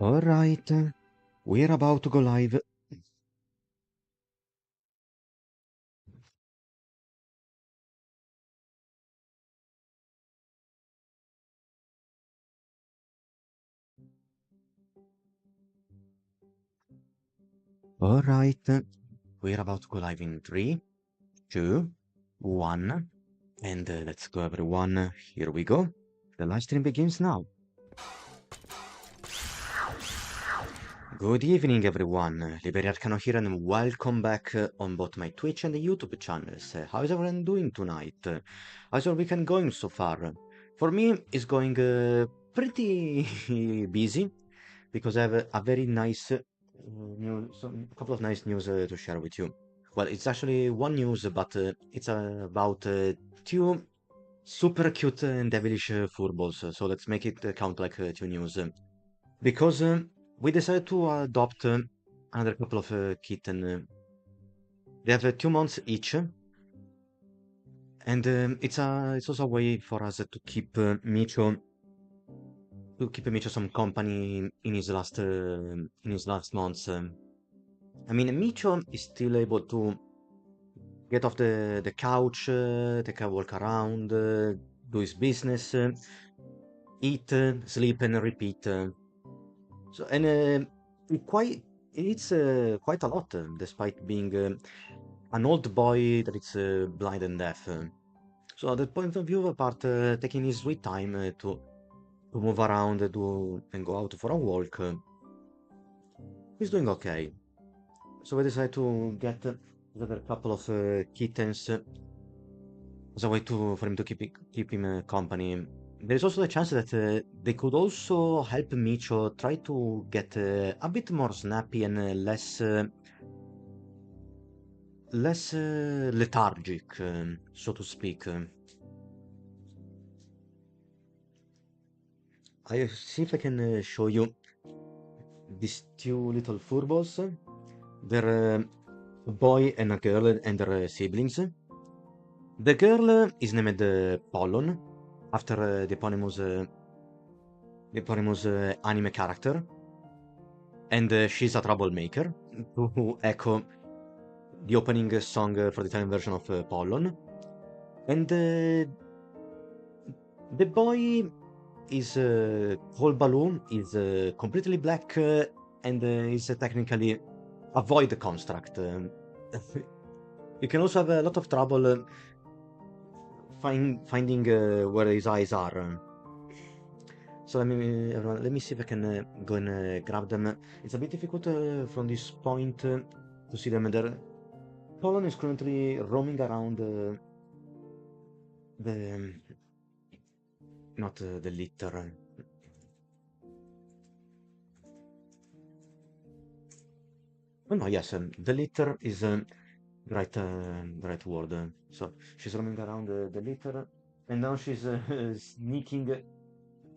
Alright, we're about to go live. Alright, we're about to go live in 3, 2, 1, and let's go everyone. Here we go. The live stream begins now. Good evening everyone, Liberiarcano here and welcome back on both my Twitch and the YouTube channels. How's everyone doing tonight? How's your weekend going so far? For me, it's going pretty busy because I have a very nice couple of nice news to share with you. Well, it's actually one news, but it's about two super cute and devilish furballs. So let's make it count like two news. Because we decided to adopt another couple of kitten. They have 2 months each, and it's also a way for us to keep Micho some company in his last months. I mean, Micho is still able to get off the couch, take a walk around, do his business, eat, sleep, and repeat. So and it's quite a lot, despite being an old boy that is blind and deaf. So at the point of view, apart taking his sweet time to move around, do and go out for a walk, he's doing okay. So we decided to get another couple of kittens as a way for him to keep him company. There is also the chance that they could also help Micho try to get a bit more snappy and less lethargic, so to speak. I see if I can show you these two little furballs. They're a boy and a girl and their siblings. The girl is named Pollon, after the eponymous anime character, and she's a troublemaker, to echo the opening song for the Italian version of Pollon. And the boy is whole balloon is completely black and is technically a void construct. You can also have a lot of trouble finding where his eyes are. So let me see if I can go and grab them. It's a bit difficult from this point to see them. Poland is currently roaming around the not the litter. Oh no, yes, the litter is the right word. So she's roaming around the litter, and now she's sneaking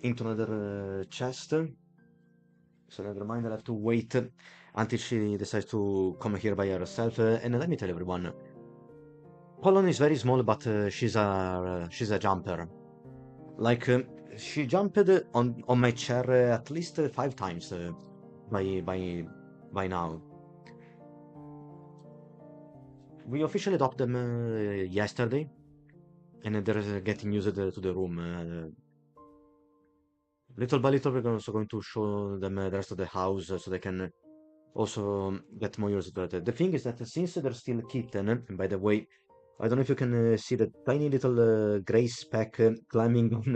into another chest. So never mind, I'll have to wait until she decides to come here by herself. And let me tell everyone, Poland is very small, but she's a jumper. Like she jumped on my chair at least 5 times by by by now. We officially adopted them yesterday, and they're getting used to the room. Little by little, we're also going to show them the rest of the house so they can also get more used to it. The thing is that since they're still kitten, and by the way, I don't know if you can see the tiny little gray speck climbing on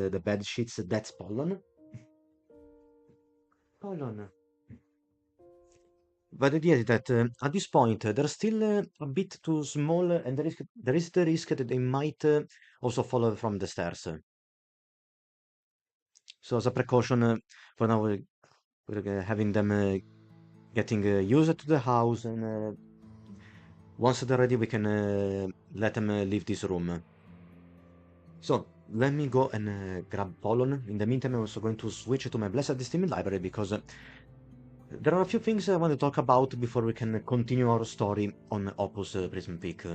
the bed sheets. That's pollen. Pollen. But the idea is that at this point they're still a bit too small, and there is the risk that they might also fall from the stairs. So as a precaution, for now we're having them getting used to the house, and once they're ready, we can let them leave this room. So let me go and grab Pollen. In the meantime, I'm also going to switch to my Blessed Steam library because there are a few things I want to talk about before we can continue our story on Opus Prism Peak.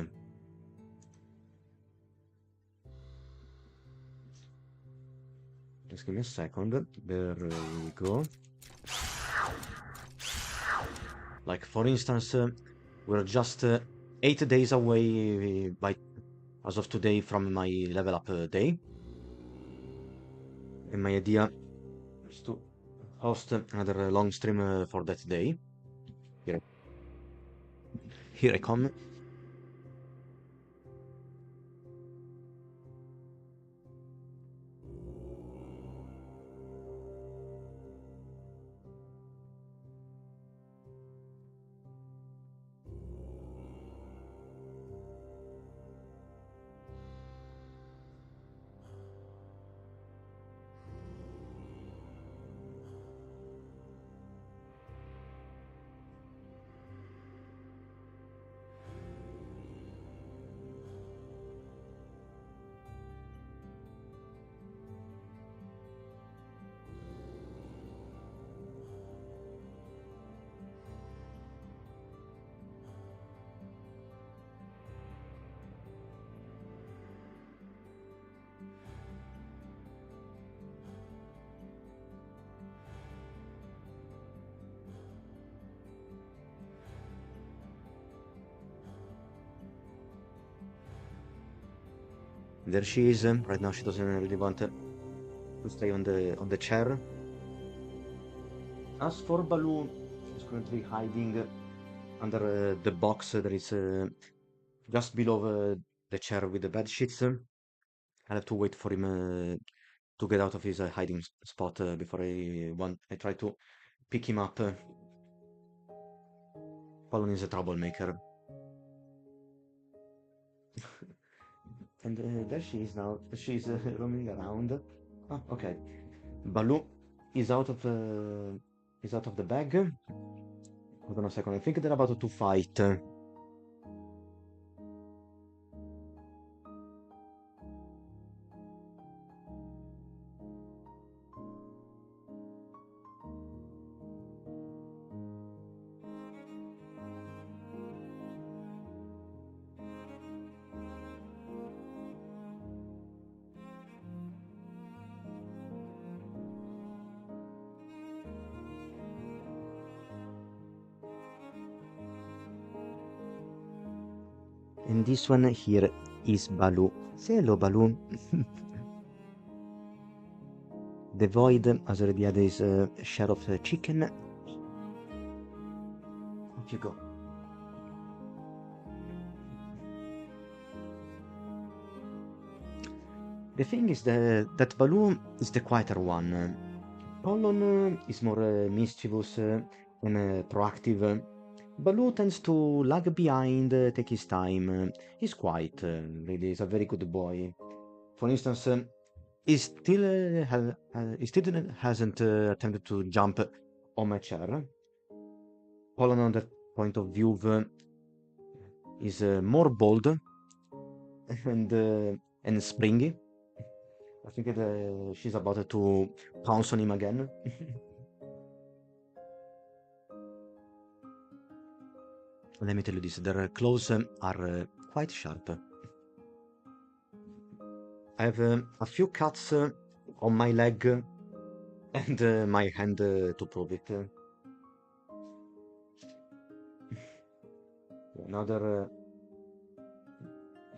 Just give me a second. There we go. Like for instance, we're just 8 days away as of today from my level up day, and my idea is to host another long stream for that day. Here, here I come. There she is. Right now she doesn't really want to stay on the chair. As for Baloo, she's currently hiding under the box that is just below the chair with the bed sheets. I'll have to wait for him to get out of his hiding spot before I try to pick him up. Balloon is a troublemaker. And there she is now. She's roaming around. Oh, okay. Baloo is out of the bag. Hold on a second. I think they're about to fight. And this one here is Baloo. Say hello, Baloo. The Void has already had his share of chicken. Off you go. The thing is that Baloo is the quieter one. Polon is more mischievous and proactive. Baloo tends to lag behind, take his time. He's quiet, really. He's a very good boy. For instance, he still hasn't attempted to jump on my chair. Polon, on that point of view, is more bold and springy. I think that she's about to pounce on him again. Let me tell you this, their claws are quite sharp. I have a few cuts on my leg and my hand to prove it. Now they're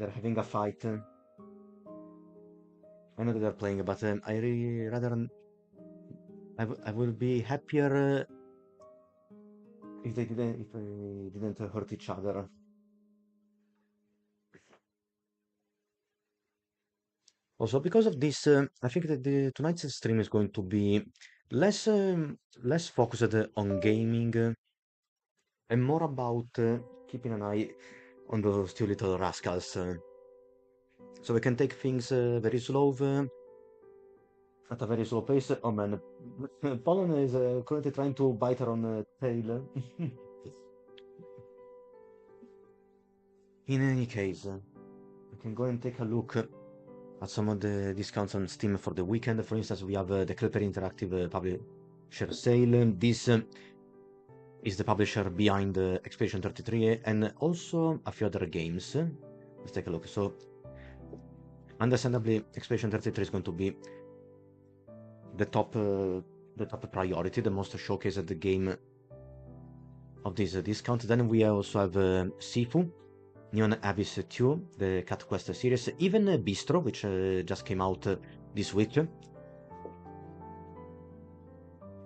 having a fight. I know that they're playing, but I really rather I will be happier if they didn't hurt each other. Also, because of this, I think that tonight's stream is going to be less focused on gaming and more about keeping an eye on those two little rascals. So we can take things very slow, at a very slow pace. Oh man, Pollen is currently trying to bite her on the tail. In any case, we can go and take a look at some of the discounts on Steam for the weekend. For instance, we have the Clipper Interactive publisher sale. This is the publisher behind Expedition 33 and also a few other games. Let's take a look. So, understandably, Expedition 33 is going to be the top priority, the most showcased game of this discount. Then we also have Sifu, Neon Abyss 2, the Cat Quest series, even Bistro, which just came out this week.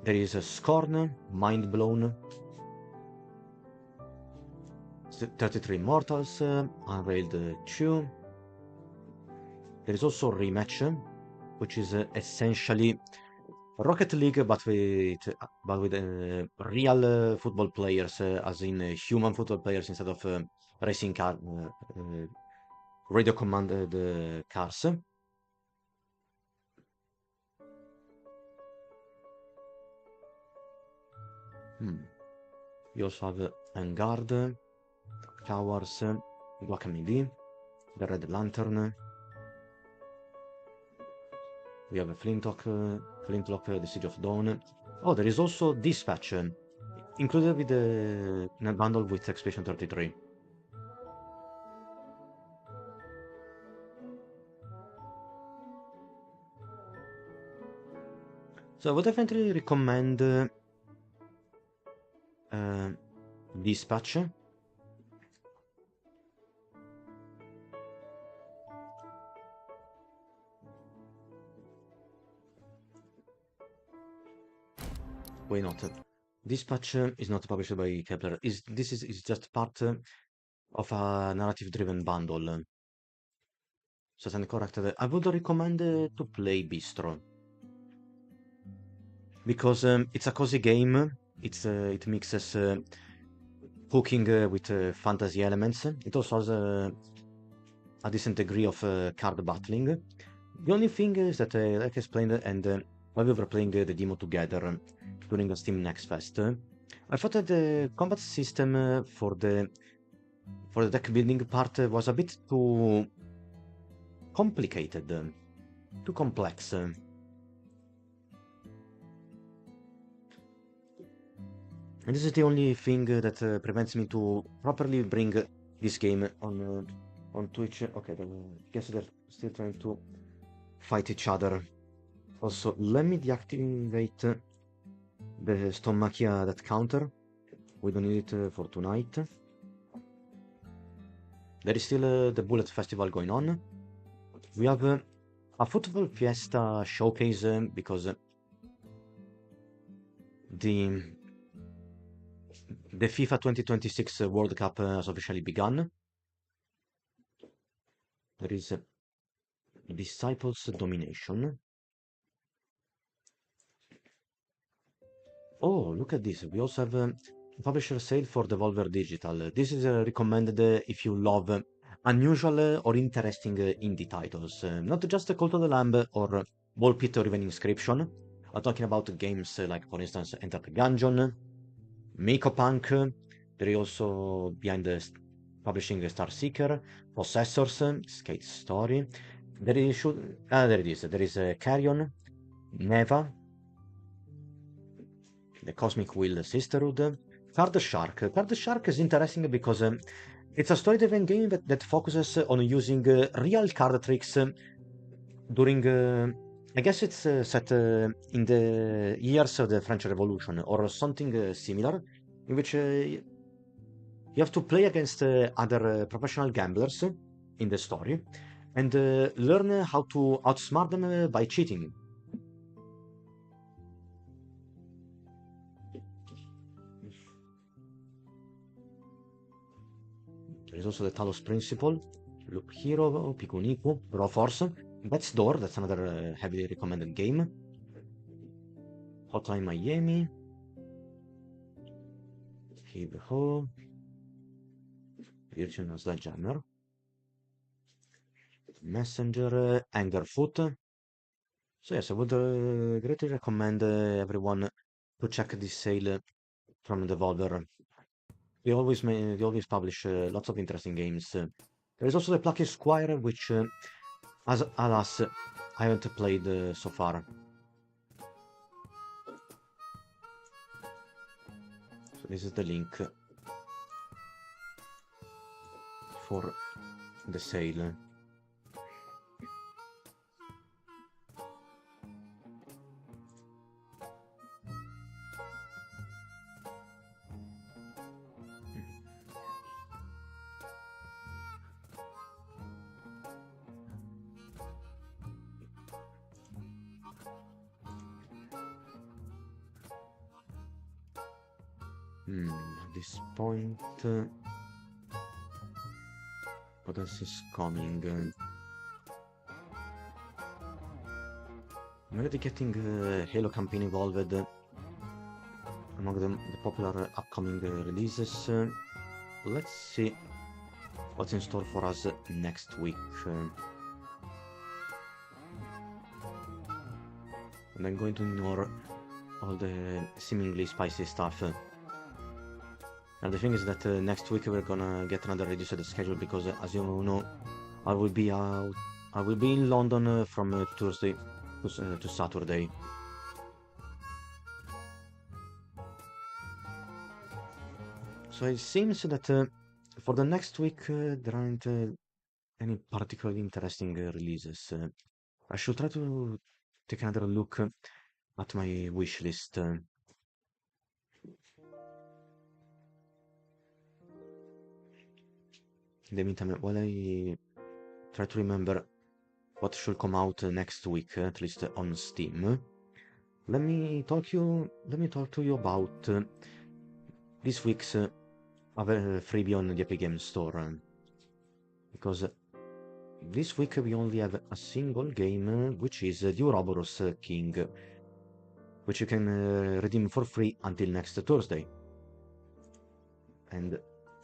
There is Scorn, Mind Blown, 33 Immortals, Unveiled 2. There is also Rematch, which is essentially Rocket League, but with real football players, as in human football players instead of racing car, radio commanded cars. We also have Vanguard, Towers, Guacamole, the Red Lantern. We have a Flintlock, the Siege of Dawn. Oh, there is also Dispatch, included with the bundle with Expedition 33. So I would definitely recommend Dispatch. Why not? Dispatch is not published by Kepler. This is just part of a narrative-driven bundle. So stand corrected. I would recommend to play Bistro because it's a cozy game. It mixes cooking with fantasy elements. It also has a decent degree of card battling. The only thing is that, like I explained, and while we were playing the demo together during the Steam Next Fest, I thought that the combat system for the deck building part was a bit too complicated, too complex. And this is the only thing that prevents me to properly bring this game on Twitch. Okay, then I guess they're still trying to fight each other. Also, let me deactivate the Stomachia that counter. We don't need it for tonight. There is still the Bullet Festival going on. We have a Football Fiesta showcase because the FIFA 2026 World Cup has officially begun. There is Disciples Domination. Oh, look at this. We also have publisher sale for Devolver Digital. This is recommended if you love unusual or interesting indie titles. Not just Cult of the Lamb or Ball Pit or even Inscription. I'm talking about games like, for instance, Enter the Gungeon, Miko Punk. There is also behind the publishing Star Seeker, Possessors, Skate Story. There it is. There is Carrion, Neva, the Cosmic Wheel Sisterhood, Card Shark. Card Shark is interesting because it's a story-driven game that focuses on using real card tricks during. I guess it's set in the years of the French Revolution or something similar, in which you have to play against other professional gamblers in the story and learn how to outsmart them by cheating. There is also the Talos Principle, Loop Hero, Pikuniku, Raw Force, Bet's Door, that's another heavily recommended game. Hotline Miami, Hib Ho, Virgin Sledgehammer, Messenger, Angerfoot. So yes, I would greatly recommend everyone to check this sale from Devolver. They always publish lots of interesting games. There is also the Plucky Squire, which, alas, I haven't played so far. So this is the link for the sale. At this point, what else is coming? I'm already getting Halo campaign involved among the popular upcoming releases. Let's see what's in store for us next week. And I'm going to ignore all the seemingly spicy stuff. And the thing is that next week we're gonna get another reduced schedule because, as you know, I will be in London from Thursday to Saturday. So it seems that for the next week there aren't any particularly interesting releases. I should try to take another look at my wish list. In the meantime, while I try to remember what should come out next week, at least on Steam, let me talk to you about this week's freebie on the Epic Games Store. Because this week we only have a single game, which is the Ouroboros King, which you can redeem for free until next Thursday. And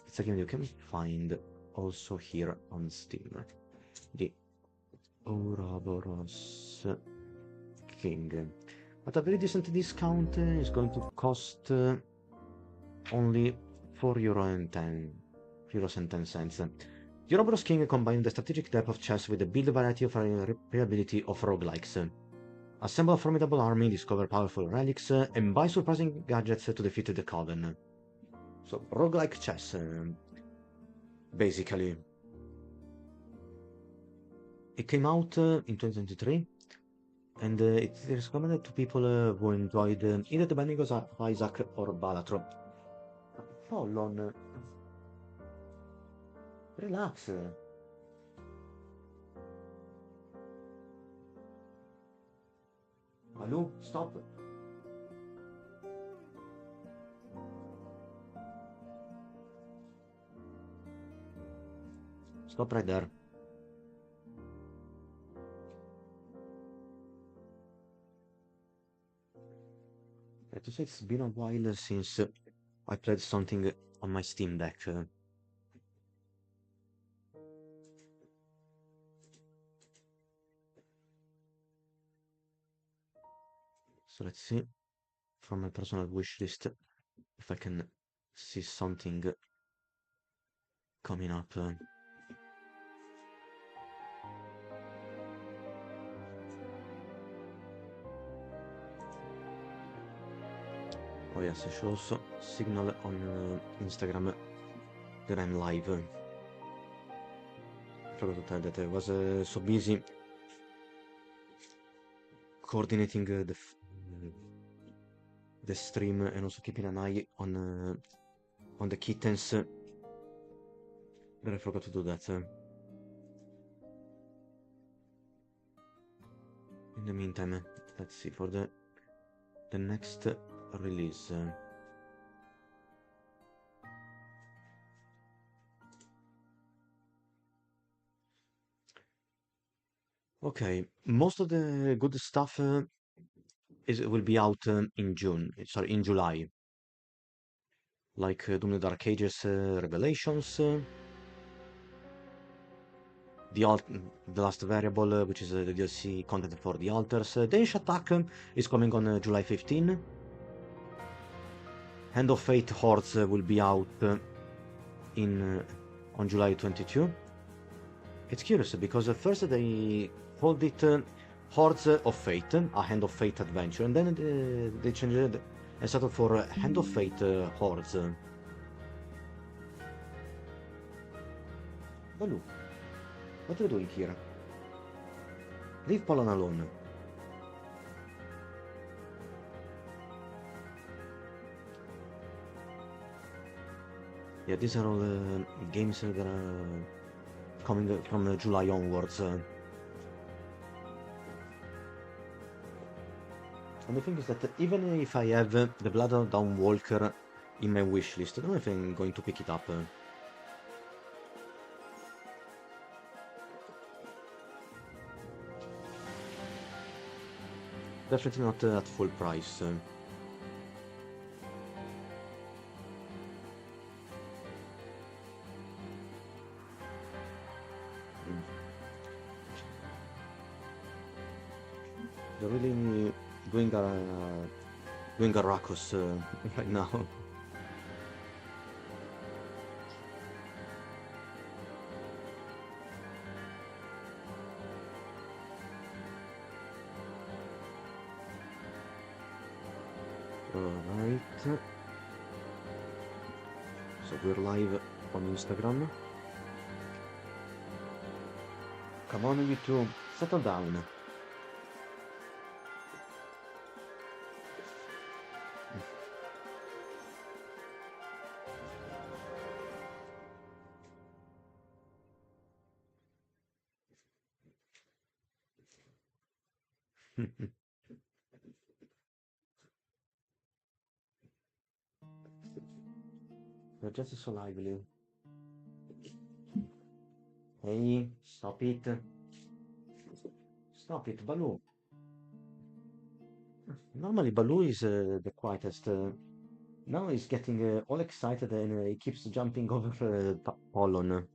it's a game you can find also here on Steam. The Ouroboros King. At a very decent discount, it's going to cost only €4.10. The Ouroboros King combines the strategic depth of chess with the build variety of replayability of roguelikes. Assemble a formidable army, discover powerful relics, and buy surprising gadgets to defeat the Coven. So, roguelike chess, basically. It came out in 2023, and it is recommended to people who enjoyed either The Binding of Isaac or Balatro. Pollon, relax. Hello, stop. Stop right there. I have to say it's been a while since I played something on my Steam Deck. So let's see from my personal wish list if I can see something coming up. Oh yes, I should also signal on Instagram that I'm live. I forgot to tell that I was so busy coordinating the stream and also keeping an eye on the kittens that I forgot to do that. In the meantime, let's see for the next release. Okay, most of the good stuff will be out in July. Like Doom the Dark Ages Revelations, the last variable, which is the DLC content for the altars. Danish Attack is coming on July 15. Hand of Fate Hordes will be out on July 22. It's curious because first they called it Hordes of Fate, a Hand of Fate adventure, and then they changed it and settled for Hand of Fate Hordes. Baloo, what are you doing here? Leave Pollon alone. Yeah, these are all games that are coming from July onwards. And the thing is that even if I have the Blood Down Walker in my wish list. I don't know if I'm going to pick it up. Definitely not at full price. Mm. They're really doing a ruckus right now. Alright. So we're live on Instagram. Come on, YouTube, settle down. You're just so lively. Hey, stop it. Stop it, Baloo. Normally, Baloo is the quietest. Now he's getting all excited and he keeps jumping over Pollen.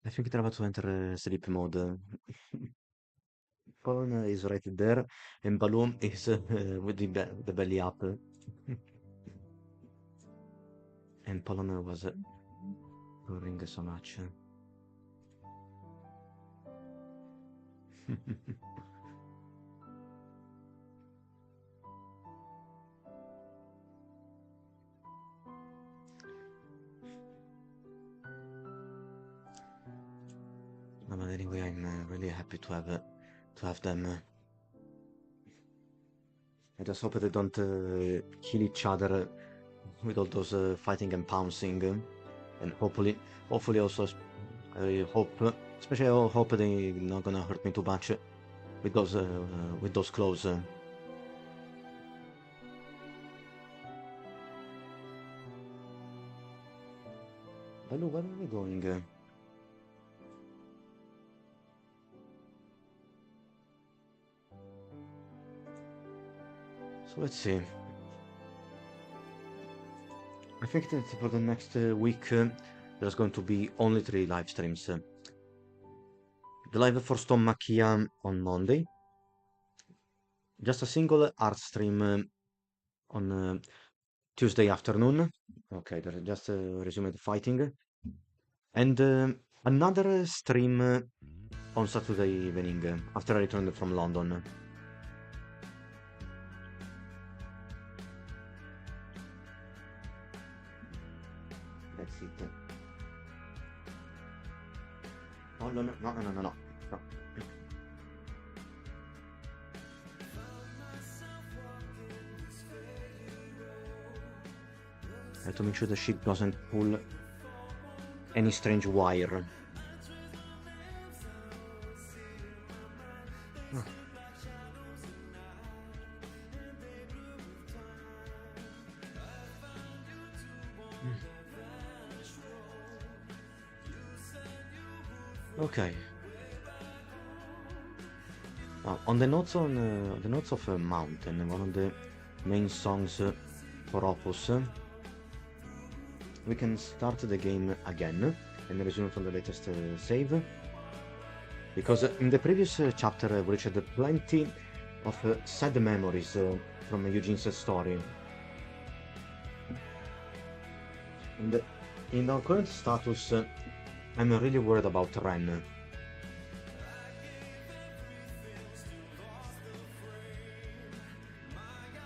I think they're about to enter sleep mode. Pollen is right there, and Balloon is with the belly up. And Pollen was purring so much. No, but anyway, I'm really happy to have them. I just hope they don't kill each other with all those fighting and pouncing, and hopefully also, I hope, especially I hope they're not gonna hurt me too much with those claws. Baloo, where are we going? So let's see. I think that for the next week, there's going to be only 3 live streams. The live for Stone Makia on Monday, just a single art stream on Tuesday afternoon. Okay, just resumed fighting. And another stream on Saturday evening after I returned from London. That's it. Oh, no, no, no, no, no, no, no. No. I have to make sure the ship doesn't pull any strange wire. Ah. Okay. On the notes of a mountain, one of the main songs for Opus, we can start the game again and resume from the latest save. Because in the previous chapter we reached plenty of sad memories from Eugene's story. And in our current status, I'm really worried about Ren.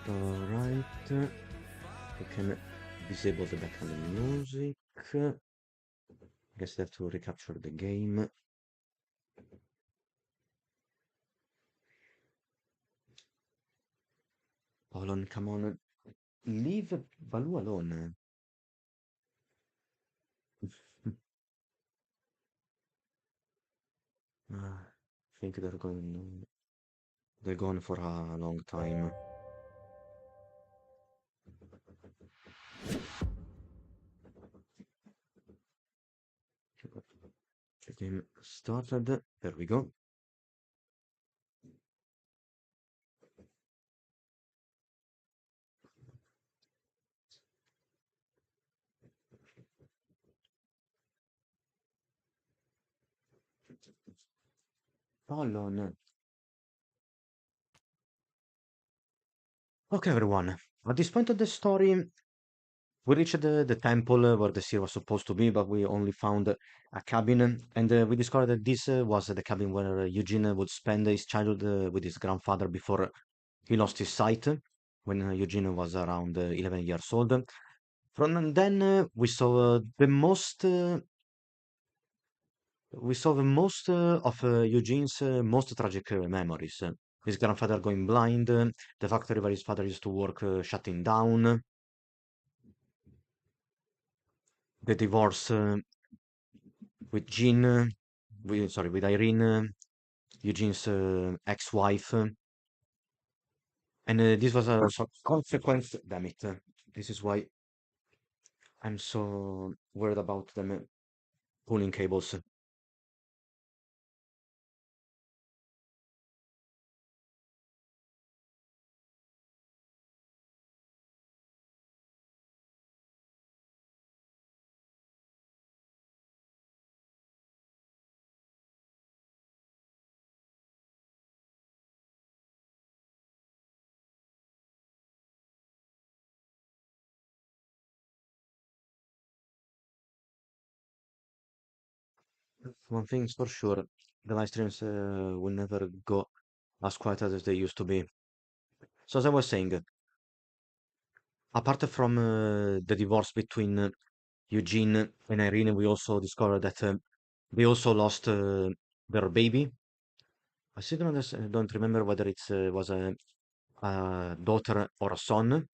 Alright, we can disable the background music. Guess I have to recapture the game. Polon, come on. Leave Baloo alone. I think they're gone for a long time. The game started. There we go. Polon. Okay, everyone. At this point of the story, we reached the temple where the seer was supposed to be, but we only found a cabin, and we discovered that this was the cabin where Eugene would spend his childhood with his grandfather before he lost his sight when Eugene was around 11 years old. From then, we saw the most of Eugene's most tragic memories. His grandfather going blind, the factory where his father used to work shutting down, the divorce with Jean, with Irene, Eugene's ex-wife, and this was also a consequence. Damn it! This is why I'm so worried about them pulling cables. One thing's for sure, the live streams will never go as quiet as they used to be. So as I was saying, apart from the divorce between Eugene and Irene, we also discovered that they also lost their baby. I still don't remember whether it was a daughter or a son.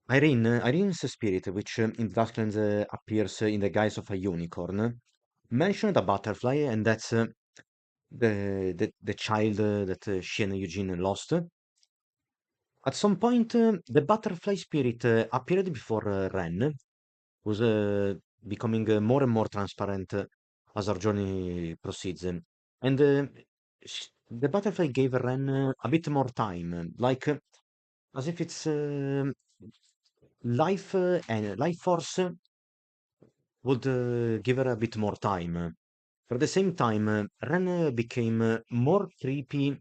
Irene's spirit, which in Darklands appears in the guise of a unicorn, mentioned a butterfly, and that's the child that she and Eugene lost. At some point, the butterfly spirit appeared before Ren, who's becoming more and more transparent as our journey proceeds. And the butterfly gave Ren a bit more time, like as if its life and life force would give her a bit more time. But at the same time, Ren became more creepy,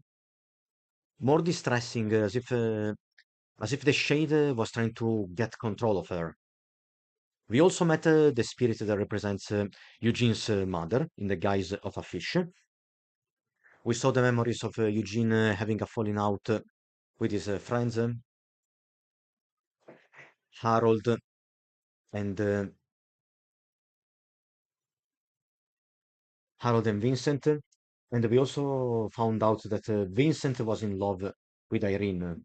more distressing, as if the Shade was trying to get control of her. We also met the spirit that represents Eugene's mother in the guise of a fish. We saw the memories of Eugene having a falling out with his friends, Harold and Harold and Vincent. And we also found out that Vincent was in love with Irene.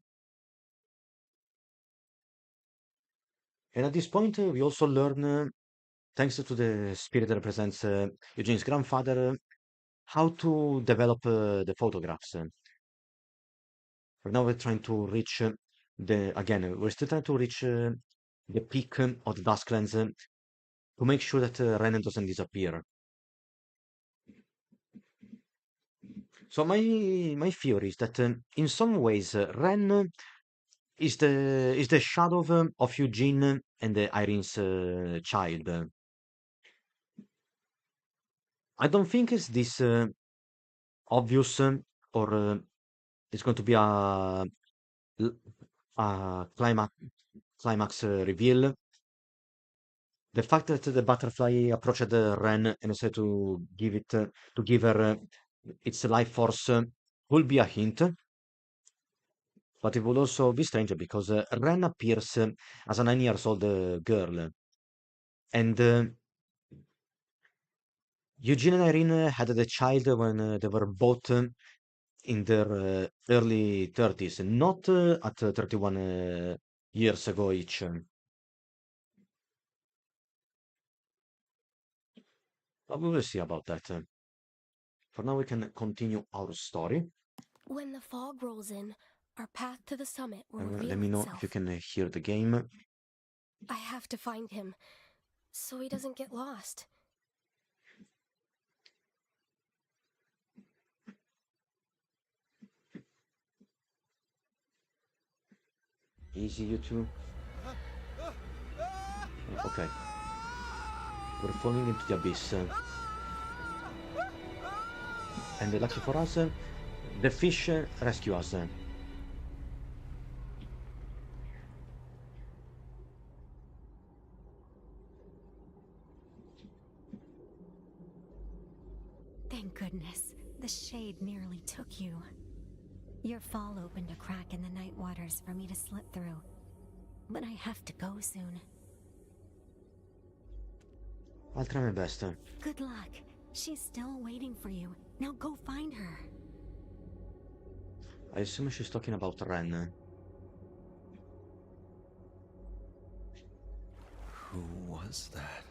And at this point, we also learn, thanks to the spirit that represents Eugene's grandfather, how to develop the photographs. For now, we're trying to reach we're still trying to reach the peak of the Dusklands to make sure that Renan doesn't disappear. So my theory is that in some ways Ren is the shadow of Eugene and Irene's child. I don't think it's this obvious or it's going to be a climax reveal. The fact that the butterfly approached Ren and said to give her its life force will be a hint, but it will also be strange because Ren appears as a 9 years old girl, and Eugene and Irene had the child when they were both in their early 30s, not at 31 years ago each. But we will see about that. For now, we can continue our story. When the fog rolls in, our path to the summit will Let reveal me know if you itself. can hear the game. I have to find him, so he doesn't get lost. Easy, you two. Okay. We're falling into the abyss. And lucky for us, the fish rescue us. Thank goodness. The shade nearly took you. Your fall opened a crack in the night waters for me to slip through. But I have to go soon. I'll try my best. Good luck. She's still waiting for you. Now go find her. I assume she's talking about Ren. Who was that?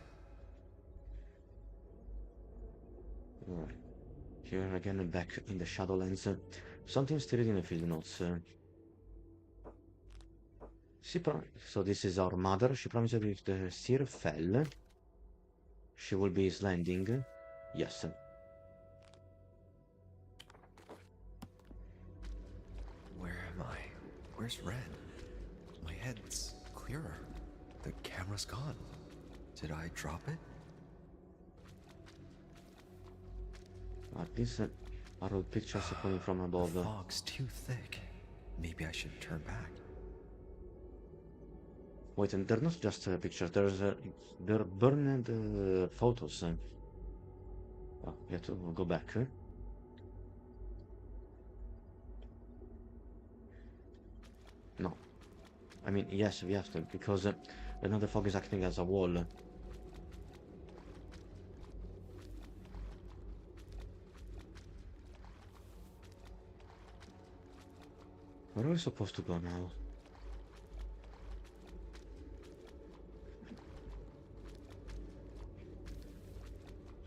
Alright. Here again, back in the Shadowlands. Something stirred in the field notes. So this is our mother. She promised that if the seer fell, she will be his landing. Yes. Where am I? Where's Ren? My head's clearer. The camera's gone. Did I drop it? At least our old pictures are coming from above. The fog's too thick. Maybe I should turn back. Wait, and they're not just pictures. They're burned photos. Oh, we have to go back. No. I mean, yes, we have to, because now the fog is acting as a wall. Where are we supposed to go now?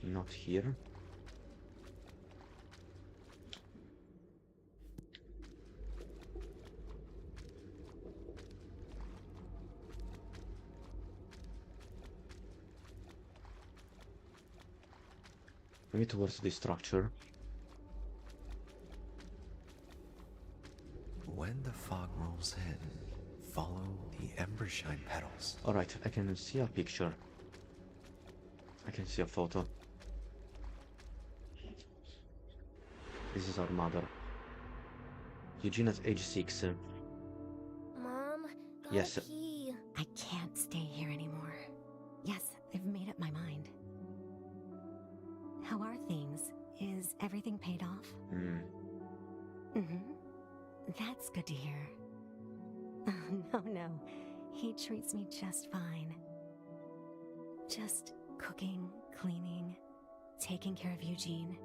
Not here. Maybe towards this structure. When the fog rolls in, follow the embershine petals. Alright, I can see a picture. I can see a photo. This is our mother. Eugene at age 6. Mom, gotta Yes. pee. I can't stay here anymore. Yes, I've made up my mind. How are things? Is everything paid off? That's good to hear. No. He treats me just fine. Just cooking, cleaning, taking care of Eugene.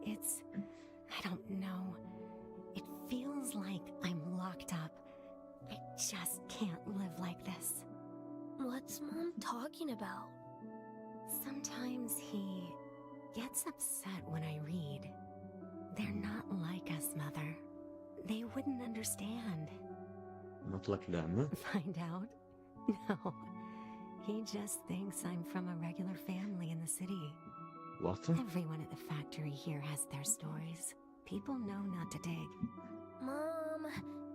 I don't know. It feels like I'm locked up. I just can't live like this. What's Mom talking about? Sometimes he gets upset when I read. They're not like us, Mother. They wouldn't understand. Not like them. Find out? No. He just thinks I'm from a regular family in the city. What? Everyone at the factory here has their stories. People know not to dig. Mom,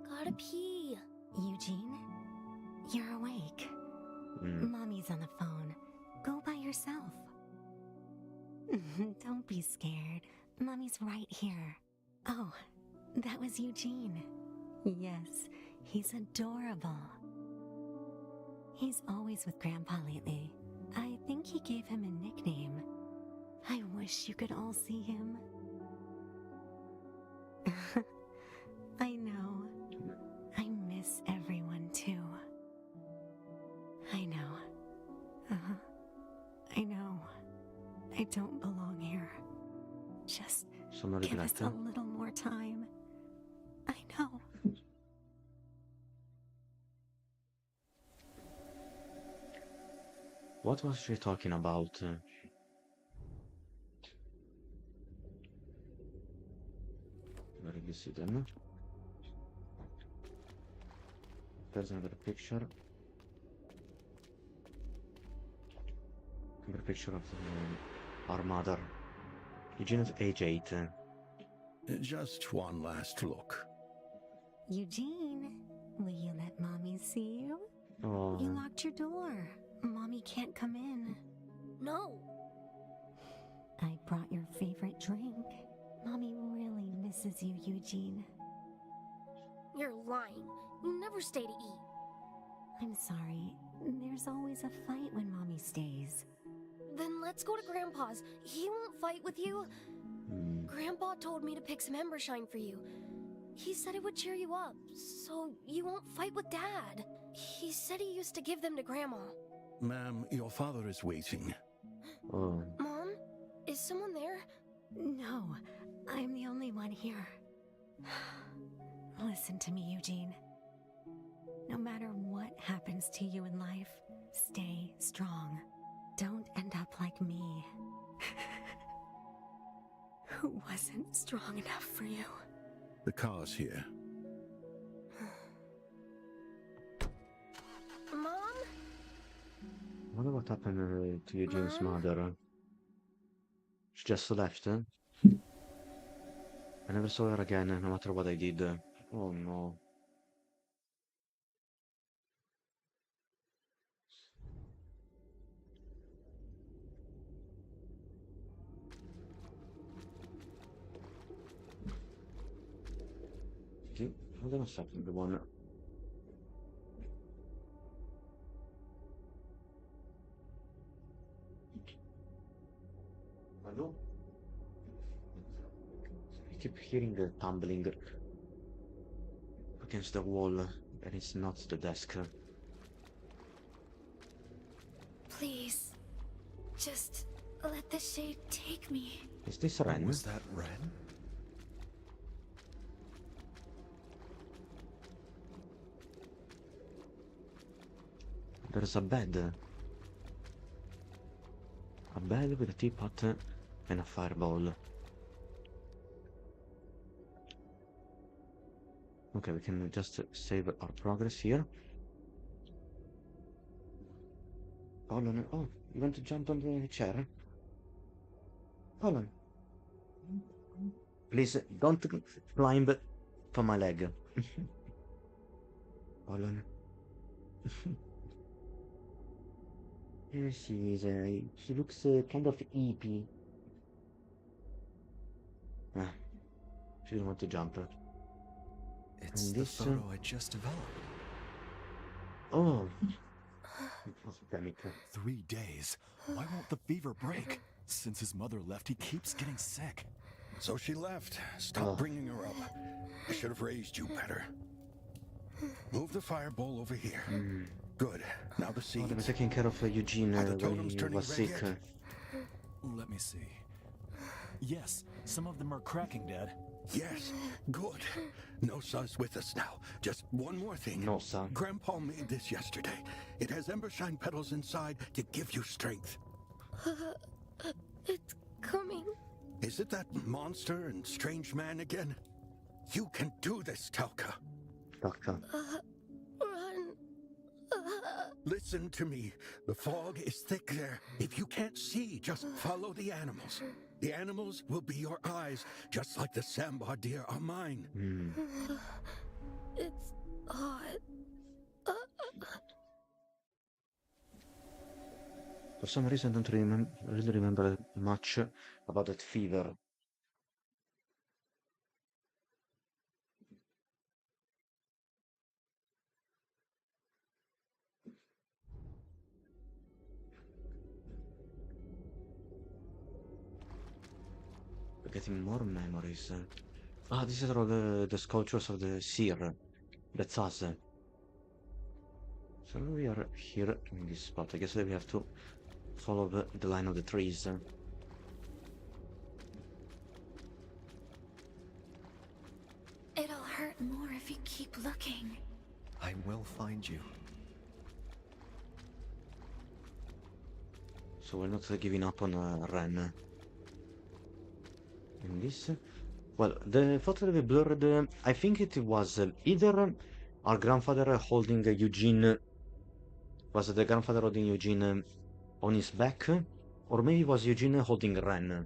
gotta pee. Eugene? You're awake. Mommy's on the phone. Go by yourself. Don't be scared. Mommy's right here. Oh, that was Eugene. Yes, he's adorable. He's always with Grandpa lately. I think he gave him a nickname. I wish you could all see him. I know. I miss everyone too. I know. I know. I don't belong here. Just Sono give us a regretta. little more time. I know. What was she talking about? Where did you see them? There's another picture. Another picture of our mother. Eugene at age 8. Just one last look. Eugene, will you let Mommy see you? Oh, You locked your door. Mommy can't come in. No. I brought your favorite drink. Mommy really misses you, Eugene. You're lying. You never stay to eat. I'm sorry. There's always a fight when Mommy stays. Then let's go to Grandpa's. He won't fight with you. Grandpa told me to pick some Embershine for you. He said it would cheer you up, so you won't fight with Dad. He said he used to give them to Grandma. Ma'am, your father is waiting. oh. Mom? Is someone there? No, I'm the only one here. Listen to me, Eugene. No matter what happens to you in life, stay strong. Don't end up like me. Who wasn't strong enough for you. The car's here. Mom? I wonder what happened to Eugene's Mom? mother. She just left. I never saw her again, no matter what I did. Oh no. Hold on a second, everyone. Hello? I keep hearing the tumbling against the wall, and it's not the desk. Please. Just let the shade take me. Is this Ren? Was that Ren? There's a bed. A bed with a teapot and a fireball. Okay, we can just save our progress here. Hold on. Oh, you want to jump on the chair? Hold on. Please, don't climb for my leg. Hold on. Here she is. She looks kind of hippie. She didn't want to jump. It's And the this... photo I just developed. Oh! Oh, damn it. 3 days. Why won't the fever break? Since his mother left, he keeps getting sick. So she left. Stop Oh. bringing her up. I should have raised you better. Move the fireball over here. Good. Now the Oh, they were seeds. taking care of Eugene Are the when totems he turning was red sick. yet? Let me see. Yes, some of them are cracking, Dad. Yes. Good. Nosa's with us now. Just one more thing. Nosa. Grandpa made this yesterday. It has embershine petals inside to give you strength. It's coming. Is it that monster and strange man again? You can do this, Talca. Doctor. Run. Listen to me. The fog is thick there. If you can't see, just follow the animals. The animals will be your eyes, just like the sambar deer are mine. It's hot. For some reason, I don't really remember much about that fever. We're getting more memories. Ah, these are all the sculptures of the seer. That's us. So we are here in this spot. I guess that we have to follow the line of the trees. It'll hurt more if you keep looking. I will find you. So we're not giving up on Ren. And this? Well, the photo that we blurred, I think it was either our grandfather holding Eugene, was the grandfather holding Eugene on his back, or maybe it was Eugene holding Ren.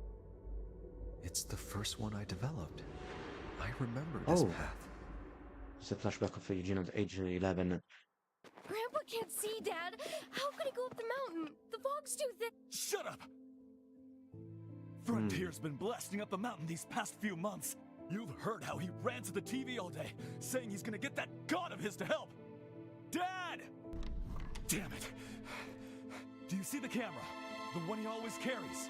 It's the first one I developed. I remember this Oh. path. It's a flashback of Eugene at age 11. Grandpa can't see, Dad. How could he go up the mountain? The fog's too thick. Shut up! Frontier's been blasting up the mountain these past few months. You've heard how he ran to the TV all day, saying he's gonna get that god of his to help. Dad! Damn it. Do you see the camera? The one he always carries?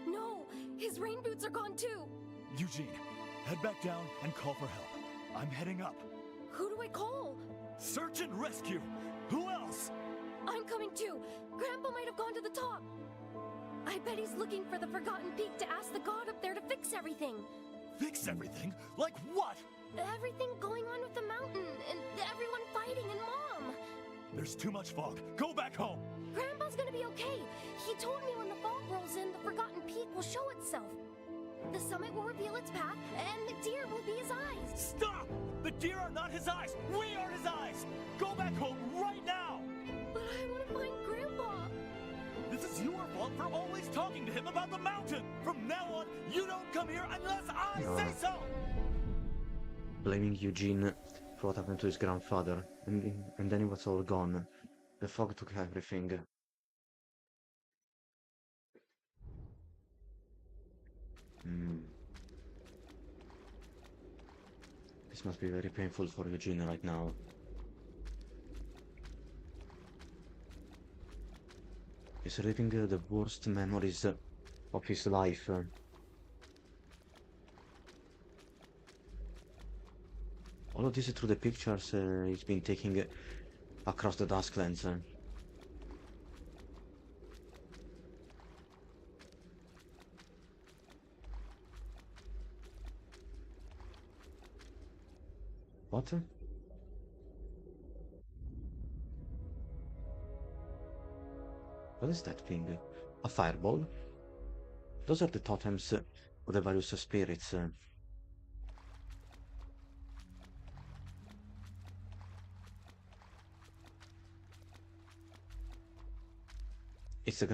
No, his rain boots are gone too. Eugene, head back down and call for help. I'm heading up. Who do I call? Search and rescue! Who else? I'm coming too. Grandpa might have gone to the top. I bet he's looking for the Forgotten Peak to ask the god up there to fix everything. Fix everything? Like what? Everything going on with the mountain, and everyone fighting, and Mom. There's too much fog. Go back home! Grandpa's gonna be okay. He told me when the fog rolls in, the Forgotten Peak will show itself. The summit will reveal its path, and the deer will be his eyes. Stop! The deer are not his eyes! We are his eyes! Go back home right now! But I want to find Grandpa. This is your fault for always talking to him about the mountain! From now on, you don't come here unless I say so! Blaming Eugene for what happened to his grandfather, and then it was all gone. The fog took everything. This must be very painful for Eugene right now. He's reliving the worst memories of his life. All of this is through the pictures he's been taking across the Dusklands. What? What is that thing? A fireball? Those are the totems of the various spirits. It's the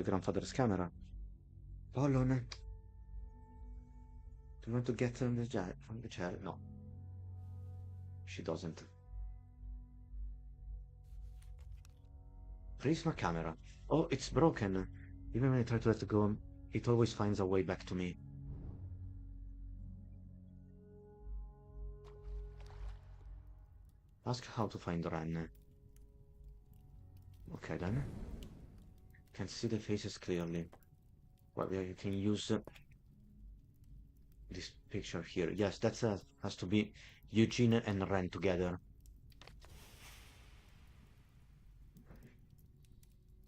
grandfather's camera. Pollon. Do you want to get on the from the chair? No. She doesn't. Prism camera. Oh, it's broken. Even when I try to let go, it always finds a way back to me. Ask how to find Ren. Okay then. Can see the faces clearly. Well, yeah, you can use this picture here. Yes, that has to be Eugene and Ren together.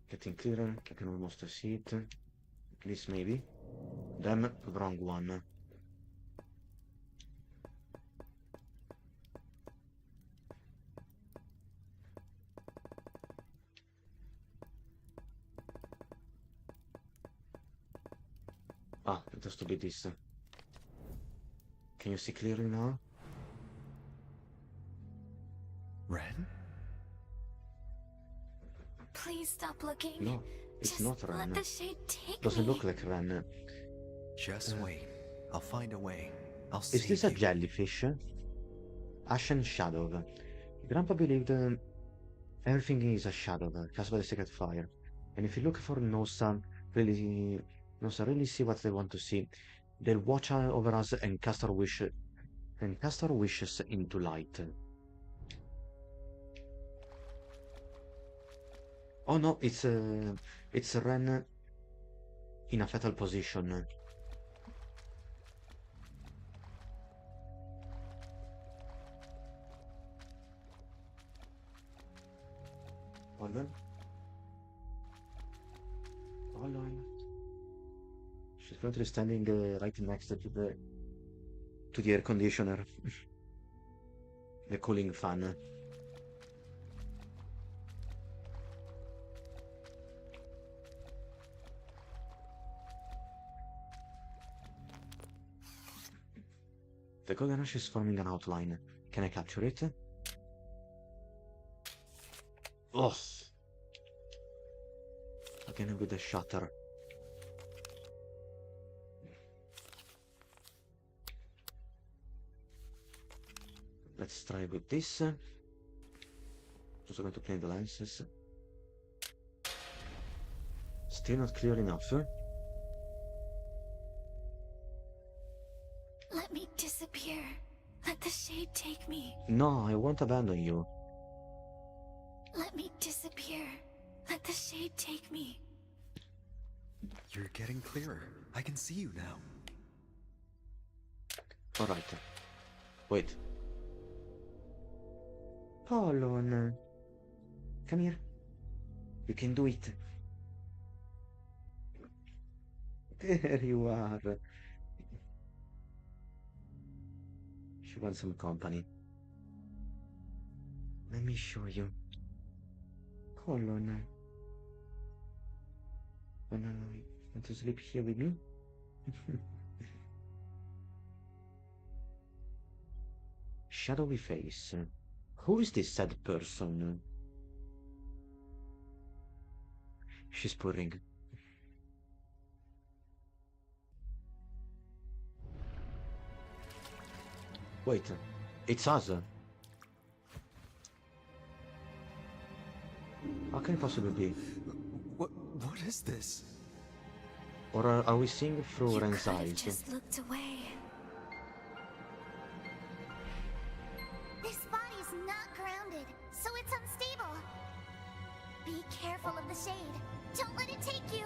Getting clearer, I can almost see it. At least maybe. Damn, wrong one. Ah, it has to be this. Can you see clearly now? Ren? Please stop looking. No, it's Just not Ren. let the shade take Doesn't me. look like Ren. Just wait. I'll find a way. I'll Is this a save you. jellyfish? Ashen Shadow. Grandpa believed everything is a shadow cast by the sacred fire. And if you look for Nosa, really see what they want to see, they'll watch over us and cast our wishes into light. Oh no, it's Ren in a fetal position. Hold on. Hold on. She's currently standing right next to the air conditioner, the cooling fan. The golden rush is forming an outline. Can I capture it? Ugh. Again with the shutter. Let's try with this. Just going to clean the lenses. Still not clear enough. Let me disappear. Let the shade take me. No, I won't abandon you. Let me disappear. Let the shade take me. You're getting clearer. I can see you now. Alright. Wait. Colin. Come here. You can do it. There you are. She wants some company. Let me show you. Colin. Want to sleep here with me? Shadowy face. Who is this sad person? She's purring. Wait, it's us. How can it possibly be? What is this? Or are we seeing through You Ren's could have eyes? just looked away. This body's not grounded, so it's unstable. Be careful of the shade. Don't let it take you.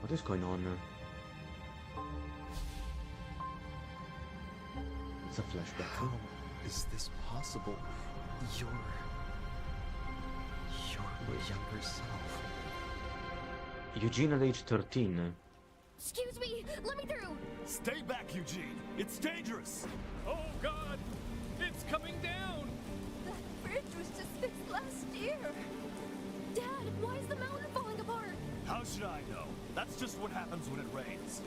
What is going on? It's a flashback. How is this possible? You're my younger self. Eugene at age 13. Excuse me, let me through. Stay back, Eugene. It's dangerous. Oh, God. It's coming down. That bridge was just fixed last year. Dad, why is the mountain falling apart? How should I know? That's just what happens when it rains.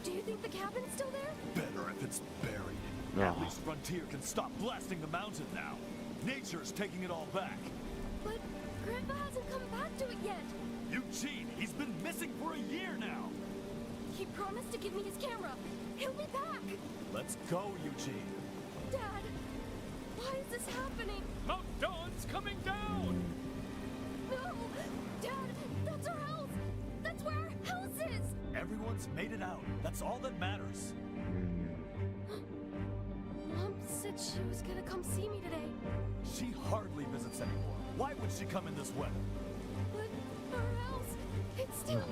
Do you think the cabin's still there? Better if it's buried. Yeah. At least Frontier can stop blasting the mountain now. Nature's taking it all back. But Grandpa hasn't come back to it yet. Eugene, he's been missing for a year now. He promised to give me his camera. He'll be back. Let's go, Eugene. Dad, why is this happening? Mount Dawn's coming down! No! Dad, that's our house! That's where our house is! Everyone's made it out. That's all that matters. Mom said she was gonna come see me today. hardly visits anymore. Why would she come in this weather? But our house, it's still...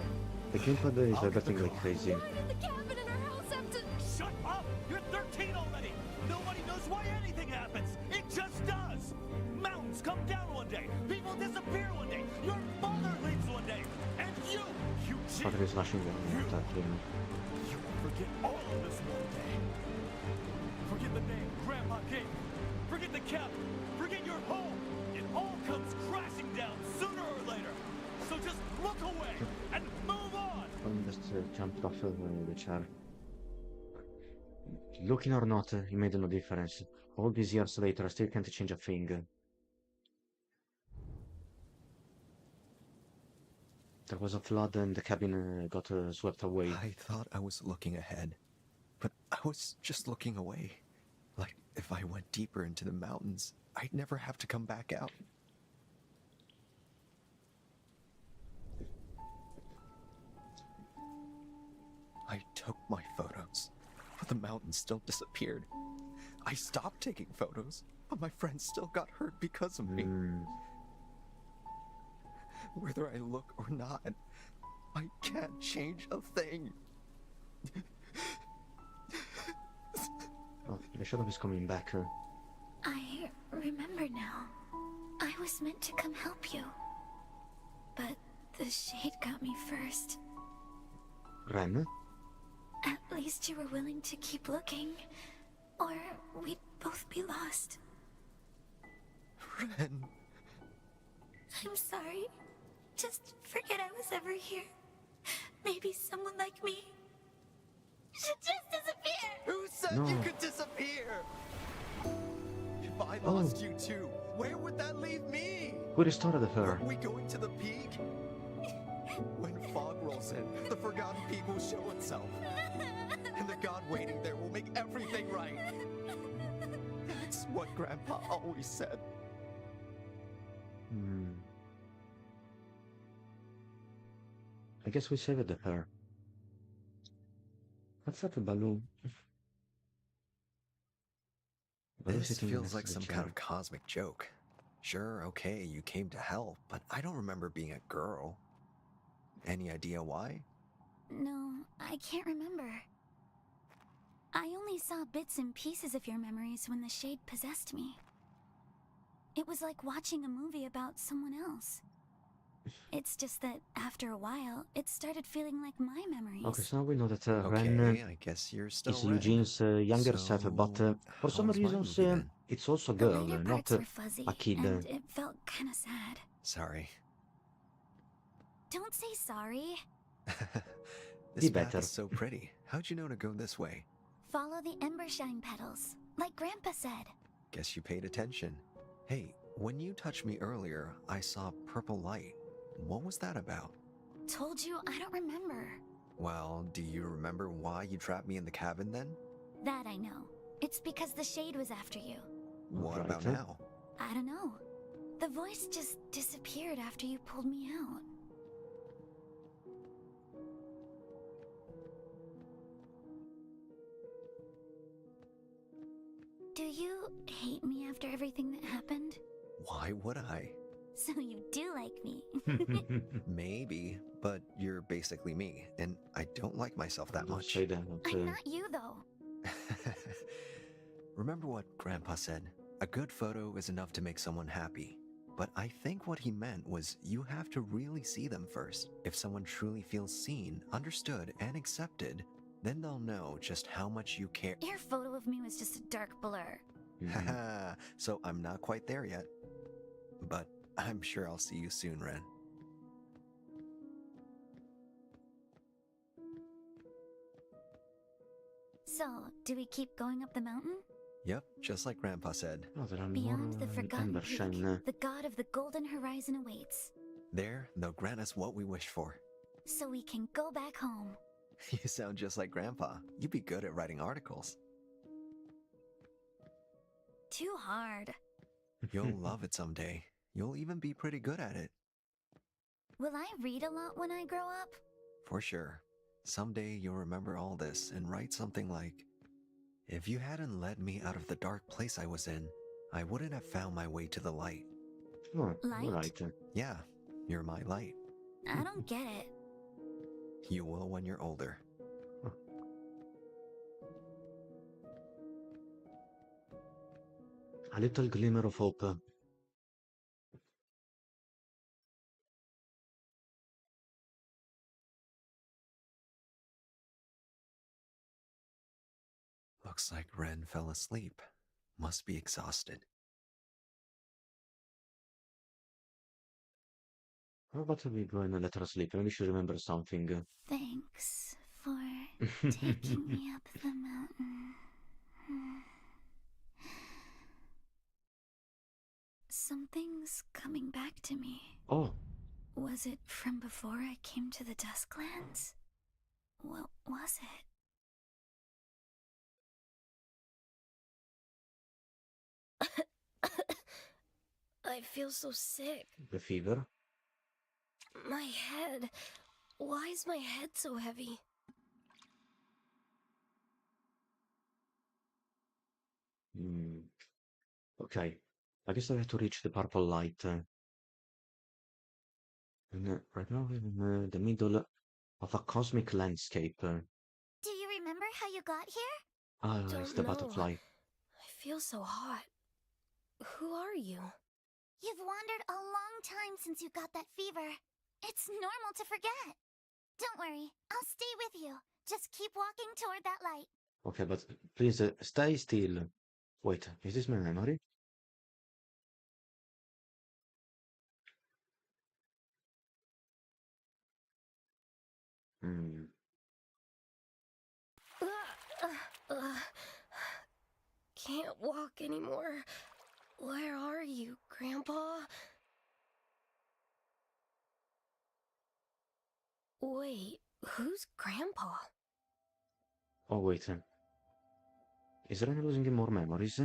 The gamepad is I'll get the vibrating like car. crazy. Why did the cabin and our house have to... Shut up! You're 13 already! Nobody knows why anything happens! It just does! Mountains come down one day, people disappear one day, your mother leaves one day, and you cheat! Padre slashing attacking. You will forget all of this one day. Forget the name Grandpa gave you. Forget the cabin. Forget your home. It all comes crashing down sooner or later. So just look away and move on! Someone just jumped off of the chair. Looking or not, it made no difference. All these years later, I still can't change a thing. There was a flood and the cabin got swept away. I thought I was looking ahead, but I was just looking away. Like if I went deeper into the mountains, I'd never have to come back out. I took my photos, but the mountains still disappeared. I stopped taking photos, but my friends still got hurt because of me. Whether I look or not, I can't change a thing. Oh, the shadow is coming back. I remember now. I was meant to come help you. But the shade got me first. Ren? At least you were willing to keep looking, or we'd both be lost. Ren. I'm sorry. Just forget I was ever here. Maybe someone like me should just disappear. Who said No. you could disappear? If I lost you too, where would that leave me? Who restored her? Are we going to the peak? When fog rolls in, the forgotten peak will show itself. And the god waiting there will make everything right. That's what Grandpa always said. I guess we saved her. What's that balloon? Balloon This sitting feels next like to the some chair. kind of cosmic joke. Sure, okay, you came to help, but I don't remember being a girl. Any idea why? No, I can't remember. I only saw bits and pieces of your memories when the shade possessed me. It was like watching a movie about someone else. It's just that after a while, it started feeling like my memories. Okay, so now we know that Okay, Ren I guess you're still is Ren. Eugene's younger self, but So, for some how's my reasons movie then? it's also a The girl, later not parts were fuzzy, a kid. and it felt kind of sad. Sorry. Don't say sorry. This Be path better. is so pretty. How'd you know to go this way? Follow the embershine petals, like Grandpa said. Guess you paid attention. Hey, when you touched me earlier, I saw purple light. What was that about? Told you I don't remember. Well, do you remember why you trapped me in the cabin then? That I know. It's because the shade was after you. What Right. about now? I don't know. The voice just disappeared after you pulled me out. Do you hate me after everything that happened? Why would I? So you do like me. Maybe, but you're basically me, and I don't like myself that Don't much. say that, but, I'm not you, though. Remember what Grandpa said? A good photo is enough to make someone happy. But I think what he meant was you have to really see them first. If someone truly feels seen, understood, and accepted, then they'll know just how much you care. Your photo of me was just a dark blur. Haha, so I'm not quite there yet. But I'm sure I'll see you soon, Ren. So, do we keep going up the mountain? Yep, just like Grandpa said. Oh, there are Beyond more the forgotten peak, Embershine. the god of the golden horizon awaits. There, they'll grant us what we wish for. So we can go back home. You sound just like Grandpa. You'd be good at writing articles. Too hard. You'll love it someday. You'll even be pretty good at it. Will I read a lot when I grow up? For sure. Someday you'll remember all this and write something like, if you hadn't led me out of the dark place I was in, I wouldn't have found my way to the light. Oh, Light? alright. Yeah, you're my light. I don't get it. You will when you're older. A little glimmer of hope. Looks like Ren fell asleep. Must be exhausted. How about we go and let her sleep? Maybe she remembers something. Thanks for taking me up the mountain. Something's coming back to me. Oh, Was it from before I came to the Dusklands? What was it? I feel so sick. the fever. My head. Why is my head so heavy? Okay. I guess I have to reach the purple light. And right now we're in the middle of a cosmic landscape. Do you remember how you got here? It's Don't the know. butterfly. I feel so hot. Who are you? You've wandered a long time since you got that fever. It's normal to forget. Don't worry, I'll stay with you. Just keep walking toward that light. Okay, but please stay still. Wait, is this my memory? Hmm. Can't walk anymore. Where are you, Grandpa? Wait, who's Grandpa? Oh, wait. Is Ren losing more memories?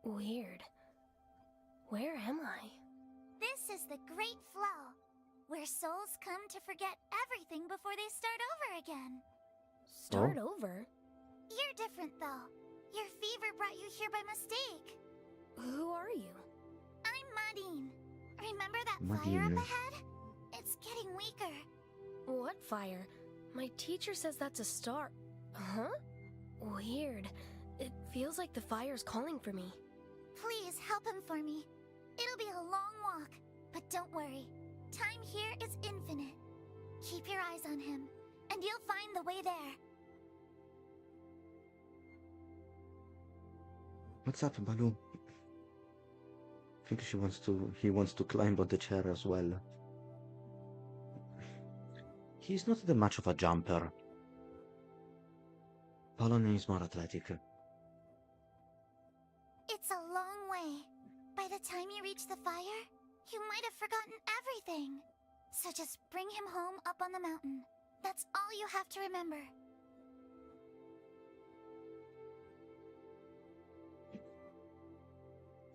Weird. Where am I? This is the Great Flow, where souls come to forget everything before they start over again. Start over? You're different, though. Your fever brought you here by mistake. Who are you? I'm Madine. Remember that fire Madine. up ahead? It's getting weaker. What fire? My teacher says that's a star. Huh? Weird. It feels like the fire's calling for me. Please help him for me. It'll be a long walk, but don't worry. Time here is infinite. Keep your eyes on him, and you'll find the way there. What's up, Baloo? I think he wants to climb on the chair as well. He's not that much of a jumper. Baloo is more athletic. It's a long way. By the time you reach the fire, you might have forgotten everything. So just bring him home up on the mountain. That's all you have to remember.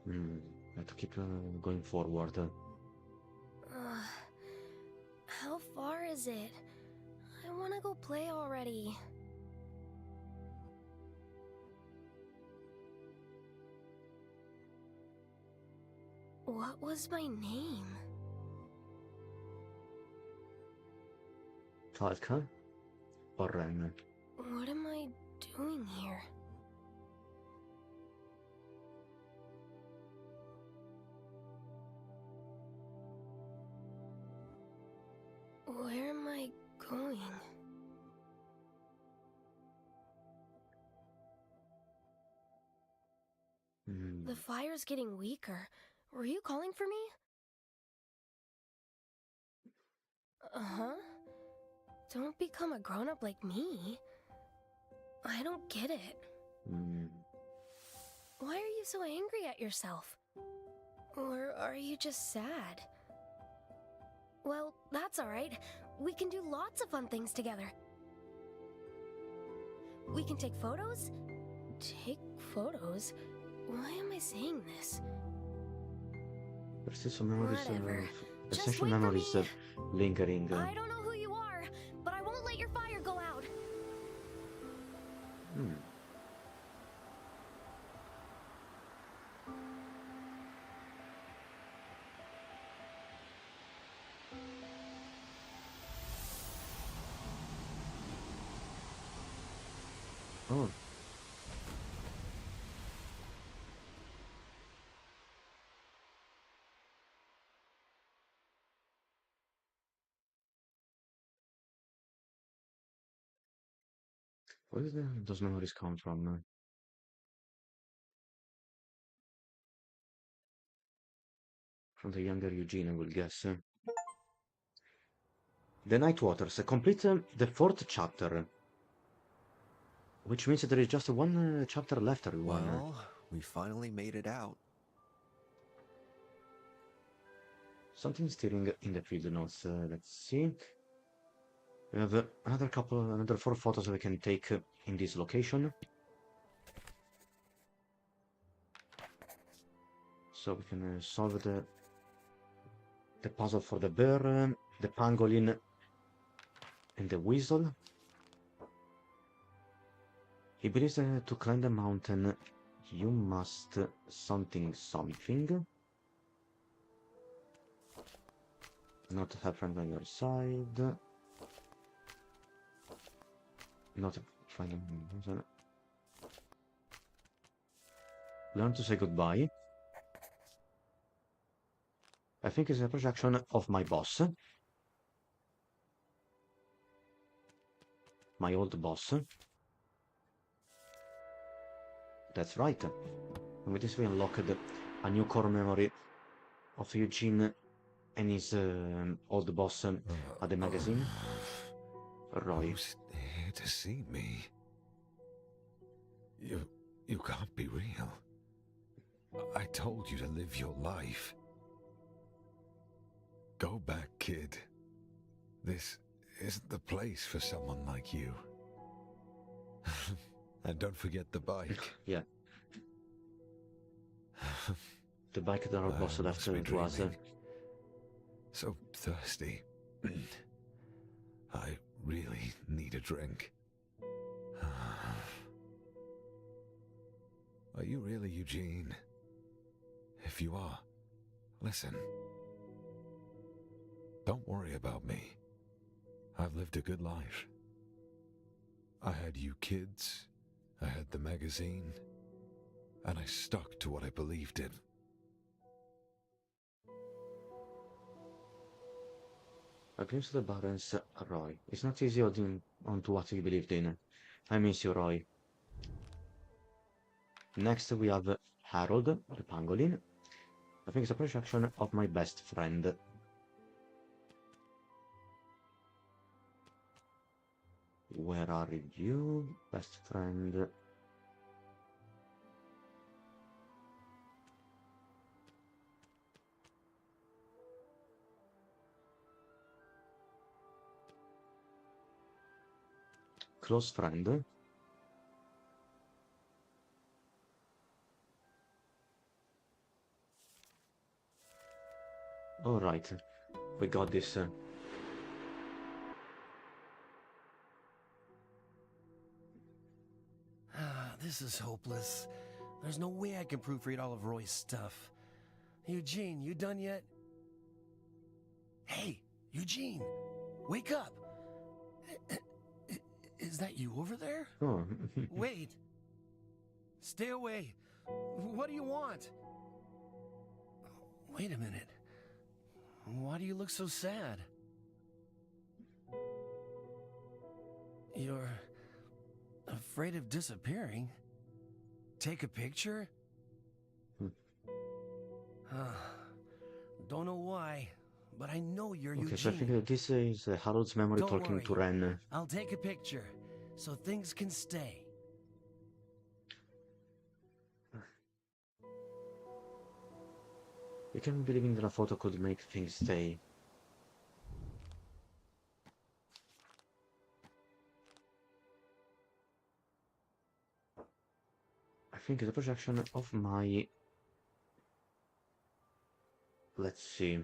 I have to keep going forward. How far is it? I wanna go play already. What was my name? Falca or Ren? What am I doing here? Where am I going? The fire's getting weaker. Were you calling for me? Uh-huh. Don't become a grown-up like me. I don't get it. Why are you so angry at yourself? Or are you just sad? Well, that's alright. We can do lots of fun things together. We can take photos? Take photos? Why am I saying this? There's still some memories, Whatever. Just essential wait for memories me. Lingering. I don't know who you are, but I won't let your fire go out. Hmm. Oh, where did those memories come from? From the younger Eugene, I will guess. The Night Waters complete the 4th chapter, which means there is just one chapter left, everyone. Well, we finally made it out. Something steering in the field notes. Let's see. We have another 4 photos we can take in this location. So we can solve the puzzle for the bear, the pangolin, and the weasel. He believes that to climb the mountain, you must something. Not have friends on your side. Not find them. Learn to say goodbye. I think it's a projection of my boss. My old boss. That's right. And with this we unlocked a new core memory of Eugene and his old boss at the magazine. Roy. Who's here to see me? You can't be real. I told you to live your life. Go back, kid. This isn't the place for someone like you. And don't forget the bike. Yeah. The bike that our boss I left must be to us. dreaming. So thirsty. I really need a drink. Are you really Eugene? If you are, listen. Don't worry about me. I've lived a good life. I had you kids, I had the magazine, and I stuck to what I believed in. Against the balance, Roy. It's not easy holding on to what you believed in. I miss you, Roy. Next we have Harold, the pangolin. I think it's a projection of my best friend. Where are you, best friend? Close friend. Alright, we got this. This is hopeless. There's no way I can proofread all of Roy's stuff. Eugene, you done yet? Hey, Eugene, wake up! Is that you over there? Oh. Wait! Stay away! What do you want? Wait a minute. Why do you look so sad? You're afraid of disappearing? Take a picture? Don't know why, but I know you're Okay, Eugene. so I think this is Harold's memory Don't talking worry. to Ren. I'll take a picture, so things can stay. You can believe that a photo could make things stay. I think it's a projection of my... Let's see.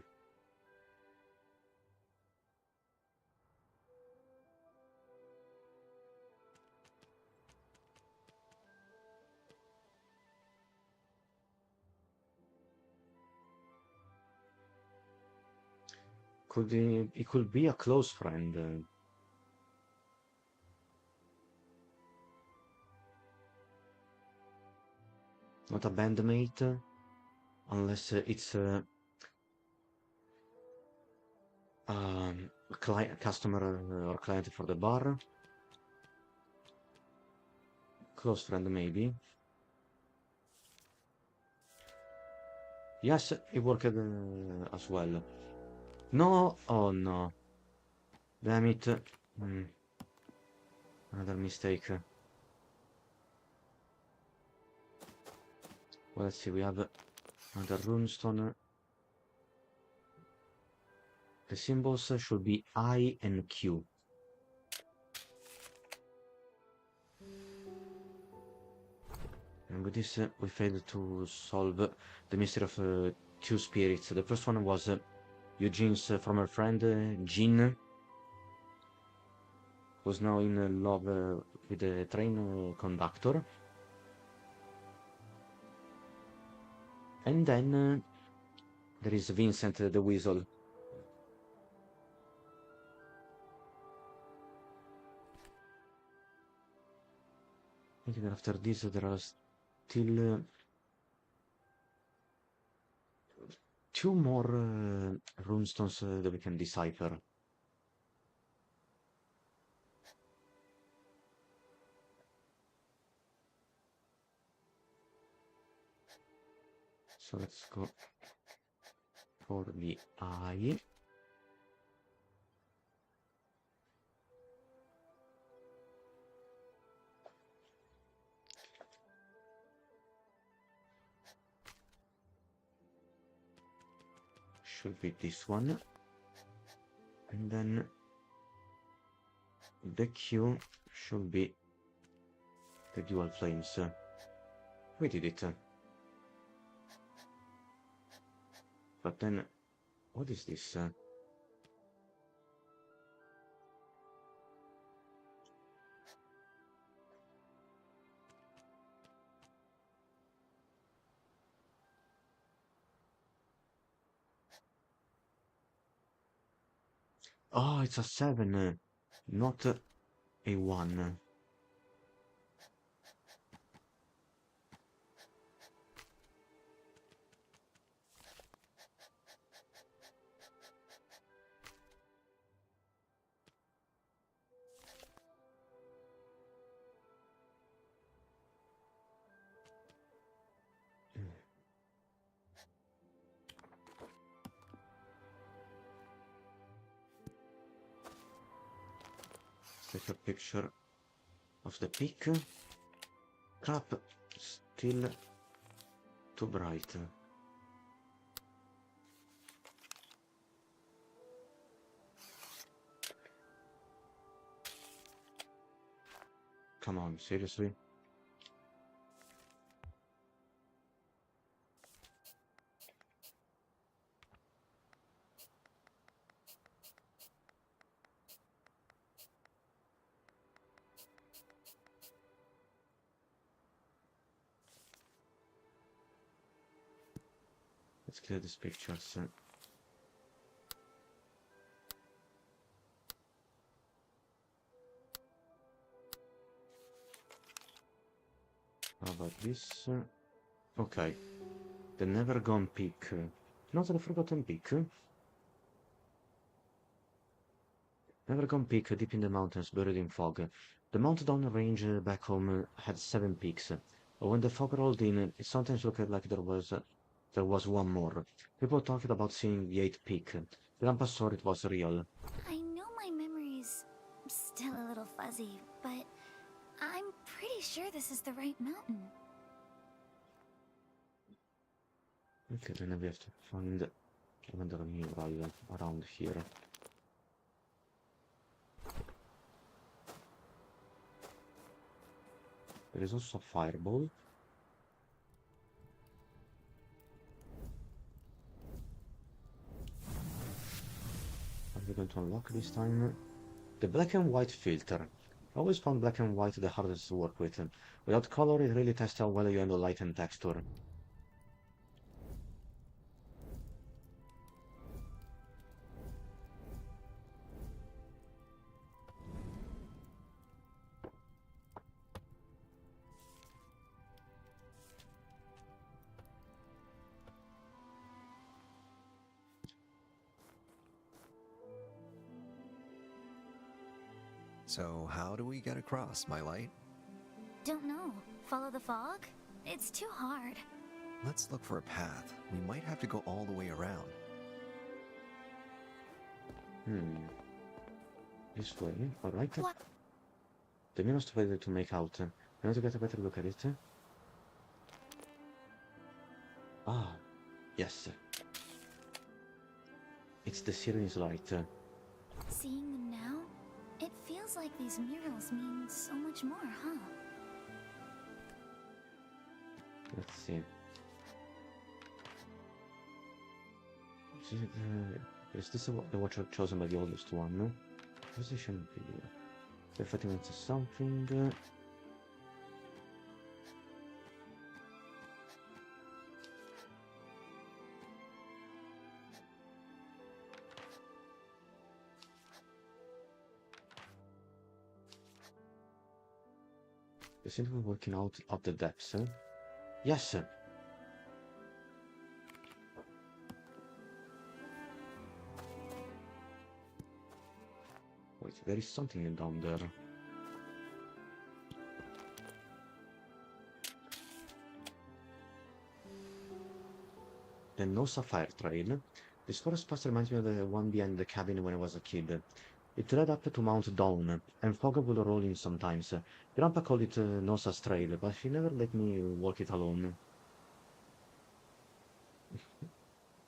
He could be a close friend. Not a bandmate, unless it's a client, customer or client for the bar. Close friend, maybe. Yes, it worked as well. No, oh no. Damn it. Another mistake. Well, let's see, we have another runestone. The symbols should be I and Q. And with this, we failed to solve the mystery of two spirits. The first one was Eugene's former friend, Jean, who's now in love with the train conductor. And then there is Vincent the Weasel. I think after this there are still two more runestones that we can decipher. So let's go for the eye. Should be this one. And then the Q should be the dual flames. We did it. But then, what is this? Oh, it's a 7, not a 1. Let's take a picture of the peak. Crap, still too bright. Come on, seriously? Let's clear these pictures. How about this? Okay. The Never Gone Peak. Not the Forgotten Peak. Never Gone Peak, deep in the mountains, buried in fog. The Mount Down range back home had 7 peaks. But when the fog rolled in, it sometimes looked like there was one more. People talked about seeing the 8th peak. Grandpa swore it was real. I know my memory's still a little fuzzy, but I'm pretty sure this is the right mountain. Okay, then we have to find another mural around here. There is also a fireball. Are we going to unlock this time? The black and white filter. I always found black and white the hardest to work with. Without color, it really tests how well you handle light and texture. So how do we get across, my light? Don't know. Follow the fog? It's too hard. Let's look for a path. We might have to go all the way around. This way, alright. What? The mirror to better to make out. I want to get a better look at it. Ah, yes. It's the Siren's light. Seeing them now, it feels like these murals mean so much more, huh? Let's see. Is this the watch chosen by the oldest one? Position video. The 30 minutes is something. They seem to be working out of the depths. Yes! Wait, there is something down there. The No Sapphire Trail. This forest path reminds me of the one behind the cabin when I was a kid. It led up to Mount Dawn, and fog would roll in sometimes. Grandpa called it Nosa's Trail, but he never let me walk it alone.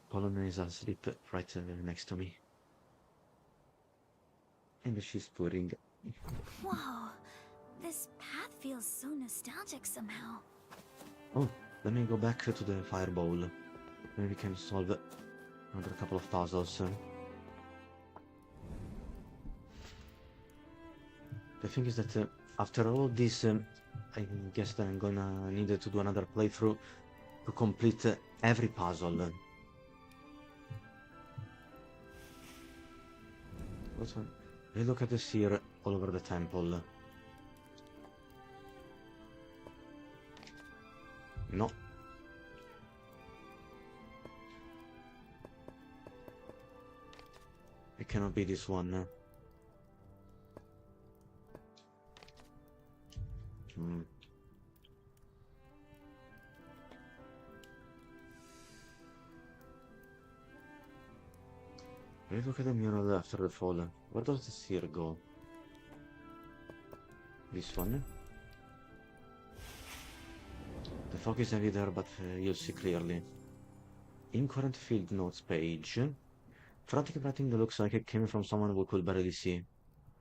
Pollen is asleep right next to me. And she's purring. Whoa, this path feels so nostalgic somehow. Oh, let me go back to the fireball. Maybe we can solve another couple of puzzles. The thing is that after all this, I guess that I'm gonna need to do another playthrough to complete every puzzle. Also, look at the seer all over the temple. No. It cannot be this one. Let's look at the mural after the fall. Where does the seer go? This one? The fog is heavy there, but you'll see clearly. In current field notes page. Frantic writing that looks like it came from someone who could barely see.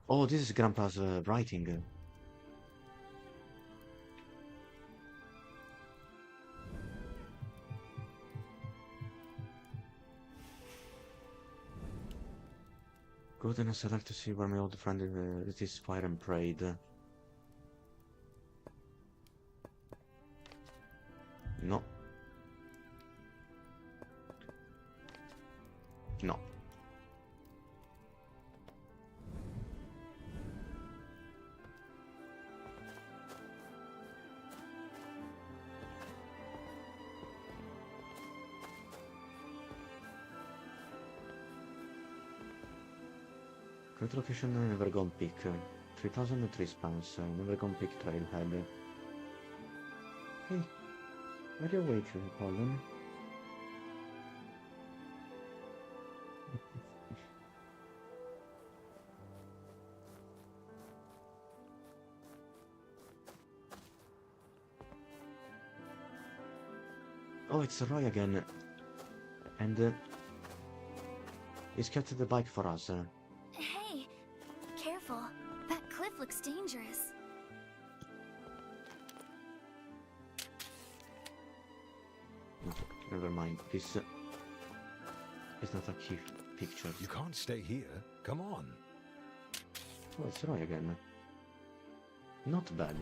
Oh, this is Grandpa's writing. Goodness, I'd like to see where my old friend is fire and prayed. No. No. Current location never gone peak. 3003 spans, never gone peak trailhead. Hey, are you awake, Colin? Oh, it's Roy again. And he's kept the bike for us. Hey, careful. That cliff looks dangerous. Never mind. This is not a key picture. You can't stay here. Come on. Oh, it's Roy again. Not bad.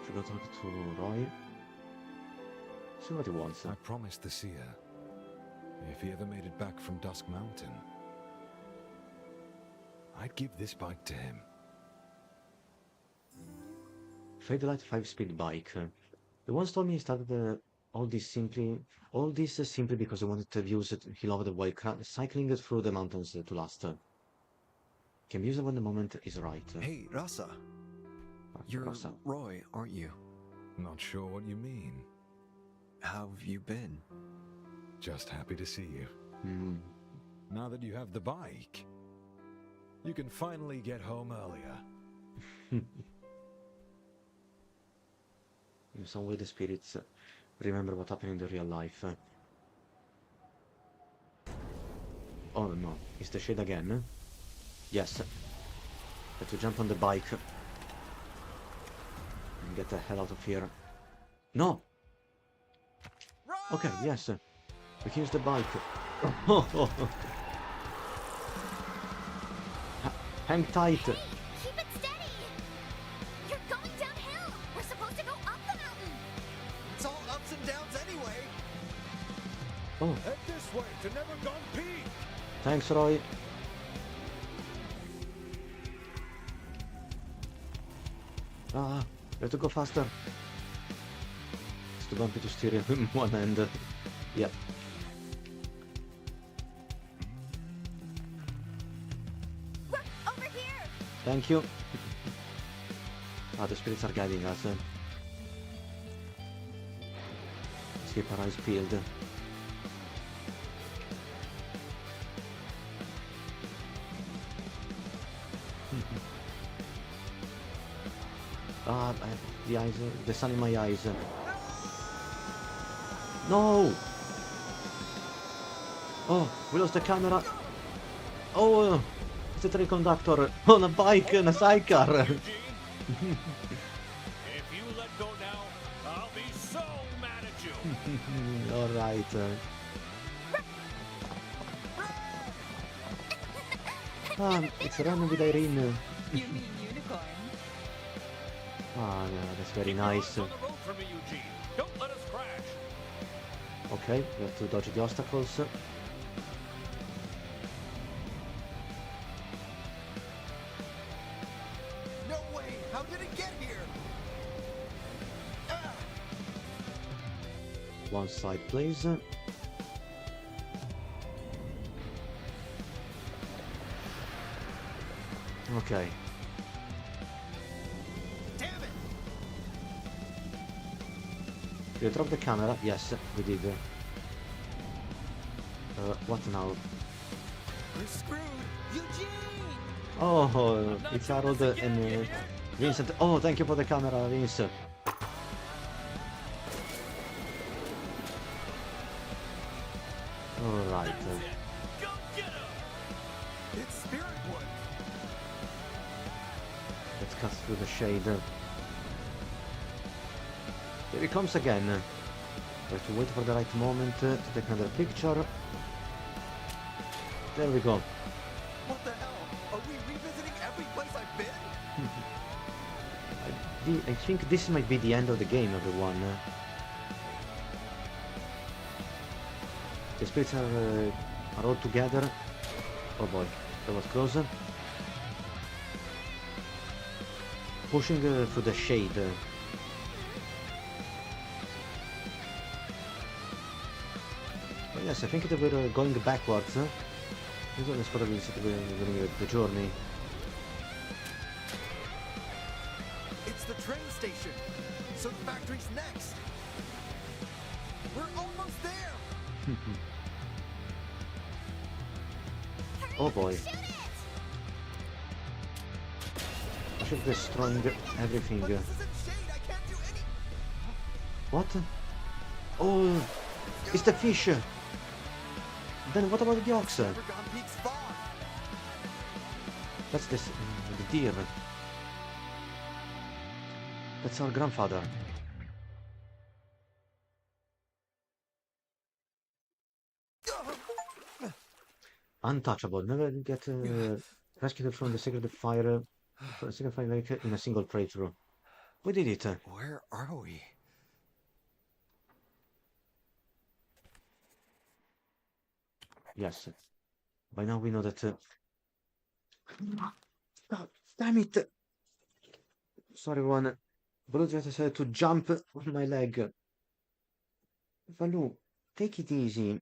Should go talk to Roy. See what he wants. I promised the seer. If he ever made it back from Dusk Mountain, I'd give this bike to him. Fadelite 5-speed bike. The ones told me he started All this is simply because I wanted to use it. He loved it while cycling it through the mountains to last. Can use it when the moment is right. Hey, Rasa. You're Rosa. Roy, aren't you? Not sure what you mean. How've you been? Just happy to see you. Hmm. Now that you have the bike, you can finally get home earlier. In some way, the spirits remember what happened in the real life. Oh no, it's the shade again. Yes. Have to jump on the bike and get the hell out of here. No! Okay, yes. We can use the bike. Hang tight. Hey, keep it steady! You're going downhill! We're supposed to go up the mountain! It's all ups and downs anyway. Oh, Head this way to Never Gone Peak! thanks, Roy. Ah, we have to go faster. It's too bumpy to steer in one hand. Yep. Look, over here! Thank you. Ah, the spirits are guiding us. Let's keep our eyes peeled. Ah, the eyes, the sun in my eyes. No! Oh, we lost the camera. Oh, it's a train conductor on a bike and a sidecar. Eugene, if you let go now, I'll be so mad at you. All right. It's running with Irene. You mean unicorn? Ah, yeah, that's very nice. On the road for me, Eugene. Don't let us crash. Okay, we have to dodge the obstacles. No way! How did it get here? Ah! One side, please. Okay. Damn it! Did you drop the camera? Yes, we did. What now? We're screwed! Eugene! Oh, it's Harold and Vincent. Oh, thank you for the camera, Vince. Alright. Go get him! It's Spirit Wood! Let's cut through the shade. Here he comes again. We have to wait for the right moment to take another picture. There we go. What the hell? Are we revisiting every place I've been? I think this might be the end of the game, everyone. The spirits are all together. Oh boy, that was close. Pushing through the shade. But yes, I think that we're going backwards. This one is probably the journey. It's the train station! So the factory's next! We're almost there! Oh boy. Shoot it! I should be destroying everything. But this isn't shade! I can't do any... What? Oh, it's the fish. Then what about the ox? Never Gone Peak's fog! That's the deer. That's our grandfather. Untouchable. Never get rescued from the sacred fire, from the sacred fire lake in a single playthrough. We did it. Where are we? Yes. By now we know that. Oh, damn it! Sorry, everyone. Blue just decided to jump on my leg. Baloo, take it easy.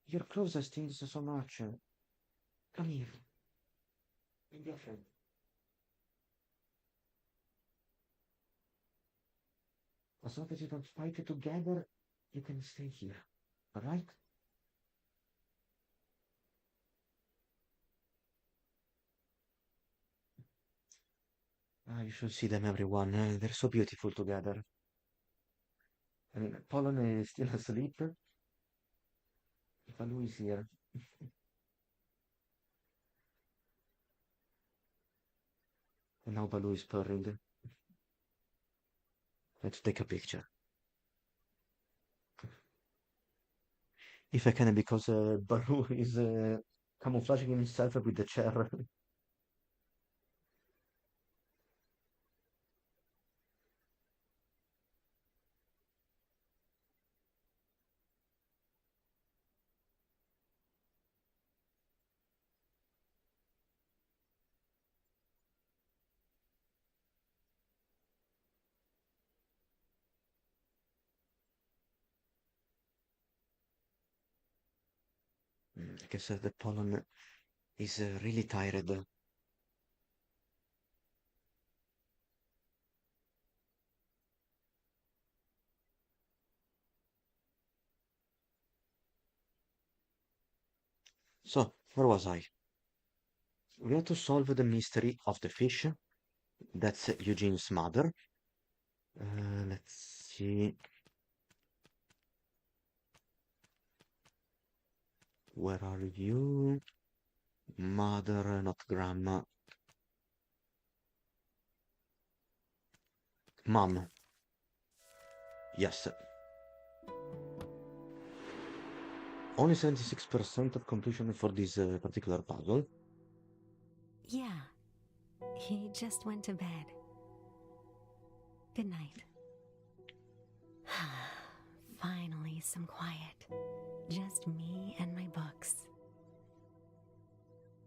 Your clothes are still so much. Come here. Be your friend. As long as you don't fight together, you can stay here. Alright? Ah, you should see them, everyone. They're so beautiful together. I mean, Pollen is still asleep. Baloo is here. And now Baloo is purring. Let's take a picture. If I can, because Baloo is camouflaging himself with the chair. I guess the Pollen is really tired. So, where was I? We have to solve the mystery of the fish. That's Eugene's mother. Let's see. Where are you? Mother, not grandma. Mom. Yes. Only 76% of completion for this particular puzzle. Yeah. He just went to bed. Good night. Finally, some quiet. Just me and my books.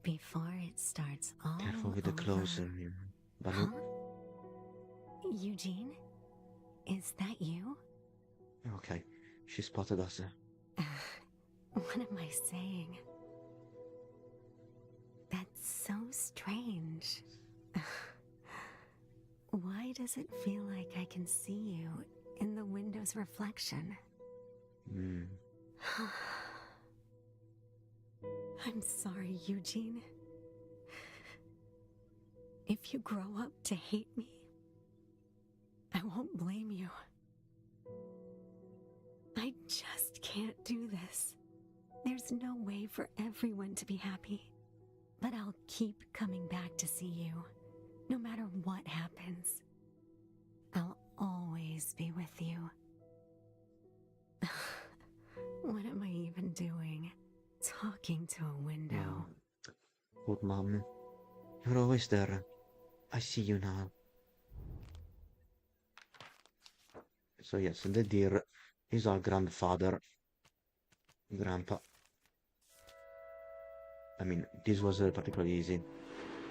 Before it starts all Careful with the over. clothes. Baloo. Huh? Eugene? Is that you? Okay, she spotted us. What am I saying? That's so strange. Why does it feel like I can see you in the window's reflection? Hmm. I'm sorry, Eugene. If you grow up to hate me, I won't blame you. I just can't do this. There's no way for everyone to be happy. But I'll keep coming back to see you, no matter what happens. I'll always be with you. What am I even doing? Talking to a window. Poor mom. You're always there. I see you now. So yes, the deer is our grandfather. Grandpa. I mean, this was particularly easy.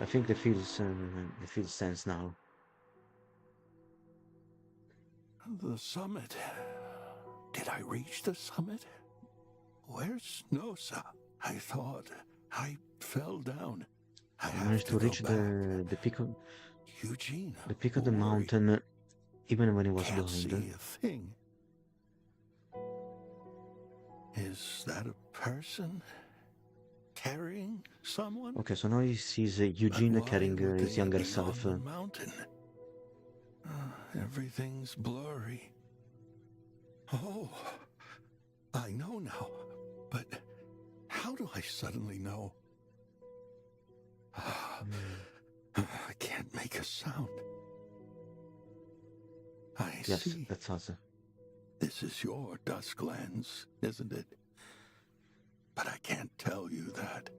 I think the feels sense now. The summit. Did I reach the summit? Where's Nosa? I thought I fell down. I managed to reach the peak of Eugene, the peak of the don't worry. mountain, even when he was Can't blind. see a thing. Is that a person carrying someone? Okay, so now he sees Eugene But why carrying would his they younger be self. on the mountain. Everything's blurry. Oh, I know now. But how do I suddenly know? I can't make a sound. I Yes, see. that's us. This is your Dusklands, isn't it? But I can't tell you that.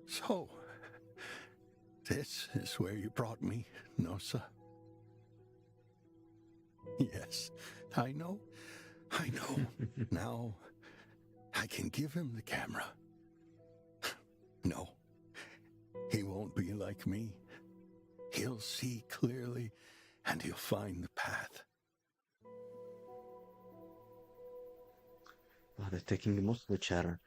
So, this is where you brought me, Nosa. Yes, I know. I know. Now, I can give him the camera. No, he won't be like me. He'll see clearly, and he'll find the path. Oh, they're taking most of the chair.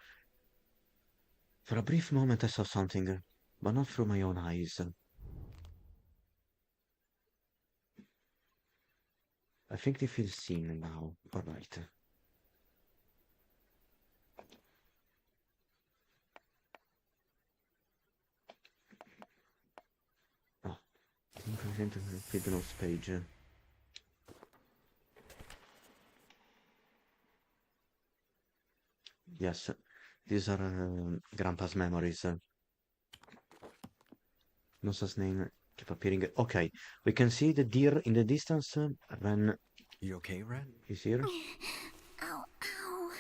For a brief moment I saw something, but not through my own eyes. I think they feel seen now. Alright. Oh, inconvenient read the notes page. Yes, these are Grandpa's memories. Nosa's name keep appearing. Okay, we can see the deer in the distance. Ren You okay, Ren? is here. Ow, ow.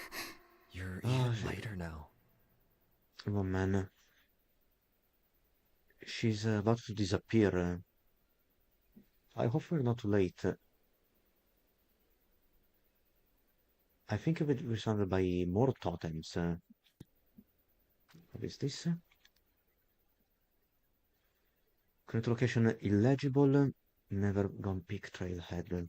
You're Oh, even lighter now. oh man. She's about to disappear. I hope we're not too late. I think we're surrounded by more totems. What is this? Current location illegible. Never gone peak trailhead.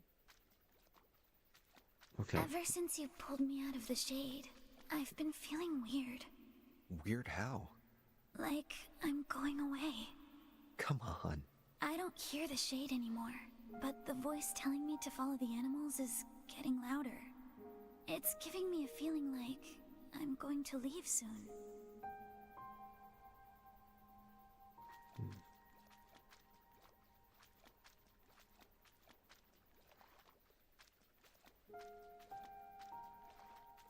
Okay. Ever since you pulled me out of the shade, I've been feeling weird. Weird how? Like I'm going away. Come on. I don't hear the shade anymore, but the voice telling me to follow the animals is getting louder. It's giving me a feeling like I'm going to leave soon.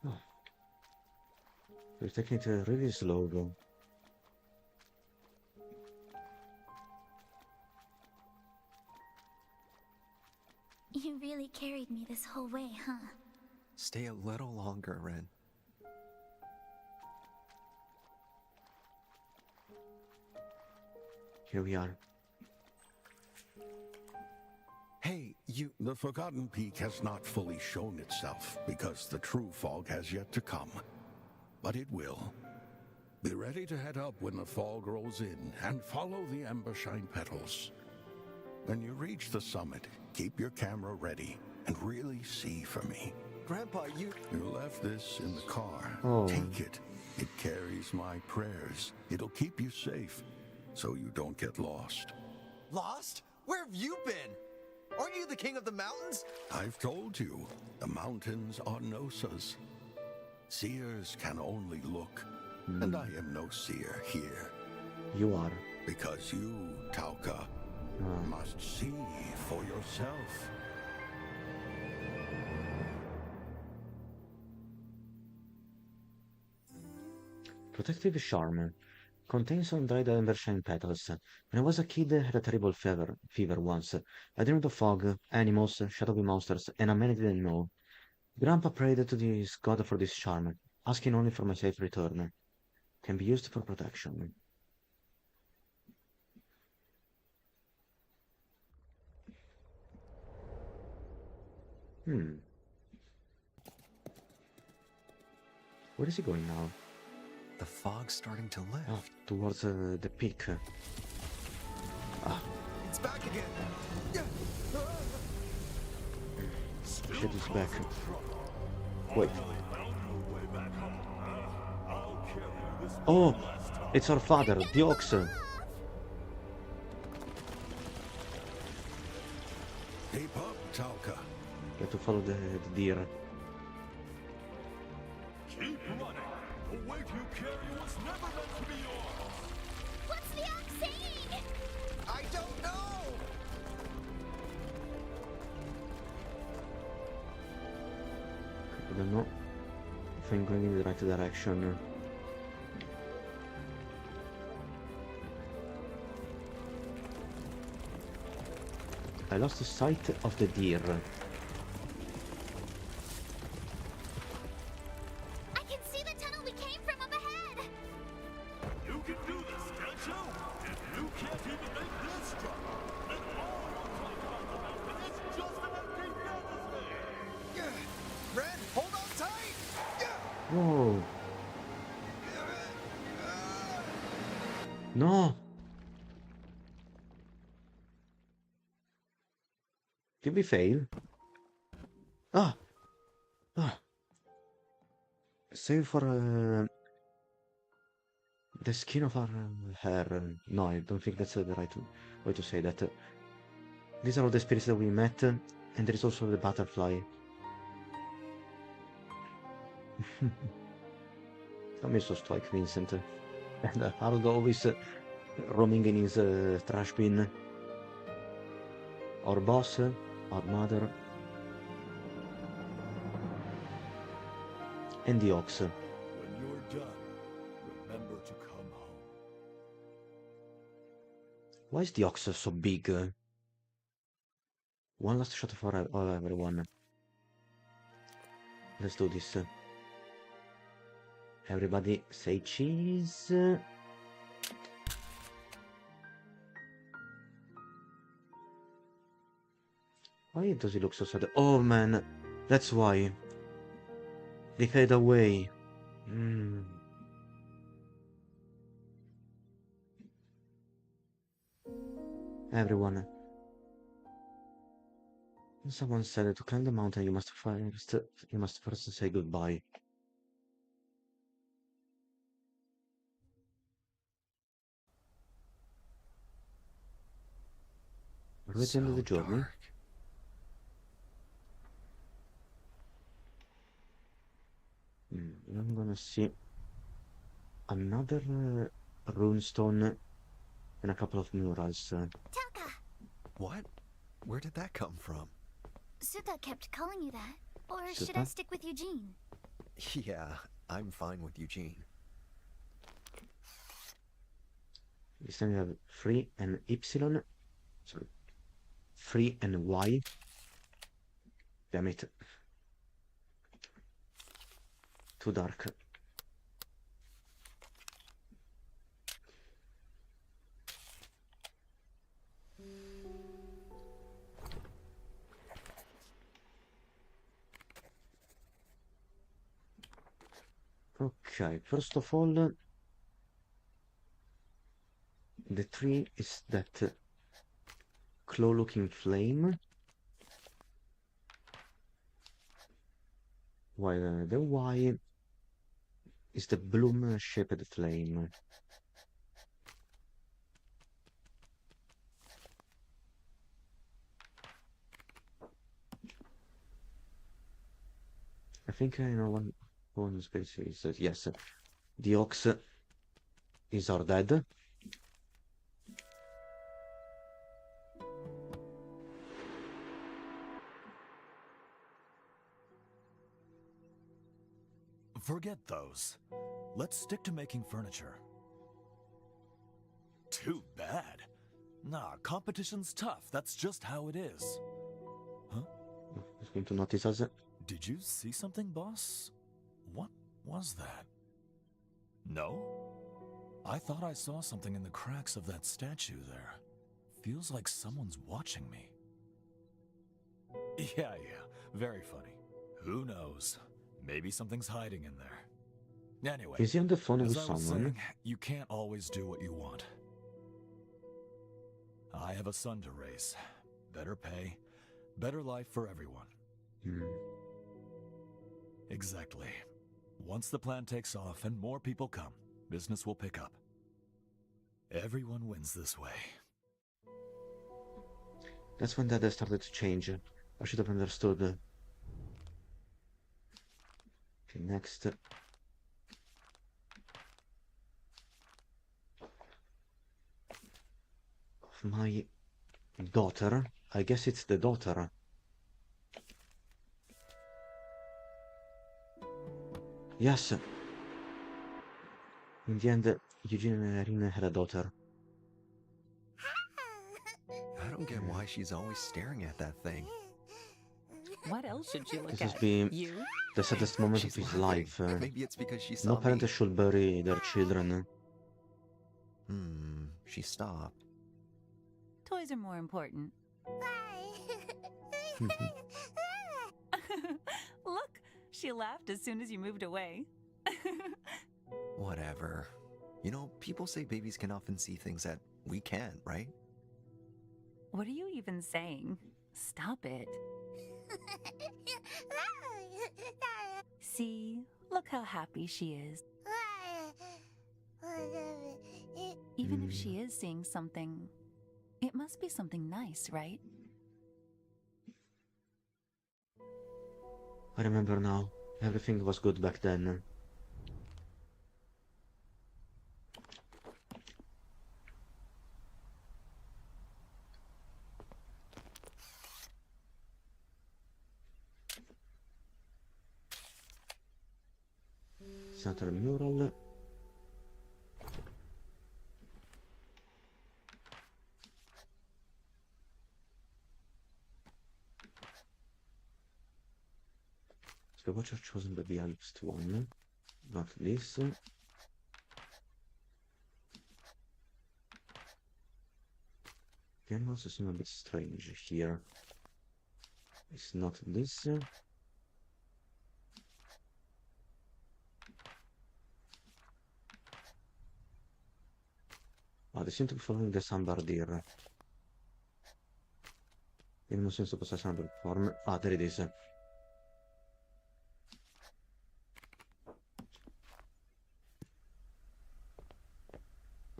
Oh. We're taking it really slow though. You really carried me this whole way, huh? Stay a little longer, Ren. Here we are. Hey, you... The Forgotten Peak has not fully shown itself because the true fog has yet to come. But it will. Be ready to head up when the fog rolls in and follow the Embershine petals. When you reach the summit, keep your camera ready and really see for me. Grandpa, you left this in the car. Oh. Take it. It carries my prayers. It'll keep you safe so you don't get lost. lost? Where have you been? Aren't you the king of the mountains? I've told you, the mountains are Nosa's. Seers can only look, and I am no seer here. You are. Because you, Tauka, must see for yourself. Protective charm. Contains some dried embershine petals. When I was a kid, I had a terrible fever once. I dreamed of fog, animals, shadowy monsters, and a man I didn't know. Grandpa prayed to his god for this charm, asking only for my safe return. Can be used for protection. Where is he going now? The fog's starting to lift. Oh, towards the peak. Ah, It's back again. shit is back. Wait. Oh, it's our father, the ox. Keep up, Tauka. We have to follow the deer. Keep running. The weight you carry was never meant to be yours. What's the ox saying? I don't know. I don't know if I'm going in the right direction. I lost sight of the deer. I can see the tunnel we came from up ahead. You can do this, can't you? If you can't even make this jump, then all you'll talk about the mountain is just an empty fantasy. Ren, hold on tight. Whoa. No. Did we fail? Ah. Ah. save for the skin of our hair. No, I don't think that's the right way to say that. These are all the spirits that we met, and there is also the butterfly. Don't be so stoic, Vincent. And Harold always roaming in his trash bin. Our boss, our mother, and the ox. When you're done, remember to come home. Why is the ox so big? One last shot for everyone. Let's do this. Everybody say cheese. Why does he look so sad? Oh man, that's why. They fade away. Everyone. Someone said that to climb the mountain you must first say goodbye. Are we at the end of the journey? Dark. I'm gonna see another runestone and a couple of murals. Taka! What? Where did that come from? Suta kept calling you that. Or should Suta? I stick with Eugene? Yeah, I'm fine with Eugene. This time we have free and epsilon. Sorry. Free and y. Damn it. Too dark. Okay, first of all, the tree is that claw-looking flame, while the Y is the bloom-shaped flame. I think I know one space is yes, the ox is our dad. Forget those. Let's stick to making furniture. Too bad. Nah, competition's tough. That's just how it is. Huh? He's going to notice us. Did you see something, boss? What was that? No? I thought I saw something in the cracks of that statue there. Feels like someone's watching me. Yeah, very funny. Who knows? Maybe something's hiding in there. Anyway, Is he on the phone with as I was someone? saying, you can't always do what you want. I have a son to raise. Better pay, better life for everyone. Exactly. Once the plan takes off and more people come, business will pick up. Everyone wins this way. That's when Dad started to change. I should have understood. Okay, next. Of my daughter. I guess it's the daughter. Yes. In the end, Eugene and Irene had a daughter. I don't get why she's always staring at that thing. What else should you look This has at? been You? the saddest moment of She's his laughing. life. Maybe it's because she No saw parent me. should bury their children. She stopped. Toys are more important. Look, she laughed as soon as you moved away. Whatever. You know, people say babies can often see things that we can't, right? What are you even saying? Stop it. See? Look how happy she is. Even if she is seeing something, it must be something nice, right? I remember now. Everything was good back then. Center mural. So watch have chosen the earliest one, not this. Can also seem a bit strange here. It's not this. Oh, they seem to be following the Sambardir. In un senso possa essere una platform. Ah, there it is.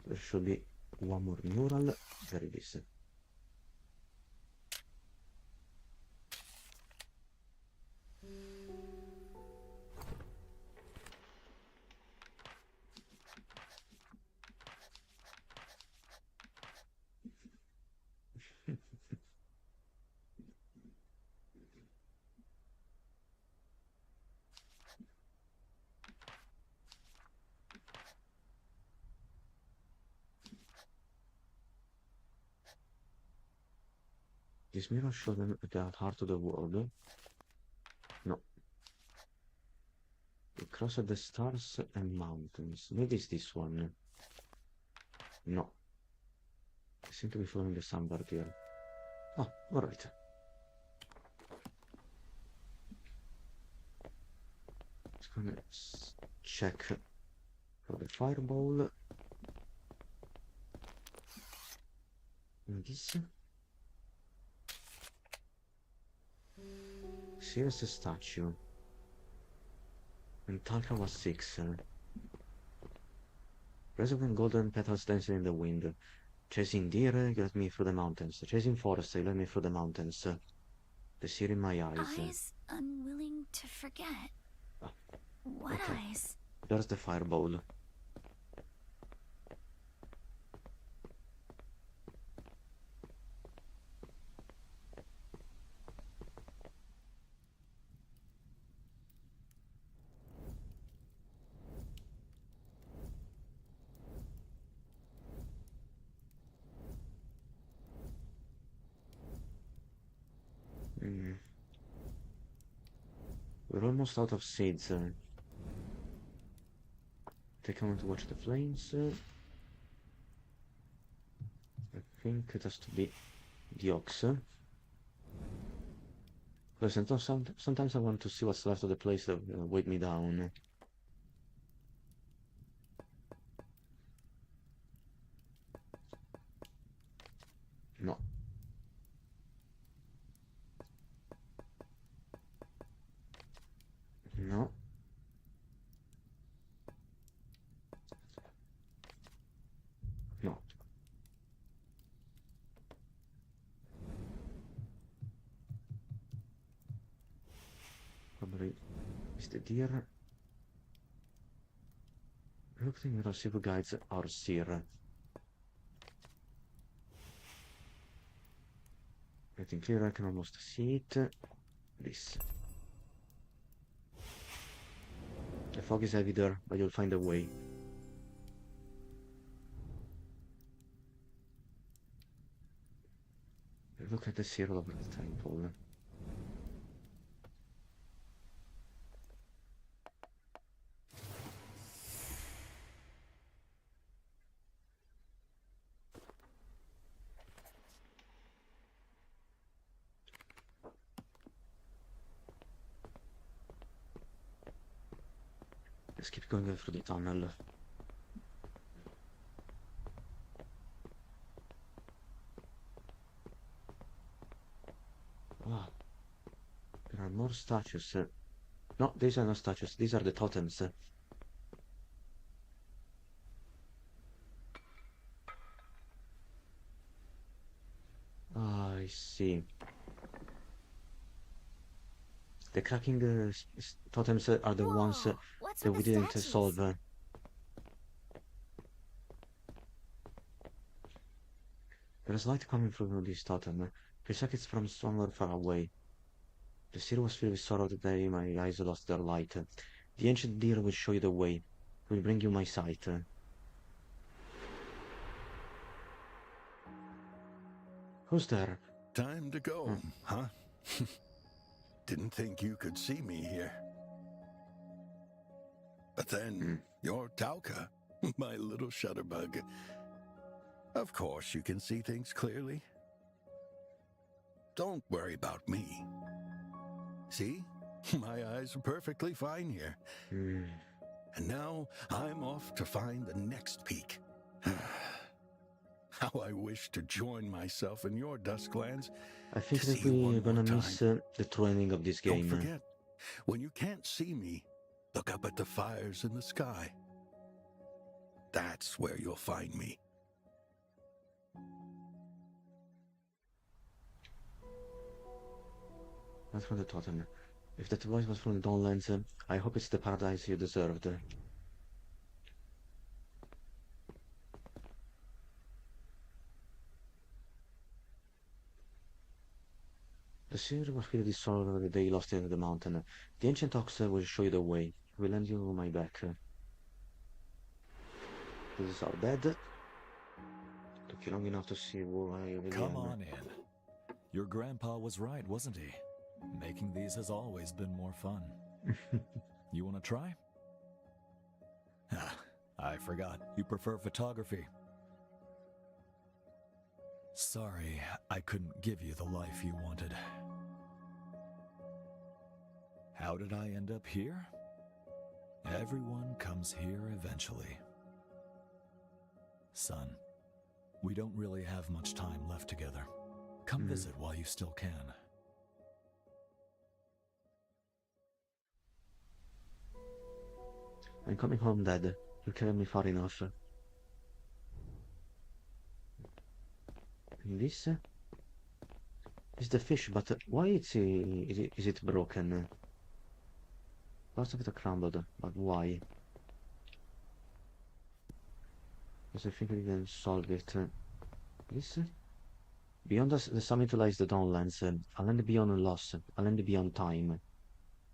There should be one more mural. There it is. This mirror shows them the heart of the world. No. It crosses the stars and mountains. Maybe it's this one. No. They seem to be following the sunbird here. Oh, alright. Just gonna check for the fireball. And this. Here's a statue. And Talca was 6. Resolving golden petals dancing in the wind. Chasing deer, you led me through the mountains. Chasing forest, you led me through the mountains. The sear in my eyes. Eyes unwilling to forget. Ah, What okay. eyes? There's the fireball. We're almost out of seeds. Take a moment to watch the flames. I think it has to be the ox. Because sometimes I want to see what's left of the place that weighed me down. No. No. No. Probably is the deer. Looking at our civil guides are seer. I think here I can almost see it. This. The fog is heavy there, but you'll find a way. Look at the seal of the temple. Let's keep going through the tunnel. Wow. There are more statues No, these are not statues. These are the totems. I see. The cracking totems are the ones Whoa, what's that with we the didn't statues? solve. There's light coming from this totem. Feels like it's from somewhere far away. The city was filled with sorrow the day my eyes lost their light. The ancient deer will show you the way. Will bring you my sight. Who's there? Time to go, huh? Didn't think you could see me here. But then, you're Tauka, my little shutterbug. Of course you can see things clearly. Don't worry about me. See? My eyes are perfectly fine here. And now I'm off to find the next peak. How I wish to join myself in your Dusklands. I think to that see you one we're gonna more miss time. the true ending of this game. Don't forget, when you can't see me, look up at the fires in the sky. That's where you'll find me. That's from the totem. If that voice was from the Dawnlands, I hope it's the paradise you deserved. The seer was filled with sorrow the day lost in the mountain. The ancient ox will show you the way. He will lend you my back. This is our bed. Took you long enough to see who I really Come am. on in. Your grandpa was right, wasn't he? Making these has always been more fun. You want to try? Ah, I forgot. You prefer photography. Sorry, I couldn't give you the life you wanted. How did I end up here? Everyone comes here eventually. Son, we don't really have much time left together. Come visit while you still can. I'm coming home, Dad. You carried me far enough. And this is the fish, but why is it broken? Parts of it are crumbled, but why? Because I think we can solve it. This? Beyond us, the summit lies the Dawnlands, a land beyond loss, a land beyond time.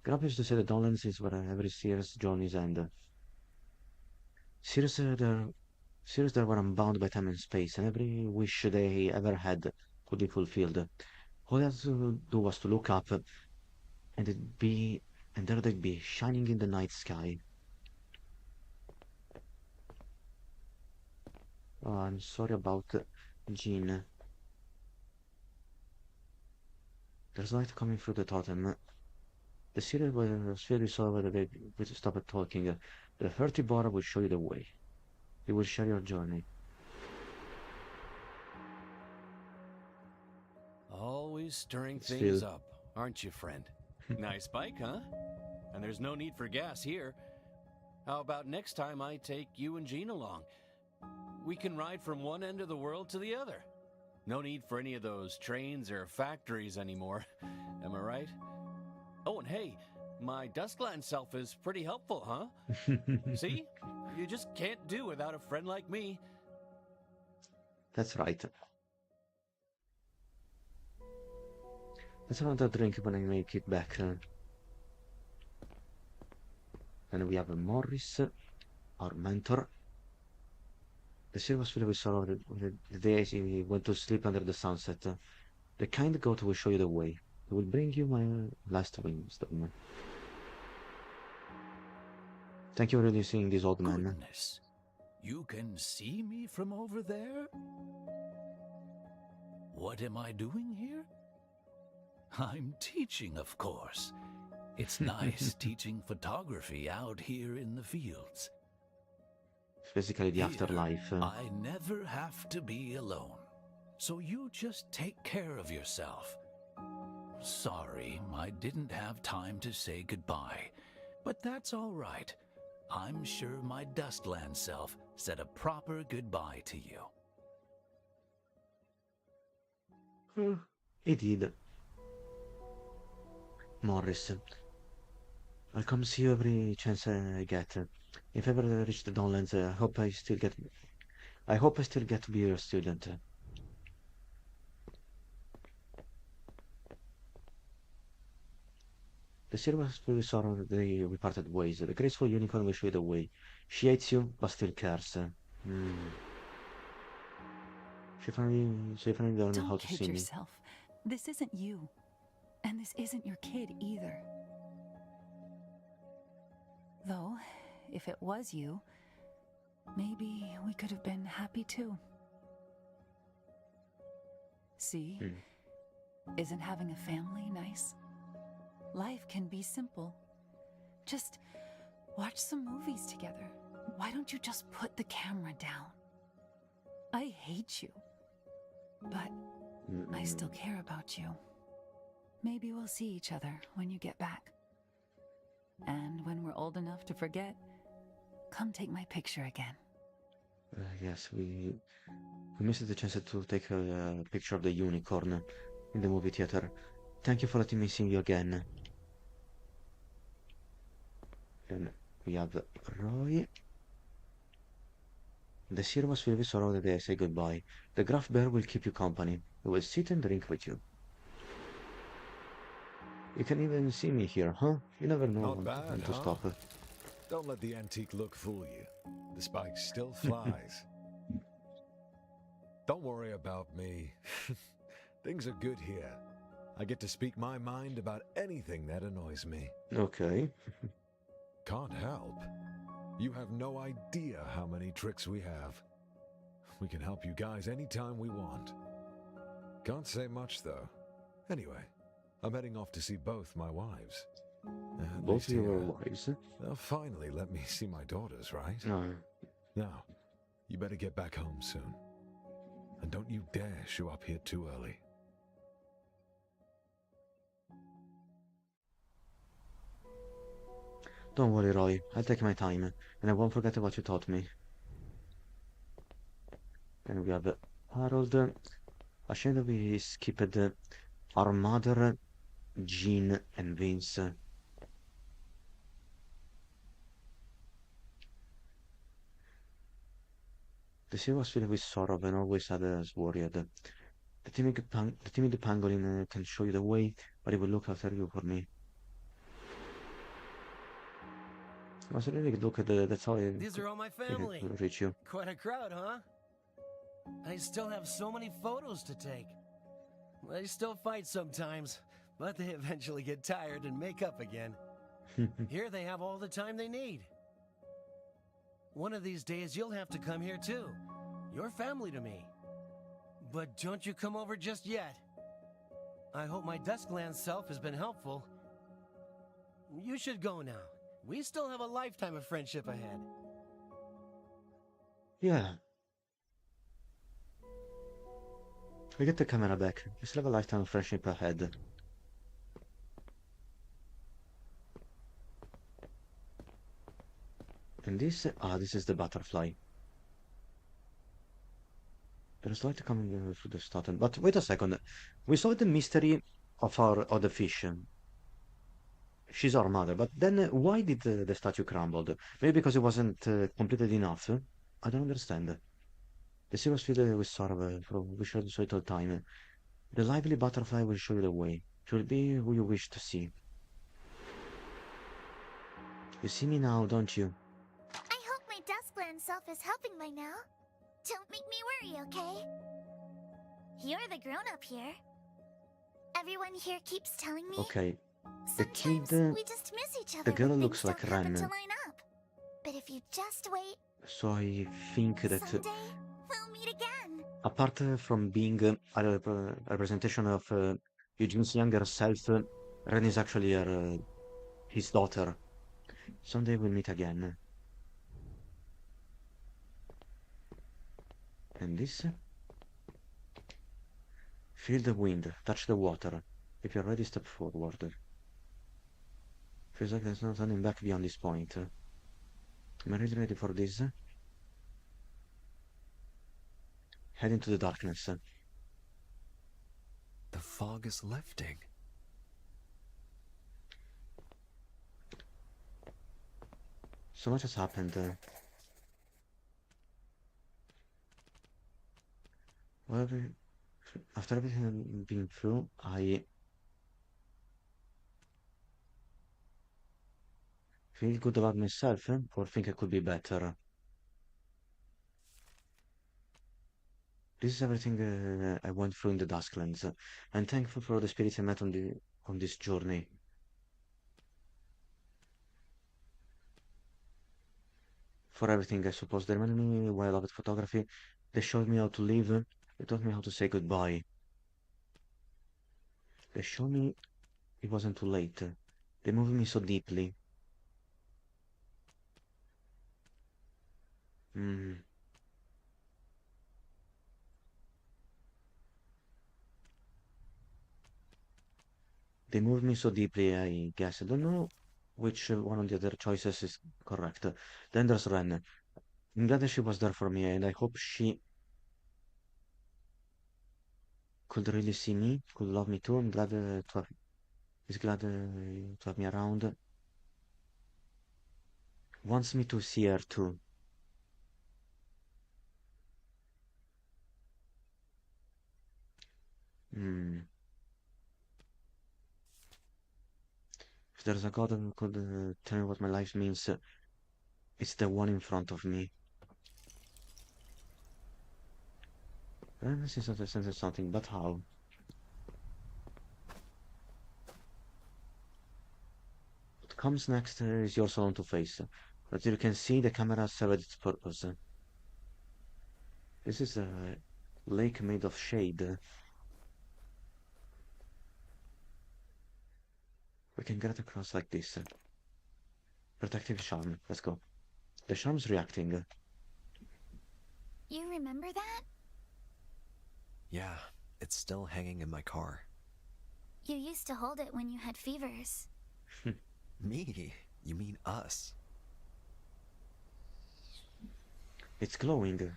Grandpa used to say the Dawnlands is where every seer's journeys end. Seers there were unbound by time and space, and every wish they ever had could be fulfilled. All they had to do was to look up, and there they'd be, shining in the night sky. Oh, I'm sorry about Jean. There's light coming through the totem. The seer was very sorry whether they would stop talking. The hurty Bora will show you the way. He will share your journey. Always stirring Still. things up, aren't you, friend? Nice bike, huh? And there's no need for gas here. How about next time I take you and Jean along? We can ride from one end of the world to the other. No need for any of those trains or factories anymore. Am I right? Oh, and hey, my Duskland self is pretty helpful, huh? See? You just can't do without a friend like me. That's right. Let's have another drink when I make it back. And we have Morris, our mentor. The sea was filled with sorrow the day he went to sleep under the sunset. The kind goat will show you the way. He will bring you my last wisdom. Thank you for really seeing this old man. Goodness. You can see me from over there? What am I doing here? I'm teaching, of course. It's nice teaching photography out here in the fields. It's basically the Here, afterlife. I never have to be alone. So you just take care of yourself. sorry, I didn't have time to say goodbye. But that's all right. I'm sure my Dustland self said a proper goodbye to you. He did. Morris. I'll come see you every chance I get. If I ever reach the Downlands, I hope I still get to be your student. The seer was really sorry that we parted ways. The graceful unicorn will show you the way. She hates you, but still cares. She finally learned how Don't to kid see me. yourself. This isn't you. And this isn't your kid either. Though, if it was you, maybe we could have been happy too. See? Isn't having a family nice? Life can be simple. Just watch some movies together. Why don't you just put the camera down? I hate you, but I still care about you. Maybe we'll see each other when you get back. And when we're old enough to forget, come take my picture again. Yes, we missed the chance to take a picture of the unicorn in the movie theater. Thank you for letting me see you again. Then we have Roy. The seer was filled with sorrow the day I say goodbye. The gruff bear will keep you company. He will sit and drink with you. You can even see me here, huh? You never know Not bad, when to huh? stop. Don't let the antique look fool you. The spike still flies. Don't worry about me. Things are good here. I get to speak my mind about anything that annoys me. Okay. Can't help. You have no idea how many tricks we have. We can help you guys anytime we want. Can't say much, though. Anyway, I'm heading off to see both my wives. Both of your wives? They'll finally let me see my daughters, right? No. Now, you better get back home soon. And don't you dare show up here too early. Don't worry, Roy. I'll take my time, and I won't forget what you taught me. And we have Harold. Ashamed that we skipped our mother, Jean, and Vince. The sea was filled with sorrow and always had us worried. The timid pangolin can show you the way, but he will look after you for me. It was a really good look at that's how These are all my family. Reach you. Quite a crowd, huh? I still have so many photos to take. They still fight sometimes, but they eventually get tired and make up again. Here they have all the time they need. One of these days you'll have to come here too. You're family to me. But don't you come over just yet. I hope my Duskland self has been helpful. You should go now. We still have a lifetime of friendship ahead. Yeah. We get the camera back. We still have a lifetime of friendship ahead. And this, this is the butterfly. There's light coming through the Staten. But wait a second. We solved the mystery of the fish. She's our mother. But then why did the statue crumble? Maybe because it wasn't completed enough? I don't understand. The sea was filled with sorrow, for we should so little time. The lively butterfly will show you the way. She will be who you wish to see. You see me now, don't you? I hope my Duskland self is helping by now. Don't make me worry, okay? You're the grown-up here. Everyone here keeps telling me. Okay. The Sometimes kid, we just miss each other. the girl when looks things like don't happen Ren. to line up. But if you just wait, So I think that someday we'll meet again. apart from being a representation of Eugene's younger self, Ren is actually his daughter. Someday we'll meet again. And this? Feel the wind, touch the water. If you're ready, step forward. Feels like there's no turning back beyond this point. Am I really ready for this? Head into the darkness. The fog is lifting. So much has happened. Well, after everything I've been through, I feel good about myself, or think I could be better. This is everything I went through in the Dusklands. I'm thankful for the spirits I met on this journey. For everything, I suppose. They reminded me why I loved photography. They showed me how to live. They taught me how to say goodbye. They showed me it wasn't too late. They moved me so deeply. Mm. They moved me so deeply, I guess. I don't know which one of the other choices is correct. Then there's Ren. I'm glad that she was there for me, and I hope she could really see me, could love me too. I'm glad is glad to have me around. Wants me to see her too. Hmm. If there's a God who could tell me what my life means, it's the one in front of me. This is not a sense of something, but how? What comes next is your salon to face. But you can see the camera served its purpose. This is a lake made of shade. We can get across like this. Protective charm. Let's go. The charm's reacting. You remember that? Yeah, it's still hanging in my car. You used to hold it when you had fevers. Me? You mean us? It's glowing.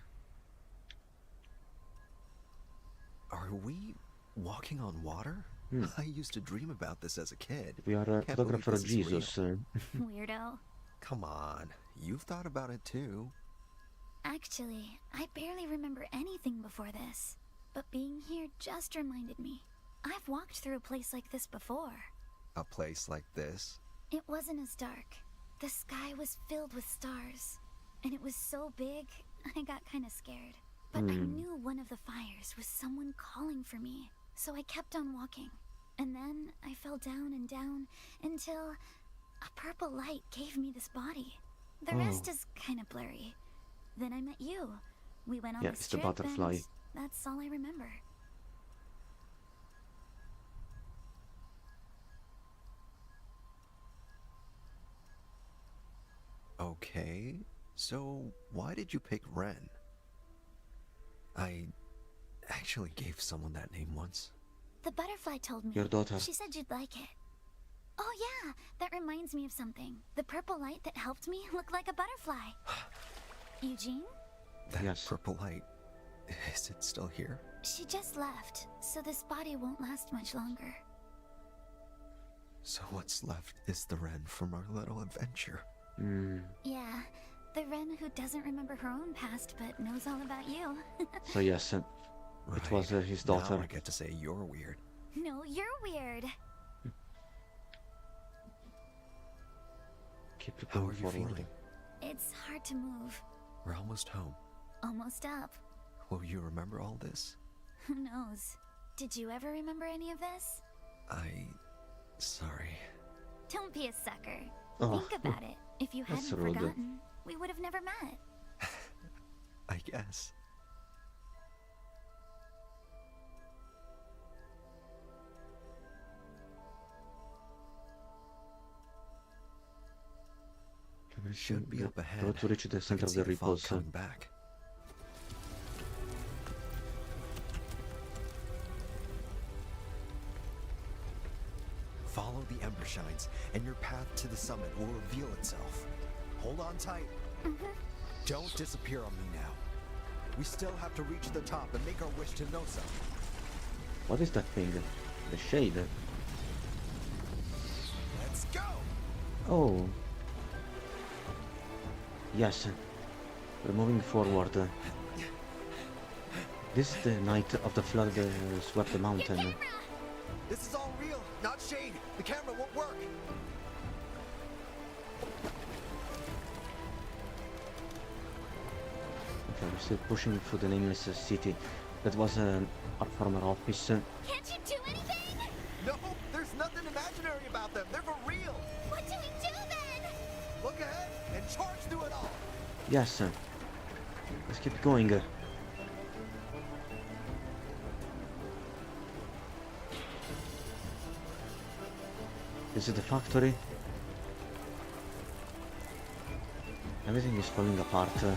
Are we walking on water? I used to dream about this as a kid. We are a photographer of Jesus. Weirdo. Come on, you've thought about it too. Actually, I barely remember anything before this. But being here just reminded me. I've walked through a place like this before. A place like this? It wasn't as dark. The sky was filled with stars. And it was so big, I got kind of scared. But I knew one of the fires was someone calling for me. So I kept on walking. And then I fell down and down until a purple light gave me this body. The rest is kind of blurry. Then I met you. We went on this trip, butterfly. and that's all I remember. Okay, so why did you pick Ren? I actually gave someone that name once. The butterfly told me. Your daughter. She said you'd like it. Oh yeah, that reminds me of something. The purple light that helped me looked like a butterfly. Eugene? That purple light, is it still here? She just left, so this body won't last much longer. So what's left is the Ren from our little adventure. Yeah, the Ren who doesn't remember her own past but knows all about you. So yes, it was his daughter. Now I get to say you're weird. No, you're weird. Keep How going are you forward. feeling? It's hard to move. We're almost home. Almost up. Will you remember all this? Who knows? Did you ever remember any of this? Sorry. Don't be a sucker. Oh, Think about it. If you that's hadn't rude. forgotten, we would have never met. I guess. Should be up ahead. Road to reach the center of the repose. Coming back. Follow the ember shines, and your path to the summit will reveal itself. Hold on tight. Don't disappear on me now. We still have to reach the top and make our wish to Nosa. What is that thing? The shade? Let's go! Oh. Yes. We're moving forward. This is the night of the flood swept the mountain. This is all real, not shade. The camera won't work. Okay, we're still pushing through the nameless city. That was our former office. Can't you do anything? No, there's nothing imaginary about them. They're for real. What do we do then? Look ahead and charge through it all. Yes. Let's keep going. This is the factory. Everything is falling apart. Fog's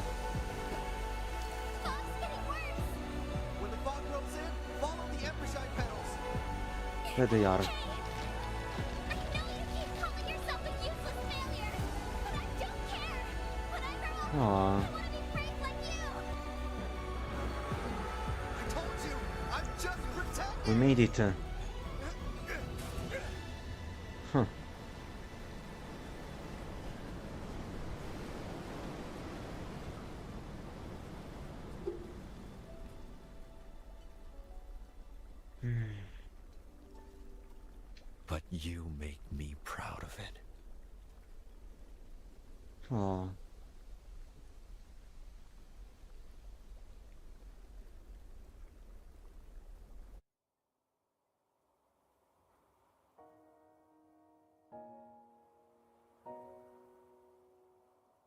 getting worse. When the fog rolls in, follow the Embershine pedals. There they are. I know you keep calling yourself a useless failure, but I don't care. When I grow up, Aww. I want to be brave like you. I told you, I'm just pretending. We made it. Huh. But you make me proud of it. Aww.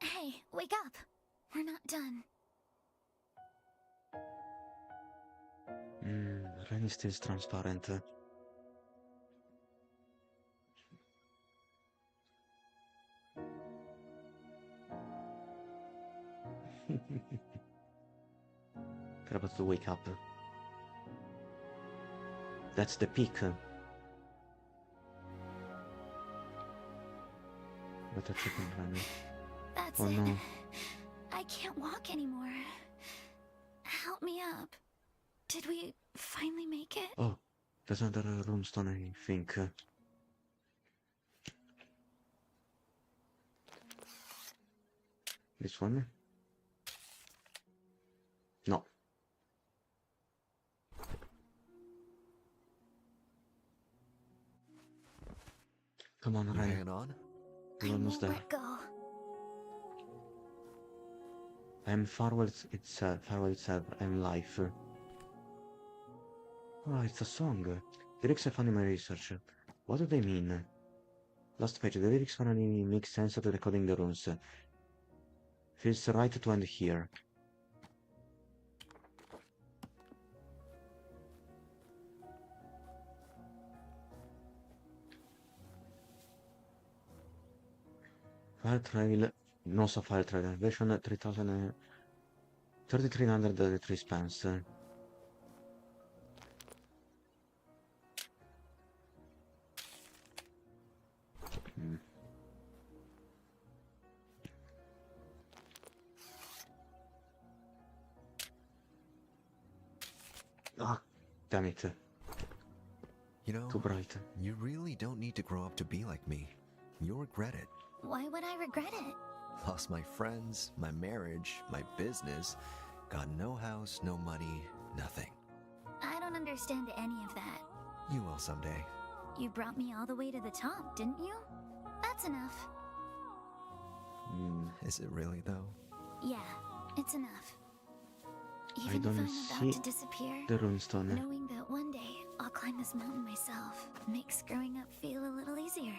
Hey, wake up. We're not done. Rain is still transparent. They're about to wake up. That's the peak. Better check on Remy. That's Oh it. no. I can't walk anymore. Help me up. Did we finally make it? Oh, there's another runestone, I think. This one? No. Come on, You Ren. hanging on? We're almost there. Let go. I am farewell itself, I am life. Oh, it's a song. Lyrics I found in my research. What do they mean? Last page, the lyrics finally make sense after decoding the runes. Feels right to end here. File trail, no so file trail, version 3000, 3303 spans. Ah, damn it. You know, Too bright. you really don't need to grow up to be like me. You'll regret it. Why would I regret it? Lost my friends, my marriage, my business. Got no house, no money, nothing. I don't understand any of that. You will someday. You brought me all the way to the top, didn't you? That's enough. Is it really though? Yeah, it's enough. I Even don't if I'm see about to disappear, the runestone. knowing that one day I'll climb this mountain myself makes growing up feel a little easier.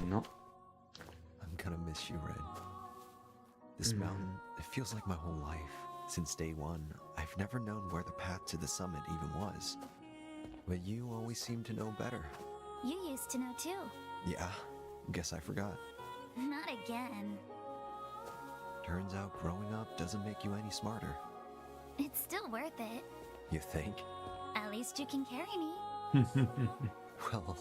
No. I'm gonna miss you, Red. This mountain, it feels like my whole life. Since day one, I've never known where the path to the summit even was. But you always seem to know better. You used to know too. Yeah, guess I forgot. Not again. Turns out growing up doesn't make you any smarter. It's still worth it. You think? At least you can carry me. Well...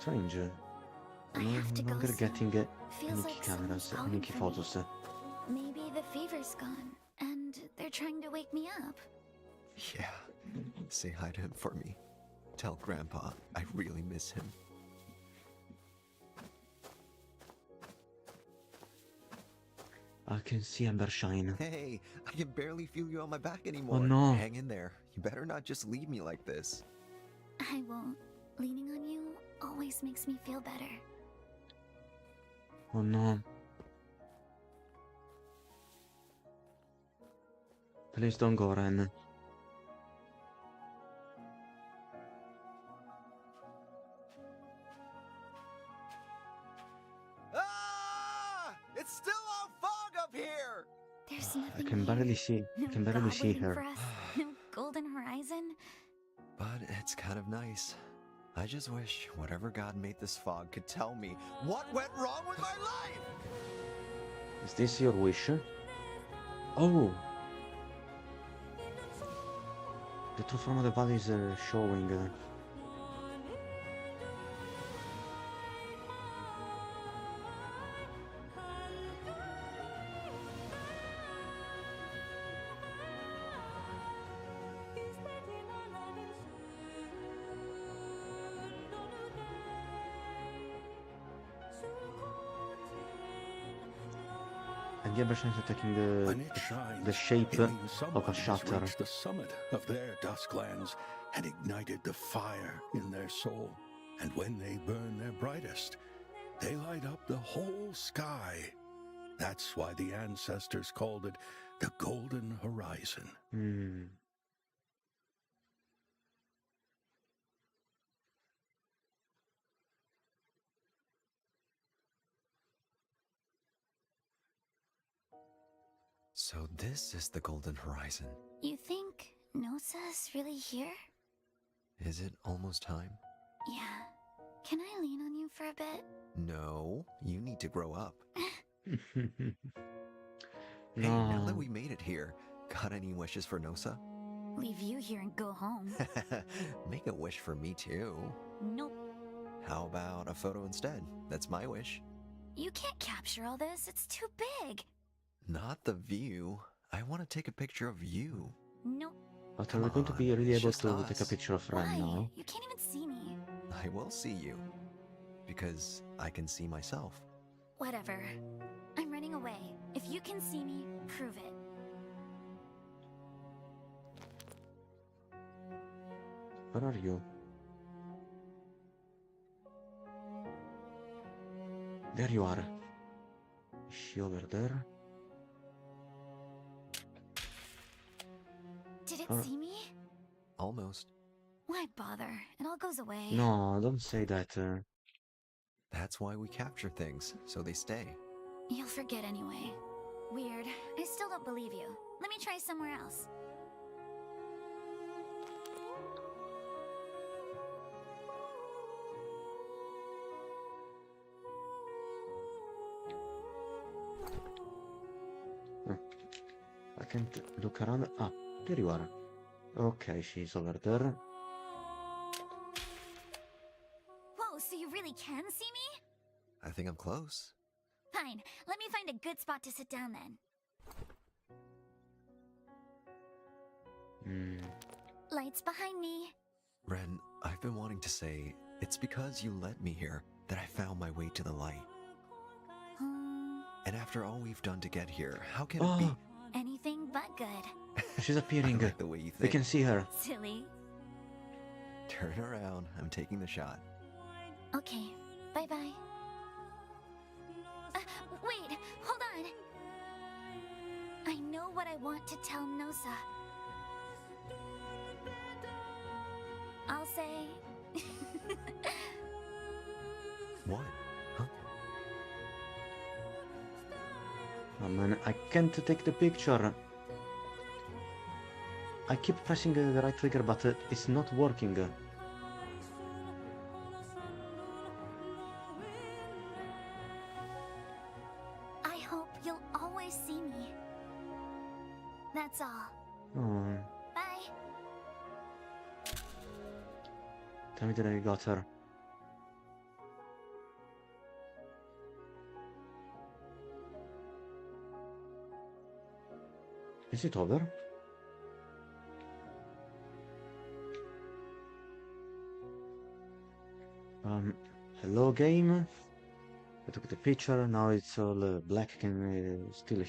Strange. I have to No go longer soon. getting Feels any like cameras, someone's any calling key for photos. me. Maybe the fever's gone, and they're trying to wake me up. Yeah. Say hi to him for me. Tell Grandpa I really miss him. I can see Amber shine. Hey, I can barely feel you on my back anymore. Oh no. Hang in there. You better not just leave me like this. I won't. Leaning on you always makes me feel better. Oh no. Please don't go, Ren. Ah! It's still all fog up here! There's I nothing can here. barely see. No I can barely God see waiting her. for us. No golden horizon. But it's kind of nice. I just wish whatever God made this fog could tell me what went wrong with my life! Is this your wish? Oh! The true form of the body is showing. And the Amber Shines are taking When it shines, the shape it means of someone a has shutter. reached the summit of their dusklands and ignited the fire in their soul. And when they burn their brightest, they light up the whole sky. That's why the ancestors called it the Golden Horizon. Hmm. So this is the Golden Horizon. You think Nosa's really here? Is it almost time? Yeah. Can I lean on you for a bit? No, you need to grow up. Hey, No. now that we made it here, got any wishes for Nosa? Leave you here and go home. Make a wish for me too. Nope. How about a photo instead? That's my wish. You can't capture all this. It's too big. Not the view. I want to take a picture of you. Nope. But are Come we going to on, be really it's able just to take a us. picture of Ren Why? now? You can't even see me. I will see you. Because I can see myself. Whatever. I'm running away. If you can see me, prove it. Where are you? There you are. Is she over there? Did it Huh. see me? Almost. Why bother? It all goes away. No, don't say that. That's why we capture things, so they stay. You'll forget anyway. Weird. I still don't believe you. Let me try somewhere else. I can't look around. Ah, there you are. Okay, she's over there. Whoa, so you really can see me? I think I'm close. Fine. Let me find a good spot to sit down then. Hmm. Lights behind me. Ren, I've been wanting to say, it's because you led me here that I found my way to the light. And after all we've done to get here, how can it be? Anything but good. She's appearing. I like the way you think. We can see her. Silly. Turn around. I'm taking the shot. Okay. Bye-bye. Wait, hold on. I know what I want to tell Nosa. I'll say... What? Huh? Oh man, I can't take the picture. I keep pressing the right trigger, but it's not working. I hope you'll always see me. That's all. Oh, Bye. tell me that I got her. Is it over? Hello game. I took the picture, now it's all black, I can still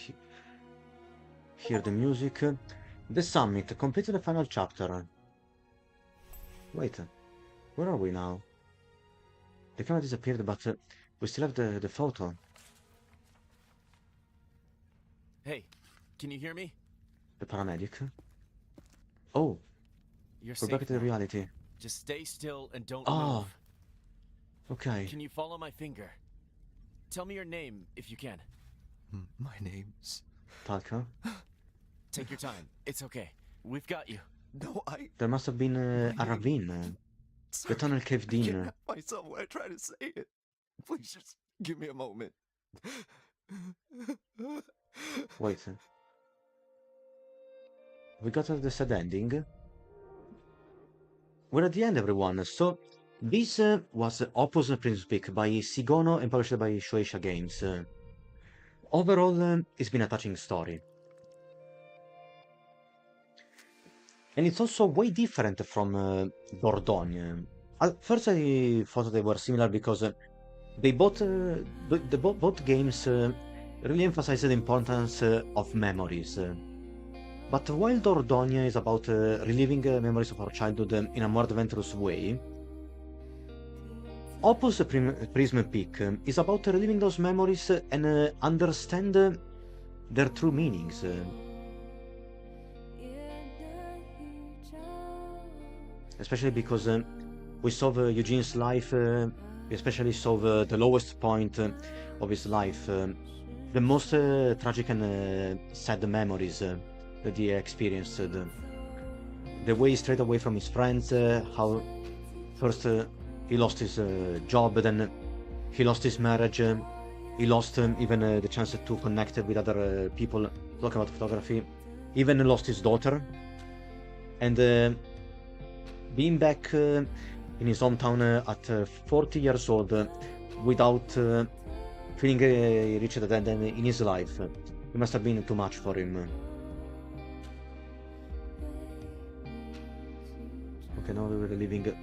hear the music. The summit, completed the final chapter. Wait, where are we now? The camera disappeared, but we still have the photo. Hey, can you hear me? The paramedic. Oh, You're we're back safe to the now. reality. Just stay still and don't Oh, move. okay. Can you follow my finger? Tell me your name if you can. My name's... Talca. Take your time. It's okay. We've got you. No, There must have been a My name- ravine. The Sorry, tunnel caved I in. can't help myself when I try to say it. Please just give me a moment. Wait. We got the sad ending. We're at the end, everyone. So, this was Opus Prism Peak by Sigono and published by Shueisha Games. Overall, it's been a touching story. And it's also way different from Dordogne. At first I thought they were similar because they both, both games really emphasize the importance of memories. But while Dordogne is about reliving memories of our childhood in a more adventurous way, Opus Prism Peak is about reliving those memories and understand their true meanings. Especially because we saw Eugene's life, we especially saw the lowest point of his life, the most tragic and sad memories that he experienced. The way he strayed away from his friends, how first he lost his job, then he lost his marriage, he lost even the chance to connect with other people, talk about photography, even lost his daughter. And being back in his hometown at 40 years old without feeling he reached a dead end in his life, it must have been too much for him. Okay, now we're reliving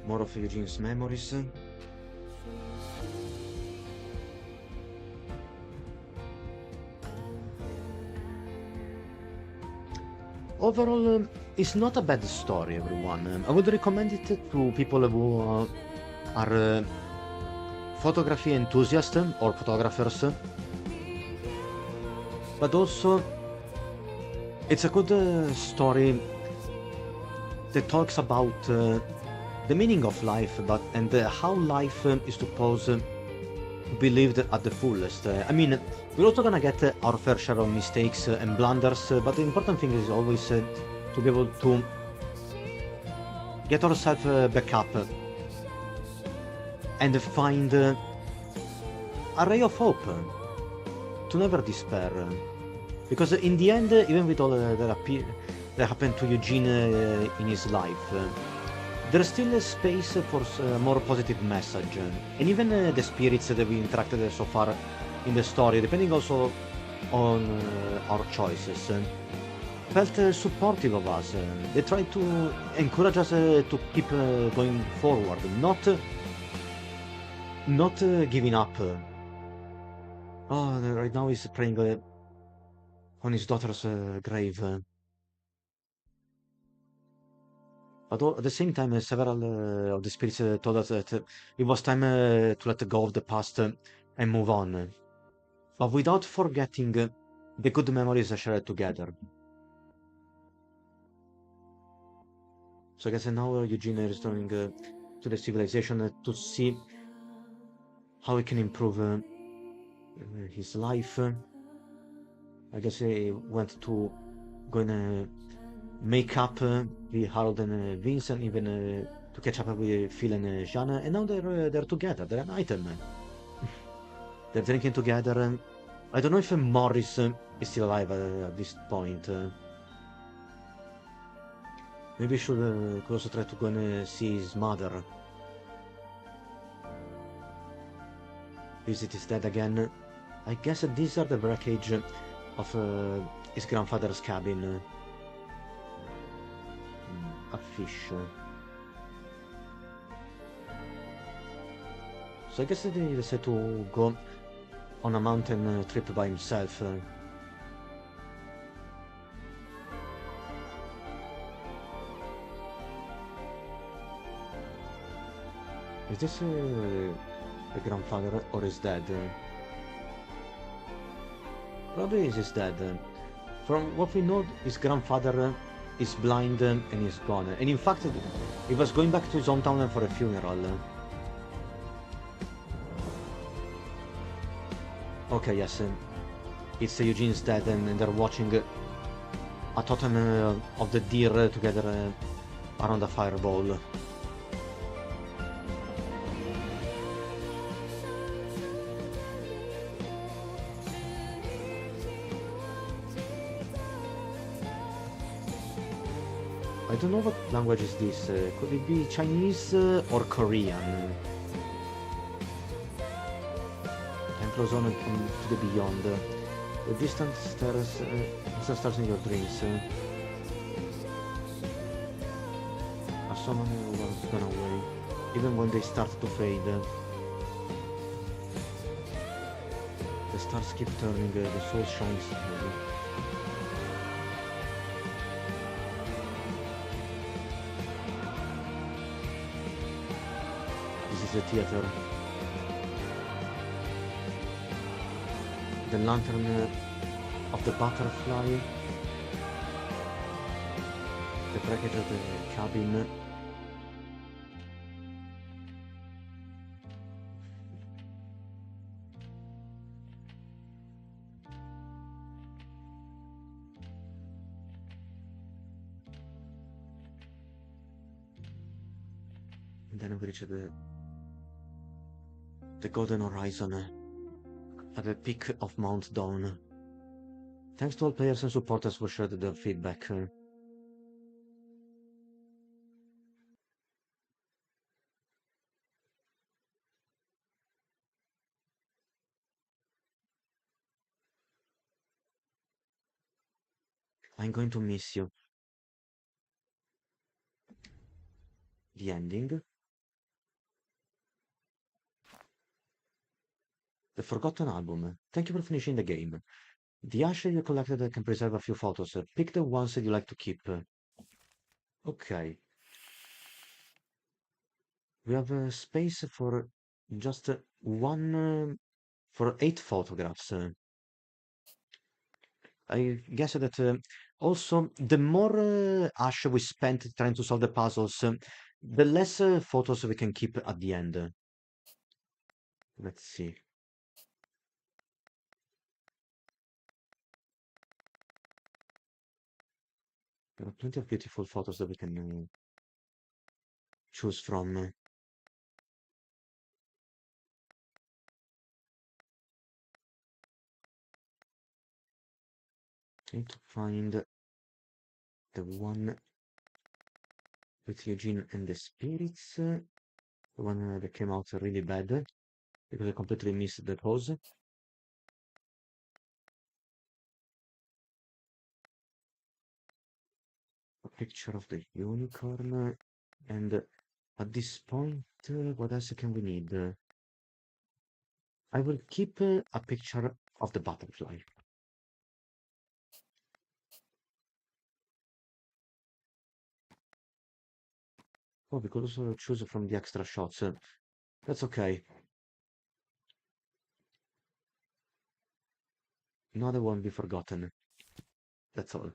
more of Eugene's memories. Overall, it's not a bad story, everyone. I would recommend it to people who are photography enthusiasts or photographers. But also, it's a good story that talks about the meaning of life, and how life is supposed to be lived at the fullest. I mean, we're also gonna get our fair share of mistakes and blunders, but the important thing is always to be able to get ourselves back up and find a ray of hope, to never despair. Because in the end, even with all that happened to Eugene in his life, there's still a space for a more positive message. And even the spirits that we interacted so far in the story, depending also on our choices, felt supportive of us. They tried to encourage us to keep going forward, not giving up. Oh, right now he's praying on his daughter's grave. But at the same time, several of the spirits told us that it was time to let go of the past and move on. But without forgetting the good memories shared together. So I guess now Eugene is returning to the civilization to see how he can improve his life. I guess he went to go and make up with Harold and Vincent, even to catch up with Phil and Jana, and now they're together. They're an item. They're drinking together. I don't know if Morris is still alive at this point. Maybe he could also try to go and see his mother. Visit his dad again. I guess these are the wreckage of his grandfather's cabin. A fish. So I guess he decided to go on a mountain trip by himself. Is this the grandfather or his dad? Probably is his dad. From what we know, his grandfather is blind and he's gone. And in fact, he was going back to his hometown for a funeral. Okay, yes. It's Eugene's dad and they're watching a totem of the deer together around a fireball. I don't know what language is this. Could it be Chinese or Korean? Time flows on to the beyond. The distant stars in your dreams. Are someone who has gone away, even when they start to fade. The stars keep turning, the soul shines. This is the theater. The lantern of the butterfly. The wreckage of the cabin. And then we reach the golden horizon at the peak of Mount Dawn. Thanks to all players and supporters who shared their feedback. I'm going to miss you. The ending. The Forgotten Album. Thank you for finishing the game. The ashes you collected can preserve a few photos. Pick the ones that you like to keep. Okay. We have space for just one, for 8 photographs. I guess that also the more ash we spent trying to solve the puzzles, the less photos we can keep at the end. Let's see. There are plenty of beautiful photos that we can choose from. Need to find the one with Eugene and the spirits. The one that came out really bad because I completely missed the pose. A picture of the unicorn. And at this point, what else can we need? I will keep a picture of the butterfly. Oh, we could also choose from the extra shots. That's okay. Another one be forgotten. That's all.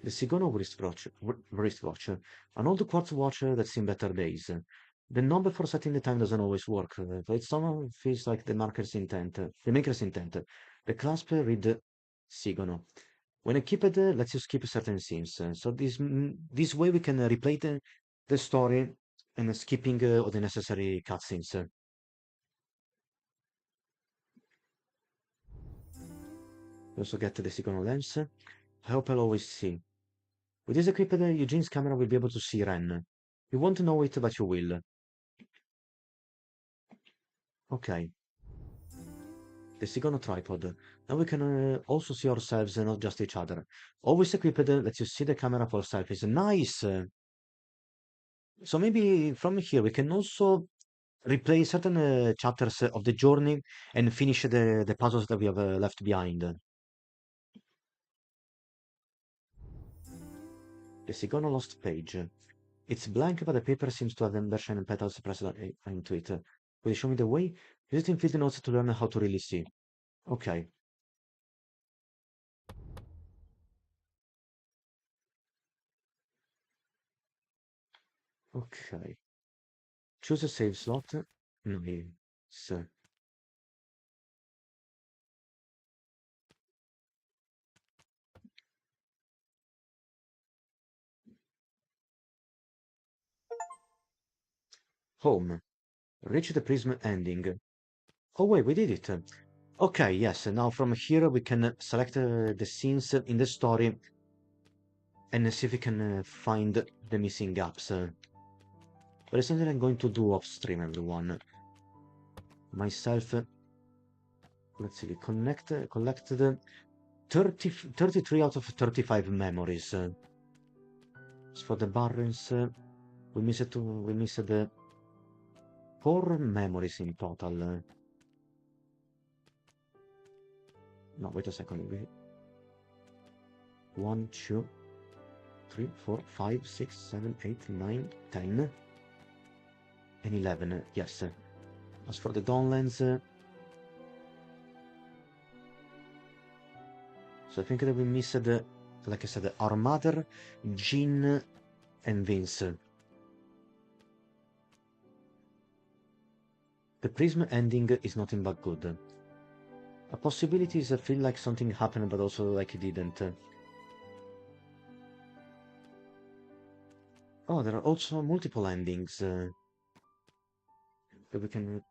The Sigono wristwatch, an old quartz watch that's seen better days. The number for setting the time doesn't always work. It somehow feels like the maker's intent. The clasp read Sigono. When I keep it, lets you skip certain scenes. So this way we can replay the story and skipping all the necessary cutscenes. We also get the Sigono lens. I hope I'll always see. With this equipped, Eugene's camera will be able to see Ren. You won't know it, but you will. Okay. The Sigono tripod. Now we can also see ourselves, not just each other. Always equipped lets you see the camera for selfies. Nice! So maybe from here we can also replay certain chapters of the journey and finish the puzzles that we have left behind. The Sigono lost page. It's blank, but the paper seems to have embershine and petals pressed into it. Will you show me the way? Use it in field notes to learn how to really see. Okay. Okay. Choose a save slot. Nice. Home. Reach the prism ending. Oh wait, we did it. Okay, yes, now from here we can select the scenes in the story and see if we can find the missing gaps. But it's something I'm going to do off stream, everyone. Myself, let's see, we collected 33 out of 35 memories. As for the barrels, we missed 4 memories in total. No, wait a second. 1, 2, 3, 4, 5, 6, 7, 8, 9, 10, and 11. Yes. As for the Dawnlands, so I think that we missed, like I said, our mother, Jean, and Vince. The Prism ending is nothing but good. A possibility is I feel like something happened, but also like it didn't. Oh, there are also multiple endings that we can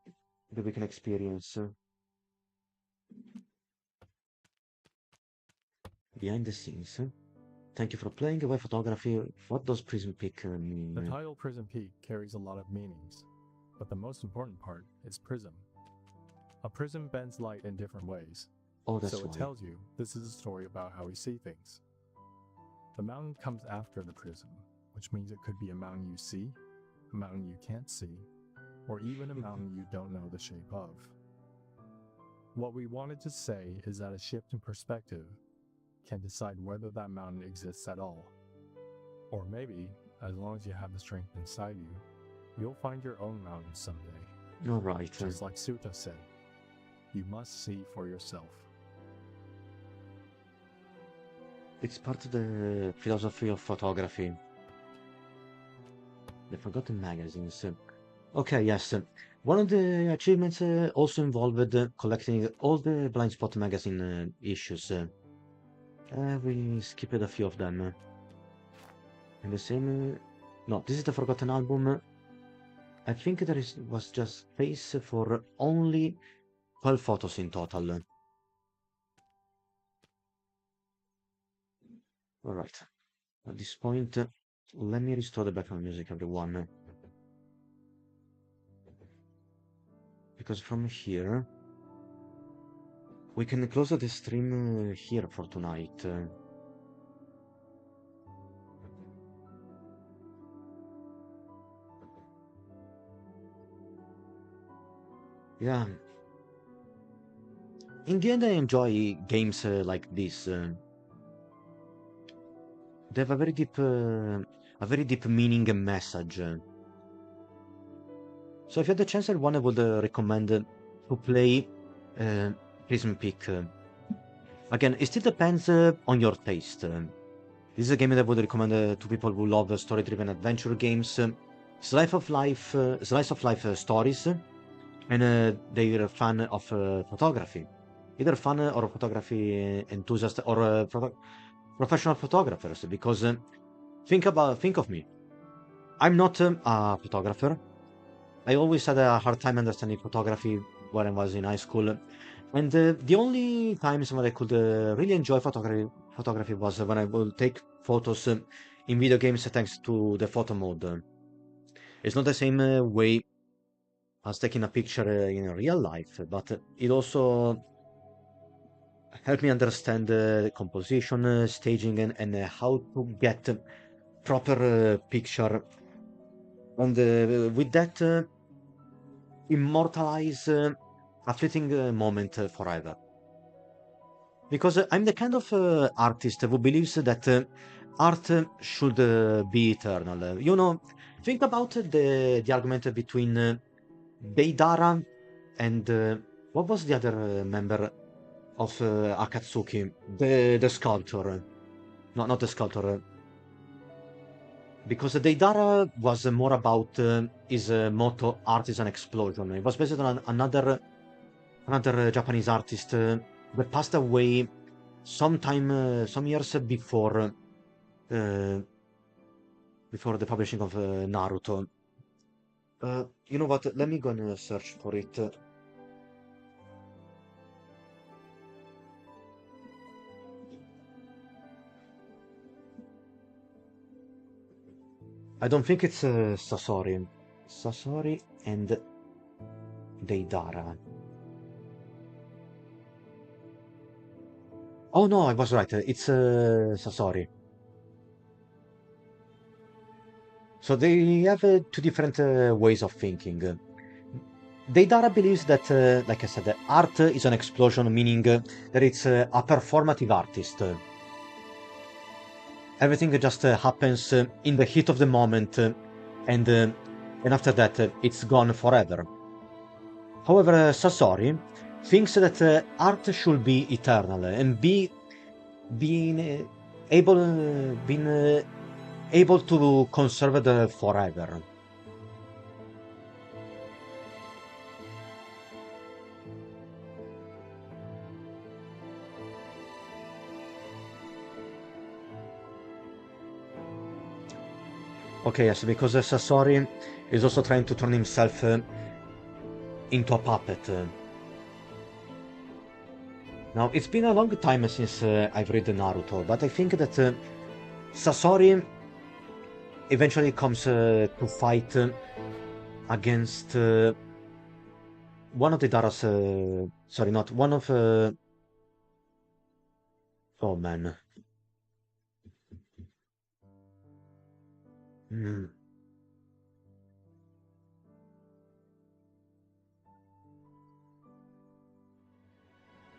experience. Behind the scenes. Thank you for playing away photography. What does Prism Peak mean? The title Prism Peak carries a lot of meanings, but the most important part is prism. A prism bends light in different ways. Oh, that's so it why. tells you this is a story about how we see things. The mountain comes after the prism, which means it could be a mountain you see, a mountain you can't see, or even a mountain you don't know the shape of. What we wanted to say is that a shift in perspective can decide whether that mountain exists at all. Or maybe, as long as you have the strength inside you, you'll find your own mountain someday. Alright. Just like Suta said, you must see for yourself. It's part of the philosophy of photography. The Forgotten Magazines. Okay, yes. One of the achievements also involved collecting all the Blind Spot magazine issues. We skipped a few of them. And the same... no, this is the Forgotten Album. I think there was just space for only 12 photos in total. Alright. At this point, let me restore the background music, everyone. Because from here, we can close the stream here for tonight. Yeah. In the end, I enjoy games like this. They have a very deep meaning and message. So if you had the chance, I would recommend to play Prism Peak. Again, it still depends on your taste. This is a game that I would recommend to people who love story-driven adventure games. slice of life stories, and they're fan of photography, either fan or photography enthusiast or professional photographers. Because think of me. I'm not a photographer. I always had a hard time understanding photography when I was in high school, and the only times when I could really enjoy photography was when I would take photos in video games thanks to the photo mode. It's not the same way as taking a picture in real life, but it also helped me understand composition, staging, and how to get proper picture, and with that immortalize a fleeting moment forever. Because I'm the kind of artist who believes that art should be eternal. You know, think about the argument between Deidara and what was the other member of Akatsuki? The sculptor. No, not the sculptor. Because Deidara was more about his motto, art is an explosion. It was based on another Japanese artist that passed away some years before before the publishing of Naruto. You know what? Let me go and search for it. I don't think it's Sasori. Sasori and Deidara. Oh no, I was right. It's Sasori. So they have two different ways of thinking. Deidara believes that, like I said, art is an explosion, meaning that it's a performative artist. Everything just happens in the heat of the moment, and after that it's gone forever. However, Sasori thinks that art should be eternal and being able to conserve it forever. Okay, yes, because Sasori is also trying to turn himself into a puppet. Now, it's been a long time since I've read Naruto, but I think that Sasori eventually comes to fight against one of the Dara's... sorry, not one of... oh, man. Mm.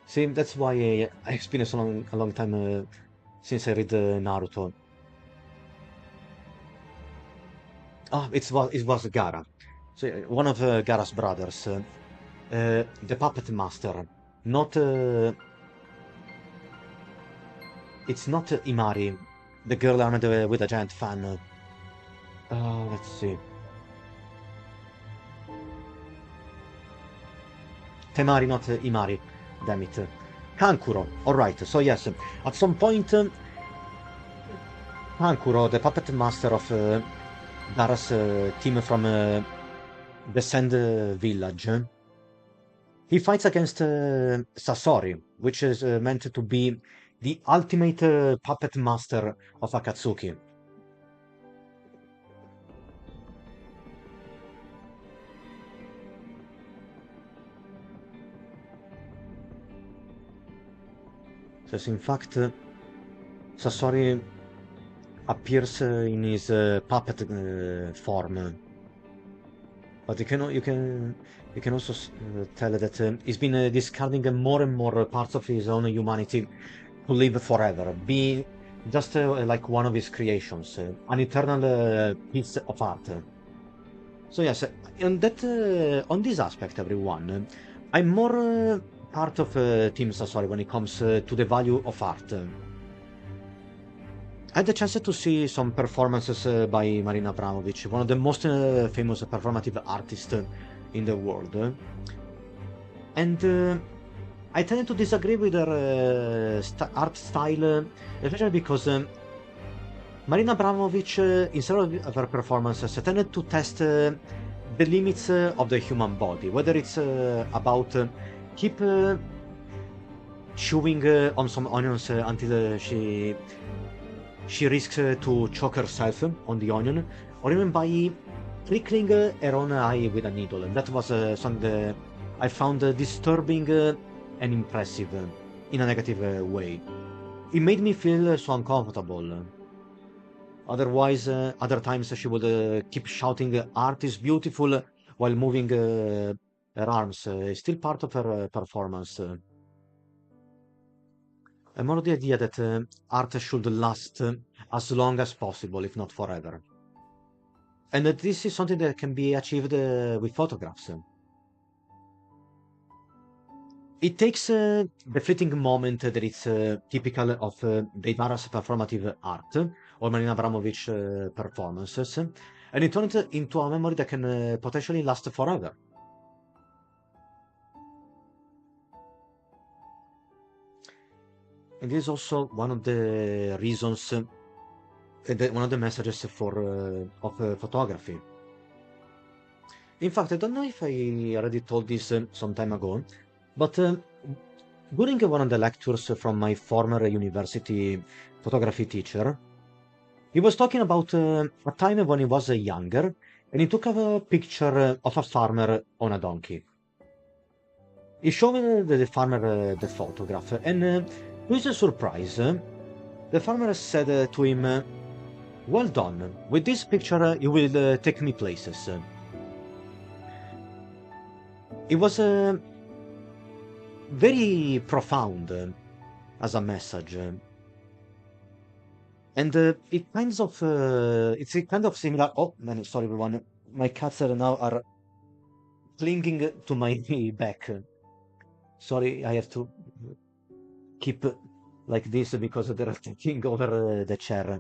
See, that's why it's been a long time since I read Naruto. Ah, it was Gara. So, one of Gara's brothers. The puppet master. Not... it's not Imari, the girl armed with a giant fan. Let's see. Temari, not Imari. Damn it. Kankuro. Alright, so yes, at some point, Kankuro, the puppet master of Dara's team from the Sand Village, he fights against Sasori, which is meant to be the ultimate puppet master of Akatsuki. Says in fact, Sasori appears in his puppet form, but you can also tell that he's been discarding more and more parts of his own humanity to live forever, be just like one of his creations, an eternal piece of art. So yes, on this aspect, everyone, I'm more part of Team Sasori when it comes to the value of art. I had the chance to see some performances by Marina Abramovic, one of the most famous performative artists in the world. And I tended to disagree with her art style, especially because Marina Abramovic, instead of her performances, tended to test the limits of the human body, whether it's about keep chewing on some onions until she risks to choke herself on the onion, or even by prickling her own eye with a needle. And that was something that I found disturbing and impressive in a negative way. It made me feel so uncomfortable. Otherwise, other times she would keep shouting, "Art is beautiful," while moving her arms. Still part of her performance. I'm more of the idea that art should last as long as possible, if not forever. And that this is something that can be achieved with photographs. It takes the fleeting moment that it's typical of Deidara's performative art or Marina Abramovic performances, and it turns it into a memory that can potentially last forever. And this is also one of the reasons, one of the messages for of photography. In fact, I don't know if I already told this some time ago, but during one of the lectures from my former university photography teacher, he was talking about a time when he was younger, and he took a picture of a farmer on a donkey. He showed the farmer the photograph, and to his surprise, the farmer said to him, "Well done, with this picture you will take me places." It was very profound as a message. And it's a kind of similar. Oh man, sorry everyone. My cats are now clinging to my back. Sorry, I have to keep like this because they're taking over the chair.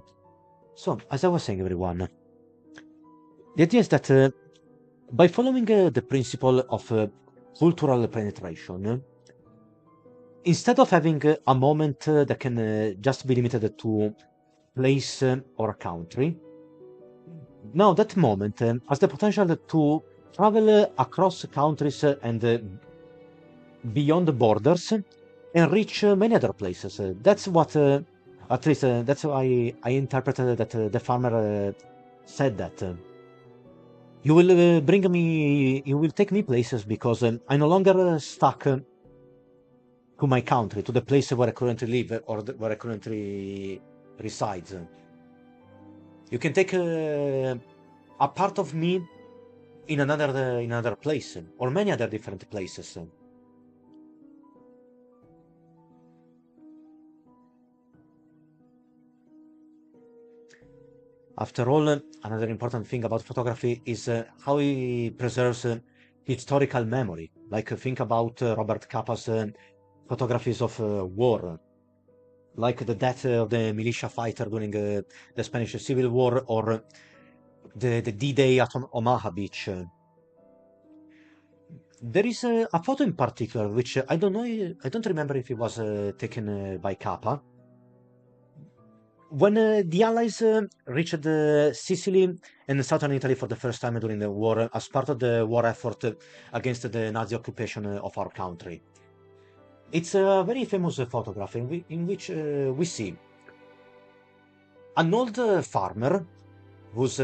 So, as I was saying, everyone, the idea is that by following the principle of cultural penetration, instead of having a moment that can just be limited to place or a country, now that moment has the potential to travel across countries and beyond the borders and reach many other places. That's what, at least, that's how I interpreted that the farmer said that. You will bring me, you will take me places because I'm no longer stuck to my country, to the place where I currently live or where I currently resides. You can take a part of me in another place or many other different places. After all, another important thing about photography is how it preserves historical memory. Like think about Robert Capa's photographies of war, like the death of the militia fighter during the Spanish Civil War or the D-Day at Omaha Beach. There is a photo in particular which I don't know, I don't remember if it was taken by Capa. When the Allies reached Sicily and southern Italy for the first time during the war, as part of the war effort against the Nazi occupation of our country. It's a very famous photograph in which we see an old farmer who was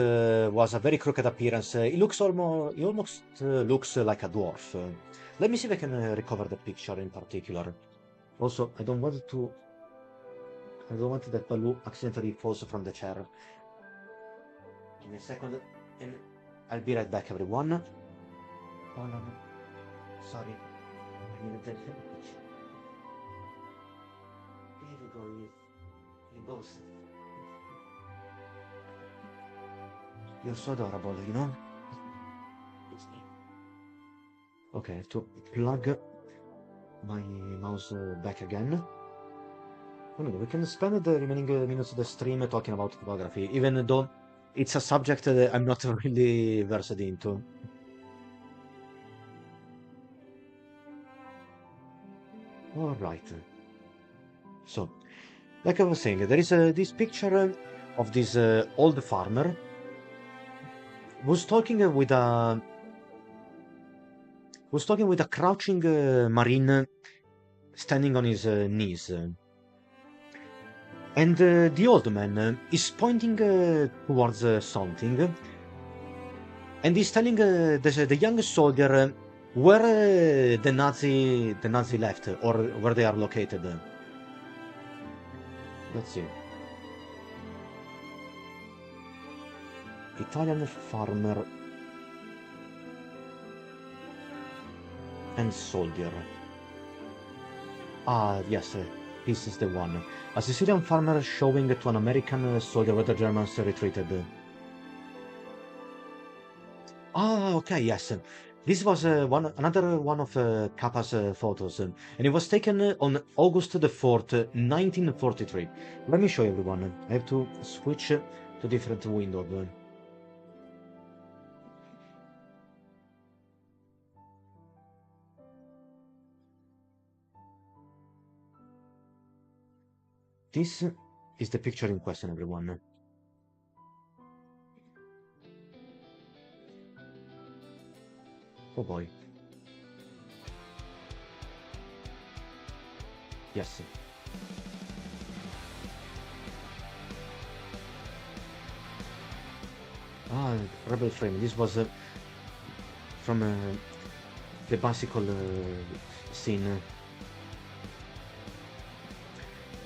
a very crooked appearance. He almost looks like a dwarf. Let me see if I can recover the picture in particular. Also, I don't want that Baloo accidentally falls from the chair. Give me a second, and I'll be right back, everyone. Oh no, sorry. I needed the picture. Here we go. He goes. You're so adorable, you know? Okay, to plug my mouse back again. Anyway, we can spend the remaining minutes of the stream talking about photography, even though it's a subject that I'm not really versed into. Alright. So, like I was saying, there is this picture of this old farmer who's talking with a crouching marine standing on his knees. And the old man is pointing towards something, and he's telling the young soldier where the Nazi left, or where they are located. Let's see. Italian farmer and soldier. Ah, yes, this is the one. A Sicilian farmer showing to an American soldier where the Germans retreated. Ah, okay, yes. This was another one of Kappa's photos, and it was taken on August the 4th, 1943. Let me show everyone. I have to switch to different window. This is the picture in question, everyone. Oh boy. Yes. Ah, Rebel Frame. This was from the bicycle scene.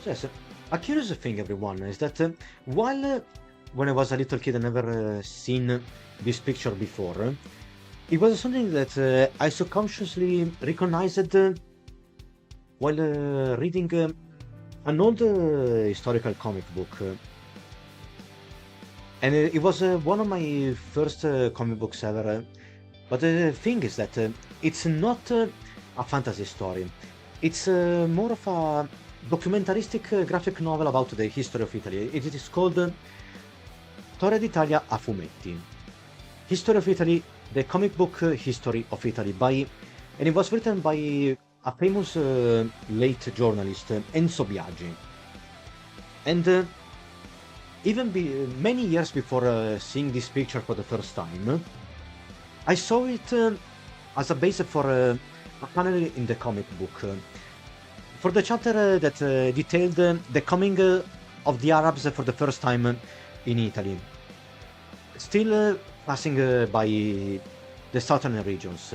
So yes, a curious thing, everyone, is that while when I was a little kid I never seen this picture before, it was something that I subconsciously recognized while reading an old historical comic book. And it was one of my first comic books ever. But the thing is that it's not a fantasy story. It's more of a documentaristic graphic novel about the history of Italy. It is called Storia d'Italia a fumetti. History of Italy, the comic book history of Italy, and it was written by a famous late journalist, Enzo Biaggi. And even many years before seeing this picture for the first time, I saw it as a base for a panel in the comic book. For the chapter that detailed the coming of the Arabs for the first time in Italy. Still passing by the southern regions.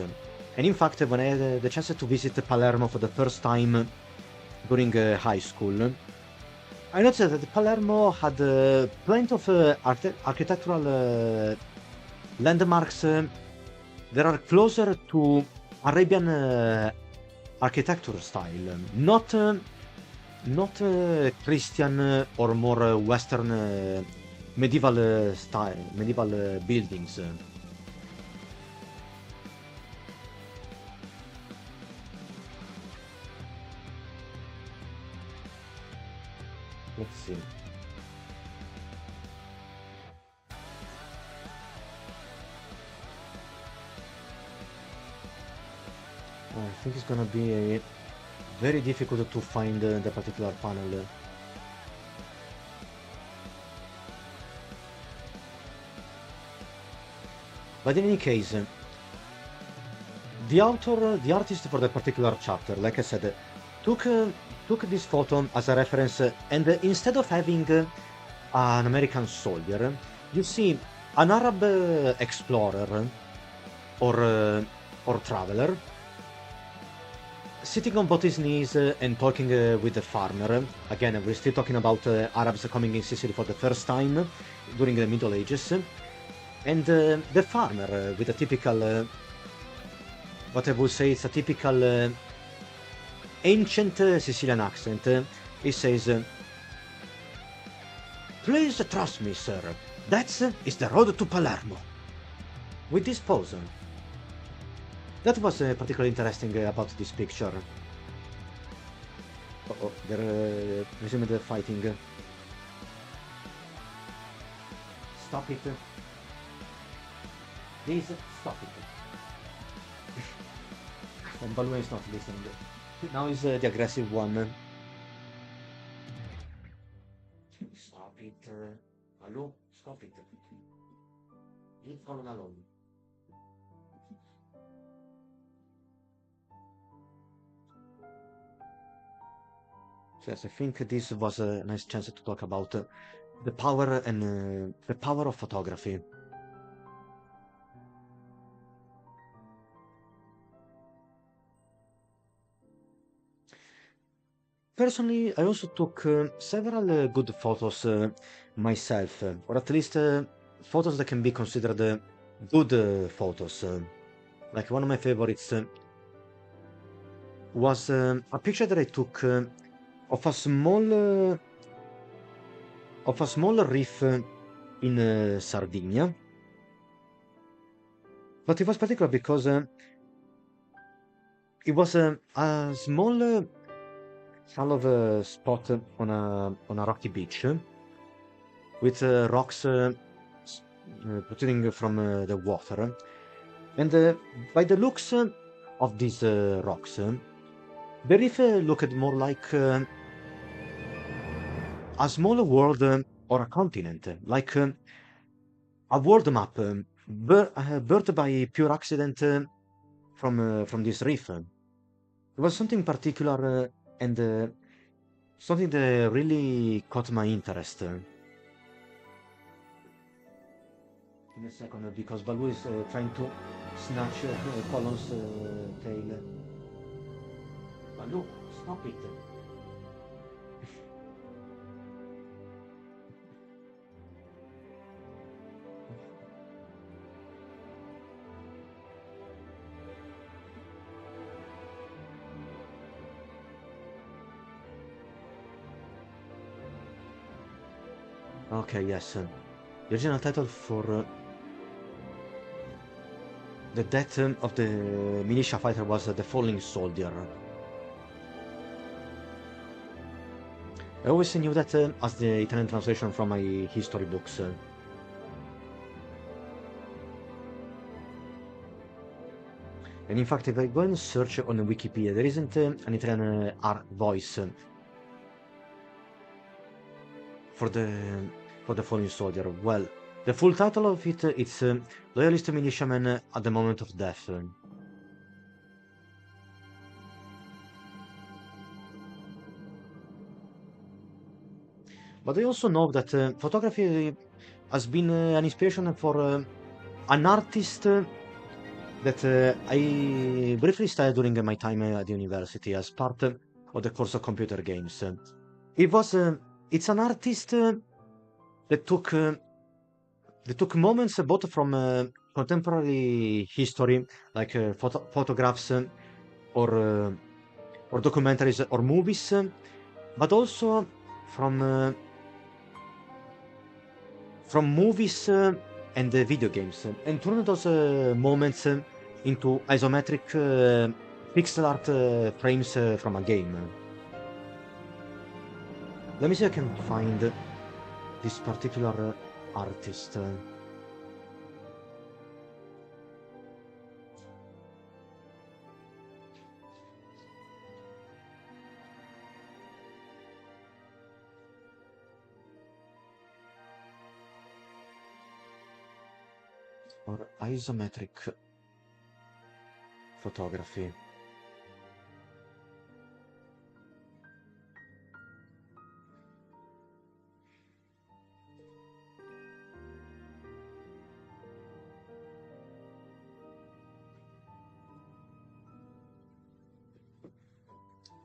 And in fact, when I had the chance to visit Palermo for the first time during high school, I noticed that Palermo had plenty of architectural landmarks that are closer to Arabian architecture style, not Christian or more Western medieval style, medieval buildings. Let's see. I think it's gonna be very difficult to find the particular panel. But in any case, the artist for the particular chapter, like I said, took this photo as a reference, and instead of having an American soldier, you see an Arab explorer or traveler sitting on both his knees and talking with the farmer. Again, we're still talking about Arabs coming in Sicily for the first time during the Middle Ages. And the farmer with a typical, what I would say is a typical ancient Sicilian accent, he says, "Please trust me, sir, that is the road to Palermo." With this pose. That was particularly interesting about this picture. Oh, they're resuming the fighting. Stop it. Please stop it. And Balloon is not listening. Now is the aggressive one. Stop it. Balloon, stop it. Leave Balloon alone. So yes, I think this was a nice chance to talk about the power and the power of photography. Personally, I also took several good photos myself, or at least photos that can be considered good photos. Like one of my favorites was a picture that I took of a small reef in Sardinia. But it was particular because it was a small kind of spot on a rocky beach with rocks protruding from the water. And by the looks of these rocks, the reef looked more like a small world or a continent, like a world map birthed by pure accident from this reef. It was something particular and something that really caught my interest. In a second, because Baloo is trying to snatch Colon's tail. Baloo, stop it! Okay, yes. The original title for the death of the militia fighter was The Falling Soldier. I always knew that as the Italian translation from my history books. And in fact, if I go and search on Wikipedia, there isn't an Italian voice for the Falling Soldier. Well, the full title of it it's Loyalist Militiaman at the Moment of Death. But I also know that photography has been an inspiration for an artist that I briefly studied during my time at the university as part of the course of computer games. It's an artist that took moments both from contemporary history, like photographs or documentaries or movies, but also from movies and video games, and turned those moments into isometric pixel art frames from a game. Let me see if I can find this particular artist. Or isometric photography.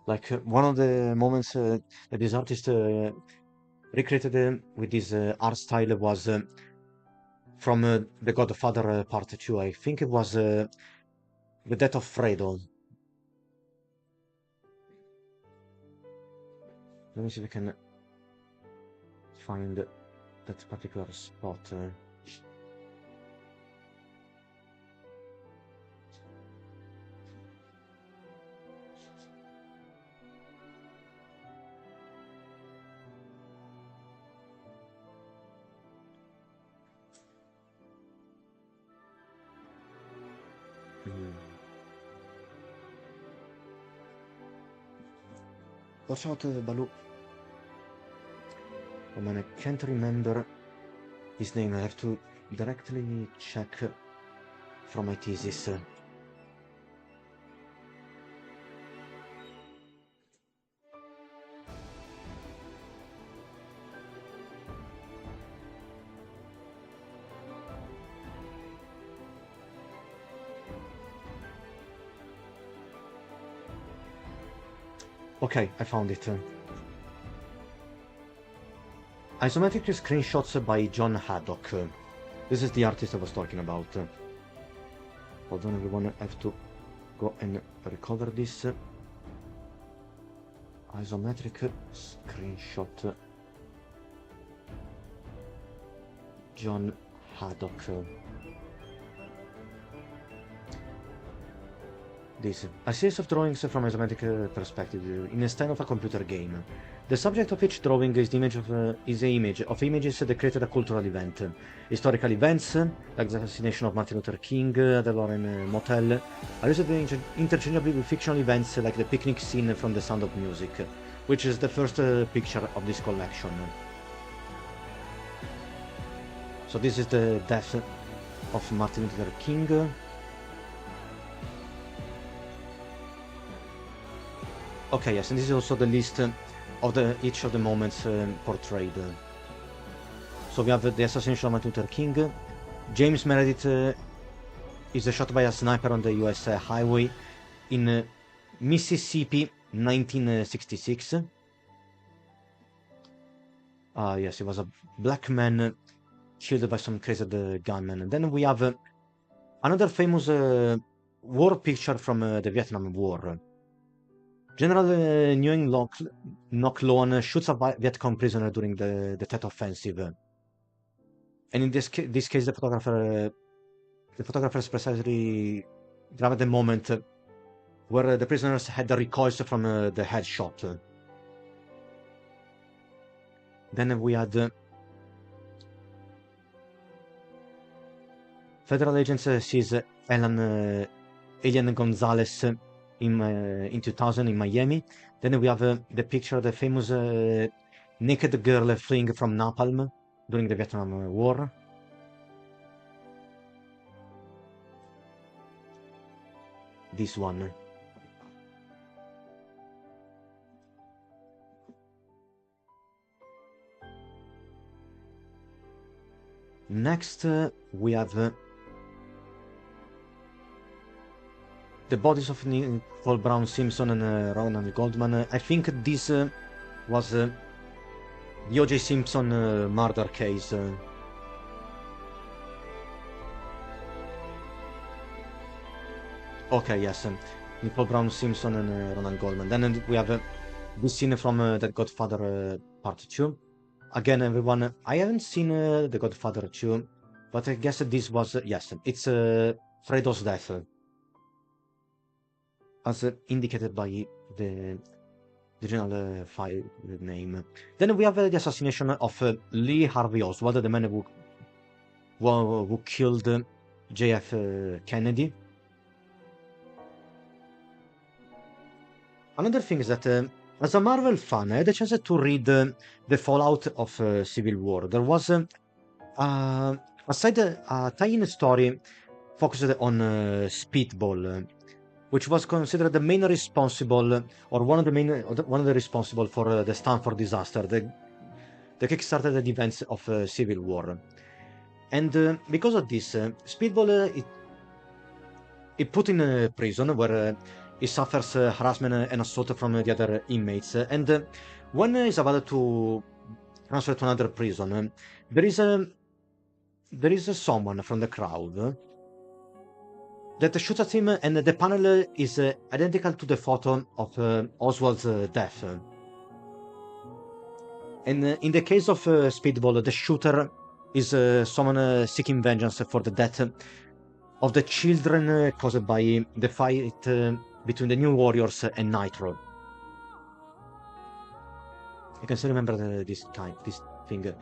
Like one of the moments that this artist recreated with this art style was from The Godfather Part 2. I think it was The Death of Fredo. Let me see if I can find that particular spot. Watch out, Baloo. Oh man, I can't remember his name. I have to directly check from my thesis. Okay, I found it. Isometric screenshots by John Haddock. This is the artist I was talking about. Hold on, everyone, I have to go and recover this. Isometric screenshot. John Haddock. This. A series of drawings from an isometric perspective in the style of a computer game. The subject of each drawing is the image of images that created a cultural event. Historical events, like the assassination of Martin Luther King at the Lauren Motel, are used interchangeably with fictional events like the picnic scene from The Sound of Music, which is the first picture of this collection. So this is the death of Martin Luther King. Okay, yes, and this is also the list of each of the moments portrayed. So we have the assassination of Martin Luther King. James Meredith is shot by a sniper on the US highway in Mississippi, 1966. Yes, he was a black man killed by some crazy gunman. And then we have another famous war picture from the Vietnam War. General Nguyen Ngoc Loan shoots a Viet Cong prisoner during the Tet Offensive. And in this case, the photographers precisely grabbed the moment where the prisoners had the recoils from the headshot. Then we had federal agents seize Elian Gonzalez in 2000 in Miami. Then we have the picture of the famous naked girl fleeing from napalm during the Vietnam War. This one. Next, we have the bodies of Nicole Brown Simpson and Ronald Goldman. I think this was the O.J. Simpson murder case. Okay, yes. Nicole Brown Simpson and Ronald Goldman. Then we have this scene from The Godfather Part 2. Again, everyone, I haven't seen The Godfather 2, but I guess this was, yes, it's Fredo's death. As indicated by the original file name. Then we have the assassination of Lee Harvey Oswald, the man who killed JF Kennedy. Another thing is that as a Marvel fan, I had a chance to read the fallout of Civil War. There was a tie-in story focused on Speedball, which was considered the main responsible, or one of the responsible for the Stanford disaster, the kickstarted the events of Civil War. And because of this, Speedball it put in prison where he suffers harassment and assault from the other inmates. And when he's about to transfer to another prison, there is someone from the crowd that shoots at him, and the panel is identical to the photo of Oswald's death. And in the case of Speedball, the shooter is someone seeking vengeance for the death of the children caused by the fight between the New Warriors and Nitro. I can still remember this thing.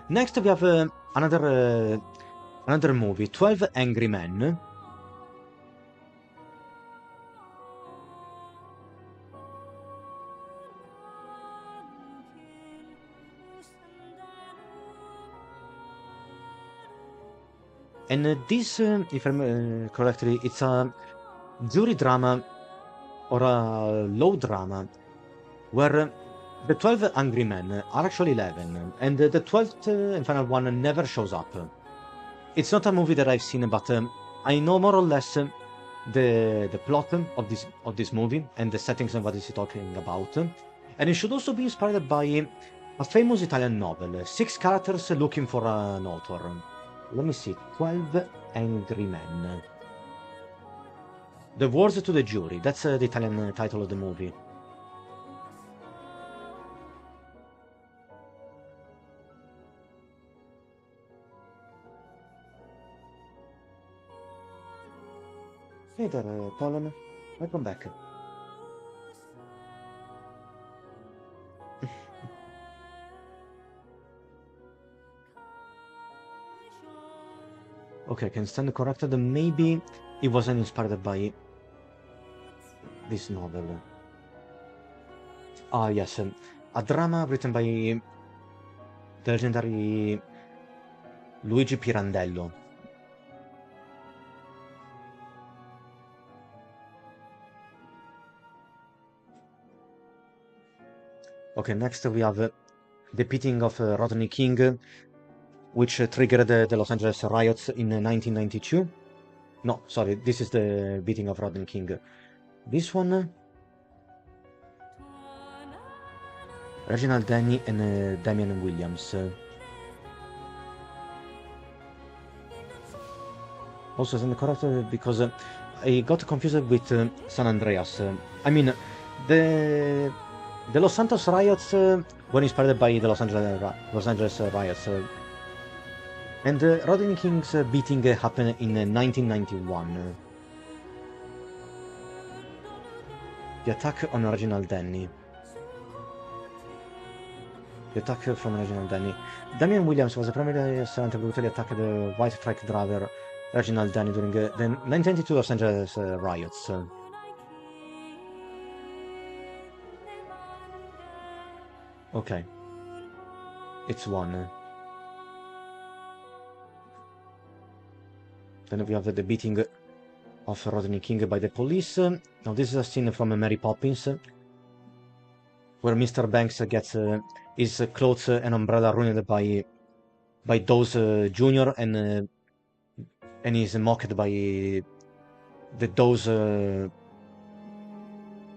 Next, we have another movie, 12 Angry Men. And this, if I remember correctly, it's a jury drama or a law drama where the 12 angry men are actually 11, and the 12th and final one never shows up. It's not a movie that I've seen, but I know more or less the plot of this movie and the settings and what is he talking about. And it should also be inspired by a famous Italian novel, 6 characters looking for an author. Let me see, 12 Angry Men. The Words to the Jury, that's the Italian title of the movie. Hey there, Colin. Welcome back. Okay, I can stand corrected. Maybe it wasn't inspired by this novel. Ah, yes. A drama written by the legendary Luigi Pirandello. Okay, next we have the beating of Rodney King, which triggered the Los Angeles riots in 1992. No, sorry, this is the beating of Rodney King. This one, Reginald Denny and Damian Williams. Also, isn't correct because I got confused with San Andreas. I mean, the Los Santos riots were inspired by the Los Angeles riots. And Rodney King's beating happened in 1991. The attack on Reginald Denny. The attack from Reginald Denny. Damian Williams was a primarily assailant who brutally attacked the white truck driver Reginald Denny during the 1992 Los Angeles riots. Okay. It's one. Then we have the beating of Rodney King by the police. Now this is a scene from Mary Poppins, where Mr. Banks gets his clothes and umbrella ruined by Dawes Jr. and is mocked by the Dawes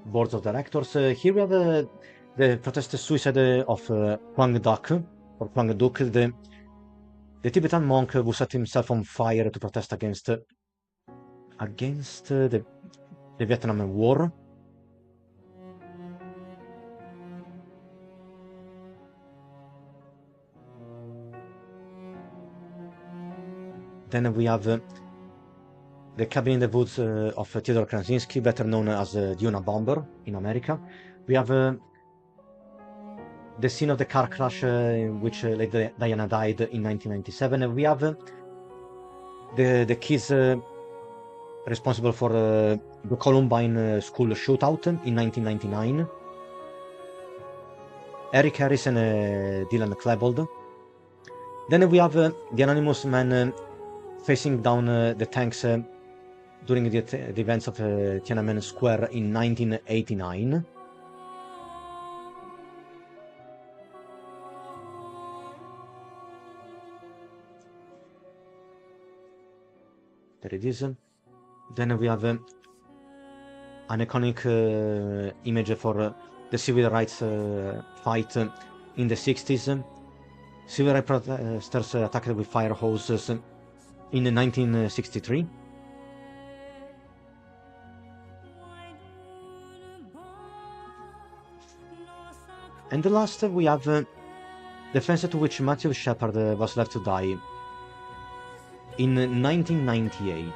board of directors. Here we have the protest suicide of Kwang Duk, or Kwang Duk, the Tibetan monk who set himself on fire to protest against the Vietnam War. Then we have the cabin in the woods of Theodore Krasinski, better known as the Unabomber in America. We have the scene of the car crash in which Lady Diana died in 1997. We have the kids responsible for the Columbine school shootout in 1999. Eric Harris and Dylan Klebold. Then we have the anonymous man facing down the tanks during the events of Tiananmen Square in 1989. There it is. Then we have an iconic image for the civil rights fight in the 60s. Civil rights protesters attacked with fire hoses in 1963. And the last we have the fence to which Matthew Shepard was left to die in 1998.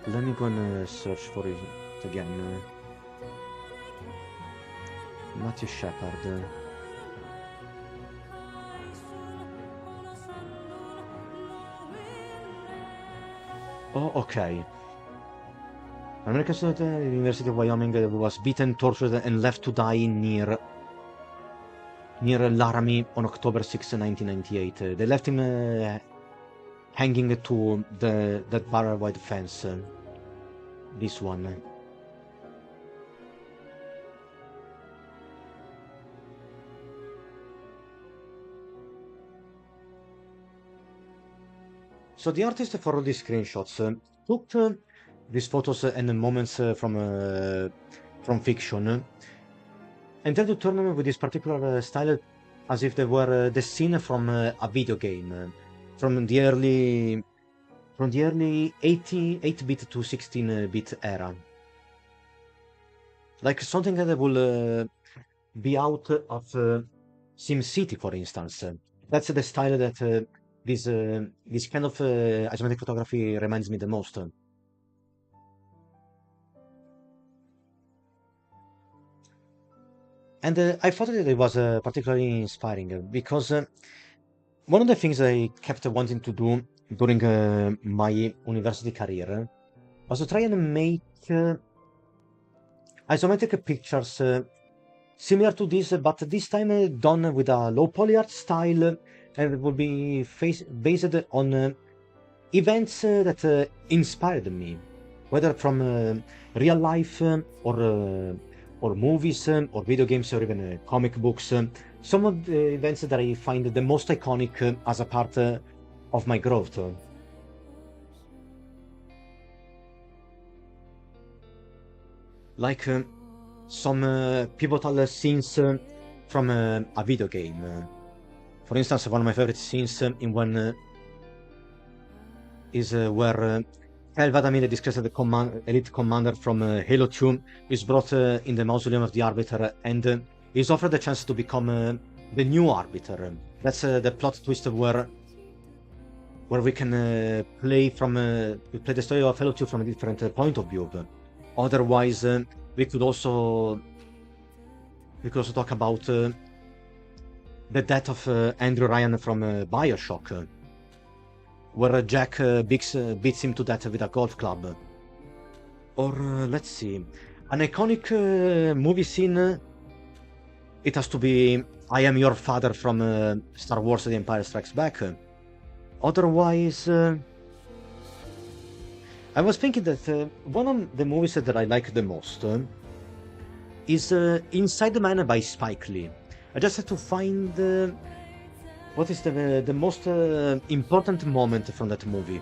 Let me go and search for it again. Matthew Shepard. Oh, okay. An American student at the University of Wyoming was beaten, tortured, and left to die near near Laramie on October 6, 1998. They left him hanging to that barbed wire fence. This one. So the artist for all these screenshots took these photos and moments from fiction and tried to turn them with this particular style as if they were the scene from a video game from the early 8-bit to 16-bit era. Like something that will be out of SimCity, for instance. That's the style that this kind of isometric photography reminds me the most. And I thought that it was particularly inspiring because one of the things I kept wanting to do during my university career was to try and make isometric pictures similar to this, but this time done with a low poly art style, and it would be based on events that inspired me, whether from real life or movies or video games or even comic books. Some of the events that I find the most iconic as a part of my growth. Like some pivotal scenes from a video game. For instance, one of my favorite scenes in one is where Kel Vadamir, the disgraced elite commander from Halo 2, is brought in the mausoleum of the Arbiter and is offered the chance to become the new Arbiter. That's the plot twist where we can play the story of Halo 2 from a different point of view. Otherwise, we could also talk about the death of Andrew Ryan from Bioshock, where Jack beats him to death with a golf club. Or let's see, an iconic movie scene. It has to be I Am Your Father from Star Wars: The Empire Strikes Back. Otherwise, I was thinking that one of the movies that I like the most is Inside the Man by Spike Lee. I just had to find what is the most important moment from that movie.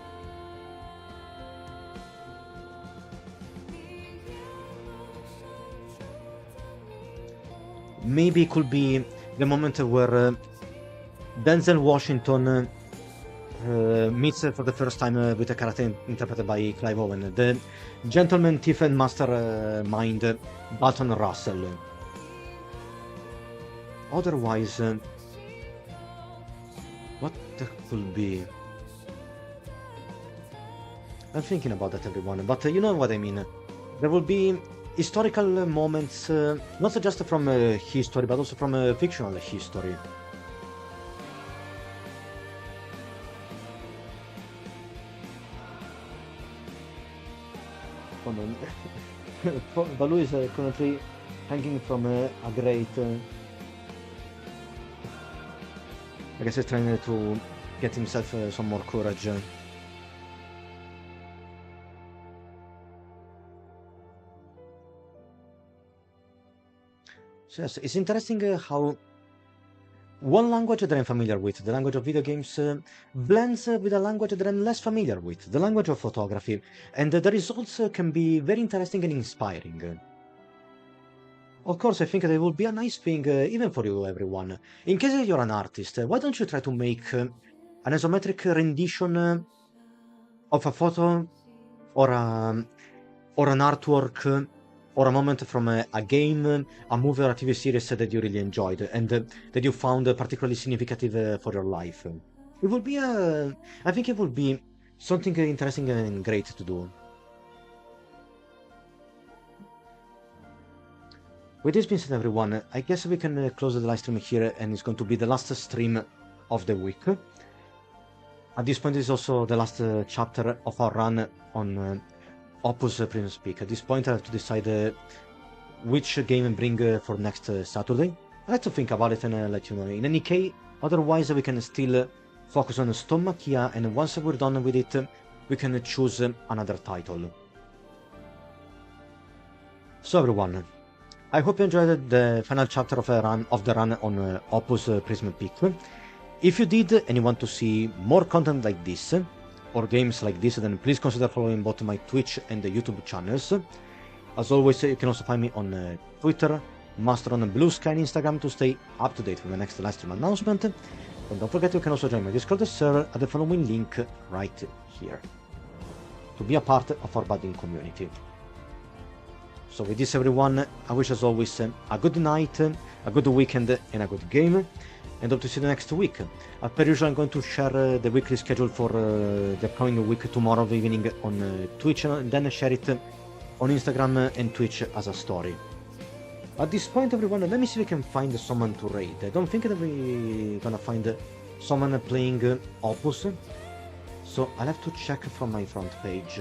Maybe it could be the moment where Denzel Washington meets for the first time with a character interpreted by Clive Owen, the gentleman thief and mastermind Dalton Russell. Otherwise, what could be? I'm thinking about that, everyone, but you know what I mean. There will be historical moments, not just from history, but also from fictional history. Baloo is currently hanging from a grate. I guess he's trying to get himself some more courage. So yes, it's interesting how one language that I'm familiar with, the language of video games, blends with a language that I'm less familiar with, the language of photography, and the results can be very interesting and inspiring. Of course, I think that it would be a nice thing, even for you, everyone. In case you're an artist, why don't you try to make an isometric rendition of a photo or an artwork or a moment from a game, a movie or a TV series that you really enjoyed and that you found particularly significant for your life. It would be I think it would be something interesting and great to do. With this being said, everyone, I guess we can close the live stream here, and it's going to be the last stream of the week. At this point, it's also the last chapter of our run on Opus Prism Peak. At this point, I have to decide which game bring for next Saturday. I have to think about it and let you know. In any case, otherwise we can still focus on Stomakia, and once we're done with it, we can choose another title. So everyone, I hope you enjoyed the final chapter of the run on Opus Prism Peak. If you did and you want to see more content like this, or games like this, then please consider following both my Twitch and the YouTube channels. As always, you can also find me on Twitter, Mastodon, Blue Sky, and Instagram to stay up to date with the next live stream announcement. And don't forget you can also join my Discord server at the following link right here to be a part of our budding community. So with this everyone, I wish as always a good night, a good weekend and a good game, and hope to see you next week. As per usual, I'm going to share the weekly schedule for the coming week tomorrow evening on Twitch, and then share it on Instagram and Twitch as a story. At this point everyone, let me see if we can find someone to raid. I don't think that we're gonna find someone playing Opus, so I'll have to check from my front page.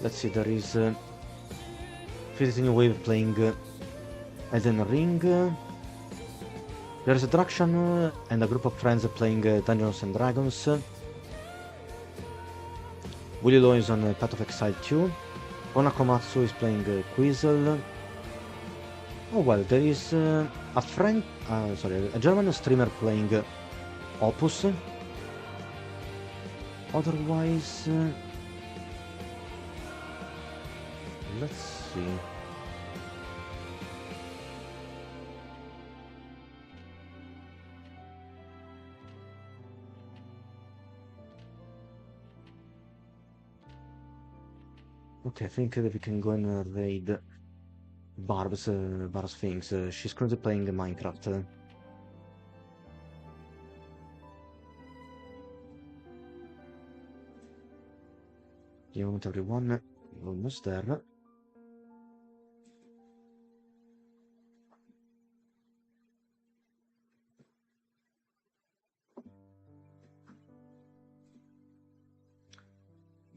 Let's see, there is Fidgeting Wave playing Elden Ring. There's a Drakshan and a group of friends playing Dungeons and Dragons. Willy Lo is on Path of Exile 2. Onakomatsu is playing Quizzle. Oh well, there is a German streamer playing Opus. Otherwise, let's see. Okay, I think that we can go and raid Barb's things. She's currently playing Minecraft. Give a moment everyone, we're almost there.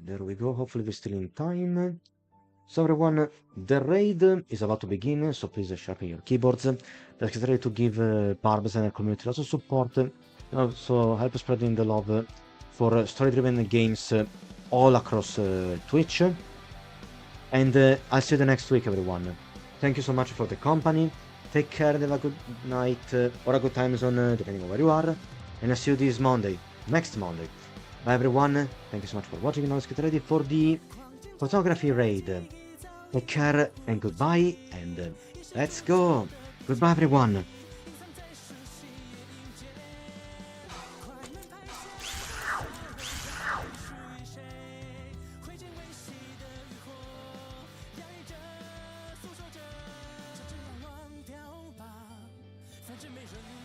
There we go, hopefully we're still in time. So everyone, the raid is about to begin, so please sharpen your keyboards. Let's get ready to give Barbs and the community lots of support, and also help spreading the love for story-driven games all across Twitch. And I'll see you the next week everyone. Thank you so much for the company, take care and have a good night, or a good time zone, depending on where you are. And I'll see you this Monday, next Monday. Bye everyone, thank you so much for watching, now let's get ready for the photography raid. Take care and goodbye, and let's go! Goodbye everyone!反正没人